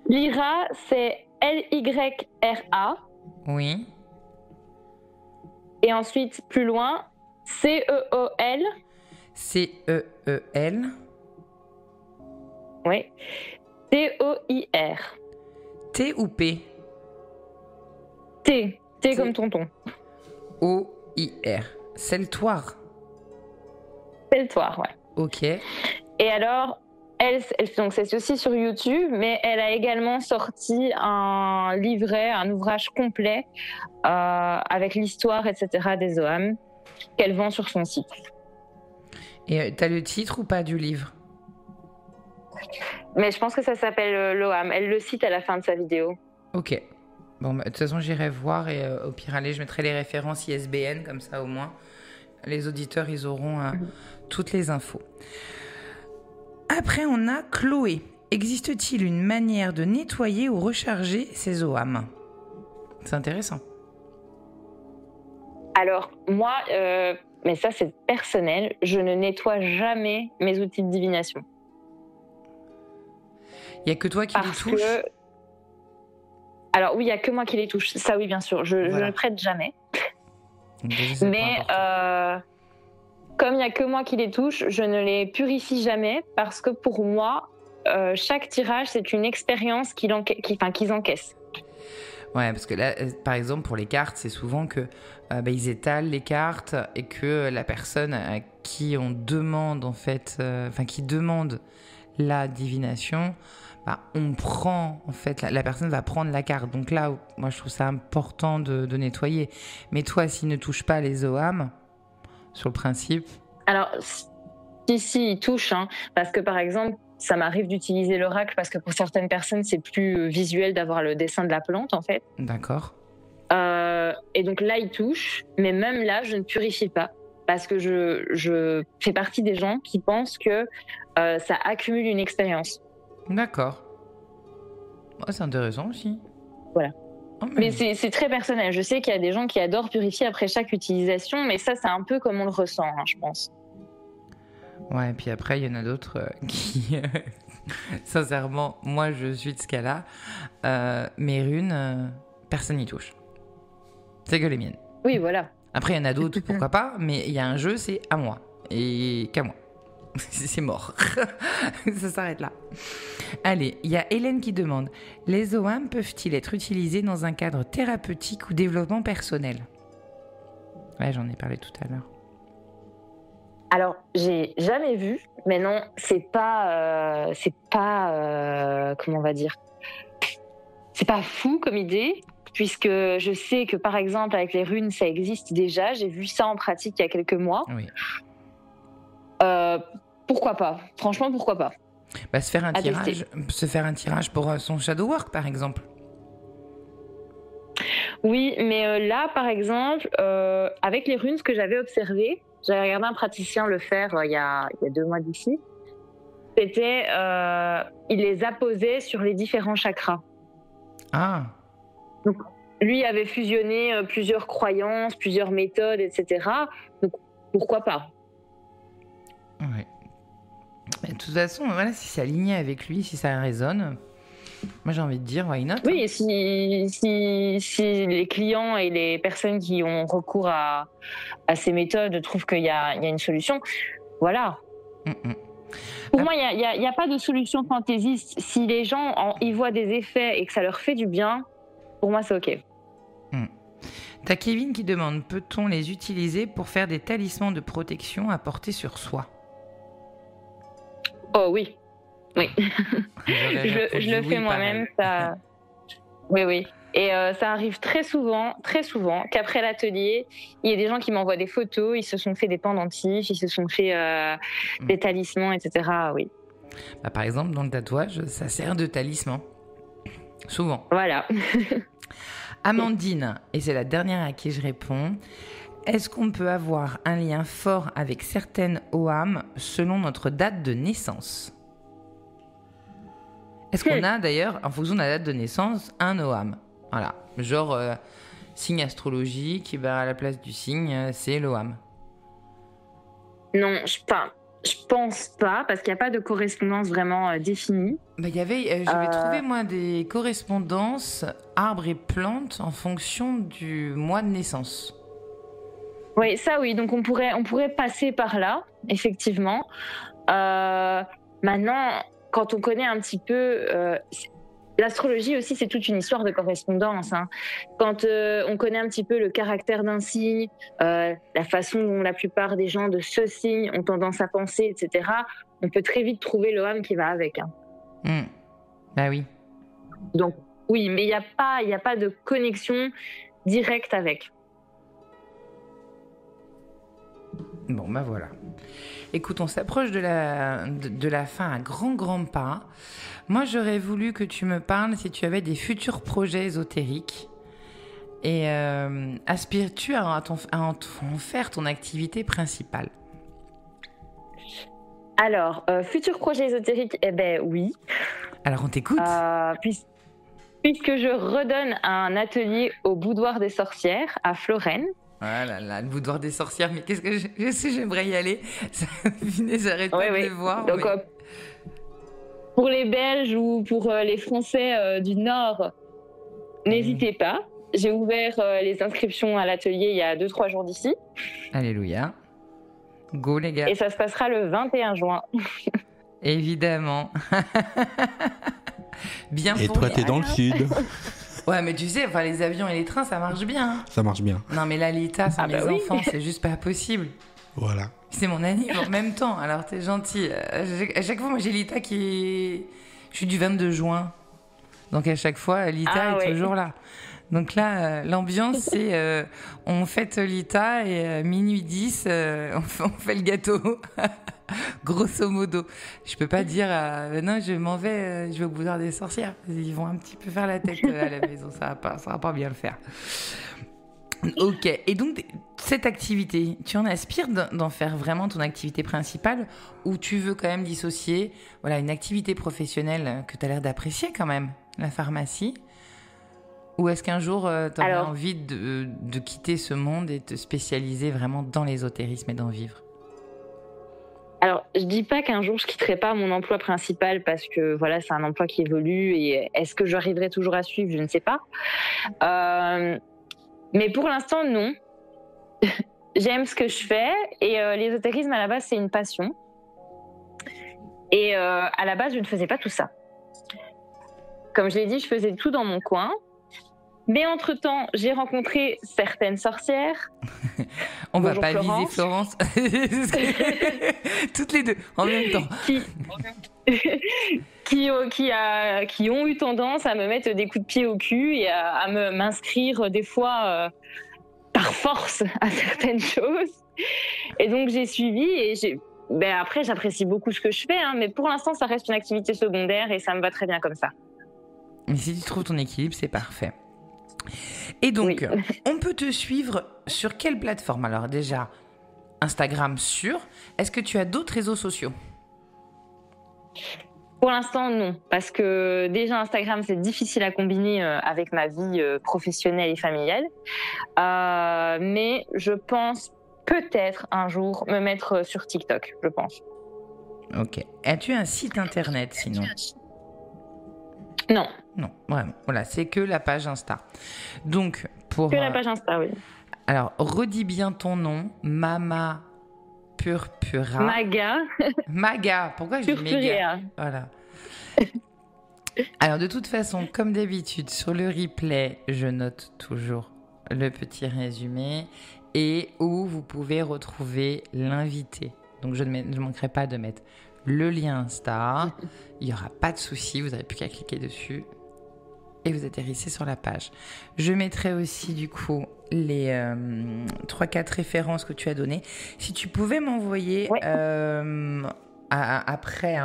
Lyra, c'est Lyra.
Oui.
Et ensuite, plus loin, Ceol.
Ceel.
Oui. Toir.
T ou P ?
T comme tonton.
O-I-R. Seeltoir.
Seeltoir, ouais.
Ok.
Et alors, elle, donc c'est aussi sur YouTube, mais elle a également sorti un livret, un ouvrage complet avec l'histoire, etc. des Oham qu'elle vend sur son site.
Et t'as le titre ou pas du livre ?
Mais je pense que ça s'appelle l'Oham. Elle le cite à la fin de sa vidéo.
Ok. Bon, bah, de toute façon, j'irai voir et au pire, allez, je mettrai les références ISBN, comme ça au moins, les auditeurs, ils auront toutes les infos. Après, on a Chloé. Existe-t-il une manière de nettoyer ou recharger ces Oham ? C'est intéressant.
Alors, moi, mais ça c'est personnel, je ne nettoie jamais mes outils de divination.
Il n'y a que toi qui les touches ?
Alors oui, il n'y a que moi qui les touche. Ça oui, bien sûr. Je ne prête jamais. Mais comme il n'y a que moi qui les touche, je ne les purifie jamais parce que pour moi, chaque tirage, c'est une expérience qu'ils encaissent.
Ouais, parce que là, par exemple, pour les cartes, c'est souvent que ils étalent les cartes et que la personne à qui on demande, en fait, qui demande la divination, on prend, en fait, la personne va prendre la carte. Donc là, moi, je trouve ça important de nettoyer. Mais toi, s'il ne touche pas les OAM, sur le principe...
Alors, si, il touche, parce que, par exemple, ça m'arrive d'utiliser l'oracle parce que pour certaines personnes, c'est plus visuel d'avoir le dessin de la plante, en fait.
D'accord.
Et donc là, il touche, mais même là, je ne purifie pas parce que je fais partie des gens qui pensent que ça accumule une expérience.
D'accord. C'est intéressant aussi.
Voilà. Mais c'est très personnel. Je sais qu'il y a des gens qui adorent purifier après chaque utilisation, mais ça, c'est un peu comme on le ressent, je pense.
Ouais, et puis après, il y en a d'autres qui... Sincèrement, moi, je suis de ce cas-là. Mes runes, personne n'y touche. C'est que les miennes.
Oui, voilà.
Après, il y en a d'autres, pourquoi pas, mais il y a un jeu, c'est à moi. Et qu'à moi. C'est mort. Ça s'arrête là. Allez, il y a Hélène qui demande « Les OAM peuvent-ils être utilisés dans un cadre thérapeutique ou développement personnel ?» Ouais, j'en ai parlé tout à l'heure.
Alors, j'ai jamais vu, mais non, c'est pas comment on va dire, c'est pas fou comme idée, puisque je sais que par exemple avec les runes, ça existe déjà. J'ai vu ça en pratique il y a quelques mois.
Oui.
Pourquoi pas ? Franchement, pourquoi pas ?
Se faire un tirage pour son shadow work, par exemple.
Oui, mais là, par exemple, avec les runes, ce que j'avais observé. J'avais regardé un praticien le faire il y a 2 mois d'ici. C'était, il les apposait sur les différents chakras.
Ah.
Donc, lui avait fusionné plusieurs croyances, plusieurs méthodes, etc. Donc, pourquoi pas ?
Ouais. Mais de toute façon, voilà, si c'est aligné avec lui, si ça résonne, moi j'ai envie de dire why not.
Oui, si les clients et les personnes qui ont recours à ces méthodes trouvent qu'il y a une solution, voilà. Pour moi, il n'y a pas de solution fantaisiste. Si les gens y voient des effets et que ça leur fait du bien, pour moi c'est ok.
T'as Kevin qui demande, peut-on les utiliser pour faire des talismans de protection à porter sur soi ?
Oh oui. Oui, je le fais moi-même. Ça... Oui. Et ça arrive très souvent, qu'après l'atelier, il y a des gens qui m'envoient des photos, ils se sont fait des pendentifs, ils se sont fait des talismans, etc. Oui.
Par exemple, dans le tatouage, ça sert de talisman. Souvent.
Voilà.
Amandine, et c'est la dernière à qui je réponds, est-ce qu'on peut avoir un lien fort avec certaines OAM selon notre date de naissance ? Est-ce qu'on a d'ailleurs, en fonction de la date de naissance, un OAM ? Voilà, genre signe astrologique, à la place du signe, c'est l'OAM.
Non, je pense pas, parce qu'il n'y a pas de correspondance vraiment définie.
J'avais trouvé moi des correspondances arbres et plantes en fonction du mois de naissance.
Oui, ça oui, donc on pourrait passer par là, effectivement. Maintenant, quand on connaît un petit peu... l'astrologie aussi, c'est toute une histoire de correspondance. Quand on connaît un petit peu le caractère d'un signe, la façon dont la plupart des gens de ce signe ont tendance à penser, etc., on peut très vite trouver l'OAM qui va avec.
Bah oui.
Donc oui, mais il n'y a pas de connexion directe avec.
Bon, voilà. Écoute, on s'approche de la fin à grands pas. Moi, j'aurais voulu que tu me parles si tu avais des futurs projets ésotériques. Et aspires-tu à en faire ton activité principale ?
Alors, futur projet ésotérique, oui.
Alors, on t'écoute.
Puisque je redonne un atelier au Boudoir des Sorcières à Florène.
Ah là là, le Boudoir des Sorcières, mais qu'est-ce que je sais, j'aimerais y aller. J'arrête pas de le voir.
Donc, pour les Belges ou pour les Français du Nord, n'hésitez pas. J'ai ouvert les inscriptions à l'atelier il y a 2-3 jours d'ici.
Alléluia. Go les gars.
Et ça se passera le 21 juin.
Évidemment. Bien.
Et toi, t'es dans le sud.
Ouais, mais tu sais, enfin, les avions et les trains, ça marche bien.
Ça marche bien.
Non, mais là, l'Alita, sans mes enfants, c'est juste pas possible.
Voilà.
C'est mon anniv en même temps, alors t'es gentil. À chaque fois, moi, j'ai Lita qui est... Je suis du 22 juin. Donc, à chaque fois, Lita est toujours là. Donc là, l'ambiance, c'est... on fête Lita et minuit 10, on fait le gâteau. Grosso modo. Je peux pas dire non, je m'en vais, je vais au boudoir des sorcières. Ils vont un petit peu faire la tête à la maison, ça va pas bien le faire. Ok, et donc cette activité, tu en aspires d'en faire vraiment ton activité principale ou tu veux quand même dissocier une activité professionnelle que tu as l'air d'apprécier quand même, la pharmacie, ou est-ce qu'un jour tu aurais envie de quitter ce monde et te spécialiser vraiment dans l'ésotérisme et d'en vivre?
Alors, je dis pas qu'un jour je quitterai pas mon emploi principal parce que voilà, c'est un emploi qui évolue et est-ce que j'arriverai toujours à suivre, je ne sais pas. Mais pour l'instant, non. J'aime ce que je fais et l'ésotérisme à la base c'est une passion. Et à la base, je ne faisais pas tout ça. Comme je l'ai dit, je faisais tout dans mon coin. Mais entre-temps, j'ai rencontré certaines sorcières.
On va pas viser Florence. Toutes les deux, en même temps.
Qui ont eu tendance à me mettre des coups de pied au cul et à m'inscrire des fois par force à certaines choses. Et donc, j'ai suivi et après, j'apprécie beaucoup ce que je fais, mais pour l'instant, ça reste une activité secondaire et ça me va très bien comme ça.
Mais si tu trouves ton équilibre, c'est parfait. Et donc, on peut te suivre sur quelle plateforme? Alors déjà, Instagram sûr. Est-ce que tu as d'autres réseaux sociaux?
Pour l'instant, non. Parce que déjà, Instagram, c'est difficile à combiner avec ma vie professionnelle et familiale. Mais je pense peut-être un jour me mettre sur TikTok, je pense.
Ok. As-tu un site internet sinon?
Non.
Non, vraiment. Voilà, c'est que la page Insta. Donc, pour...
Que la page Insta, oui.
Alors, redis bien ton nom. Mama Purpura. Maga. Pourquoi je dis méga? Voilà. Alors, de toute façon, comme d'habitude, sur le replay, je note toujours le petit résumé et où vous pouvez retrouver l'invité. Donc, je ne manquerai pas de mettre le lien Insta. Il n'y aura pas de souci, vous n'avez plus qu'à cliquer dessus et vous atterrissez sur la page. Je mettrai aussi du coup les 3-4 références que tu as données. Si tu pouvais m'envoyer après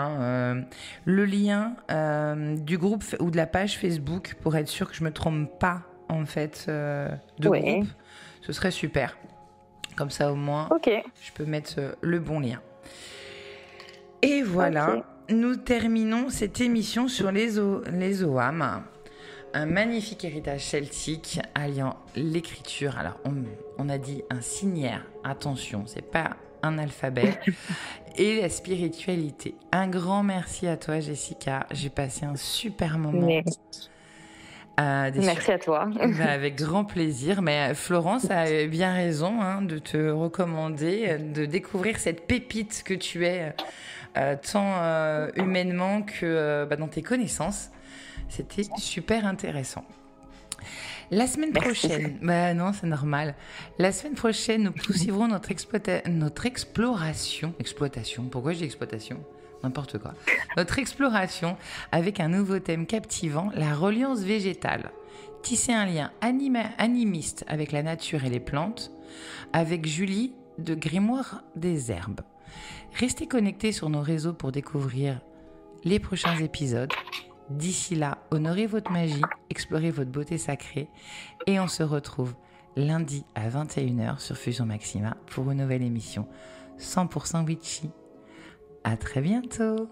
le lien du groupe ou de la page Facebook pour être sûr que je ne me trompe pas en fait de groupe, ce serait super. Comme ça au moins, je peux mettre le bon lien. Et voilà, nous terminons cette émission sur les Ogham. Un magnifique héritage celtique alliant l'écriture. Alors, on a dit un signaire. Attention, c'est pas un alphabet. Et la spiritualité. Un grand merci à toi, Jessica. J'ai passé un super moment.
Merci à toi.
Avec grand plaisir. Mais Florence a bien raison de te recommander de découvrir cette pépite que tu es, tant humainement que dans tes connaissances. C'était super intéressant. La semaine prochaine, non, c'est normal. La semaine prochaine, nous poursuivrons notre exploration. Exploitation, pourquoi je dis exploitation ? N'importe quoi. Notre exploration avec un nouveau thème captivant, la reliance végétale. Tisser un lien animiste avec la nature et les plantes, avec Julie de Grimoire des Herbes. Restez connectés sur nos réseaux pour découvrir les prochains épisodes. D'ici là, honorez votre magie, explorez votre beauté sacrée et on se retrouve lundi à 21h sur Fusion Maxima pour une nouvelle émission 100% witchy. À très bientôt.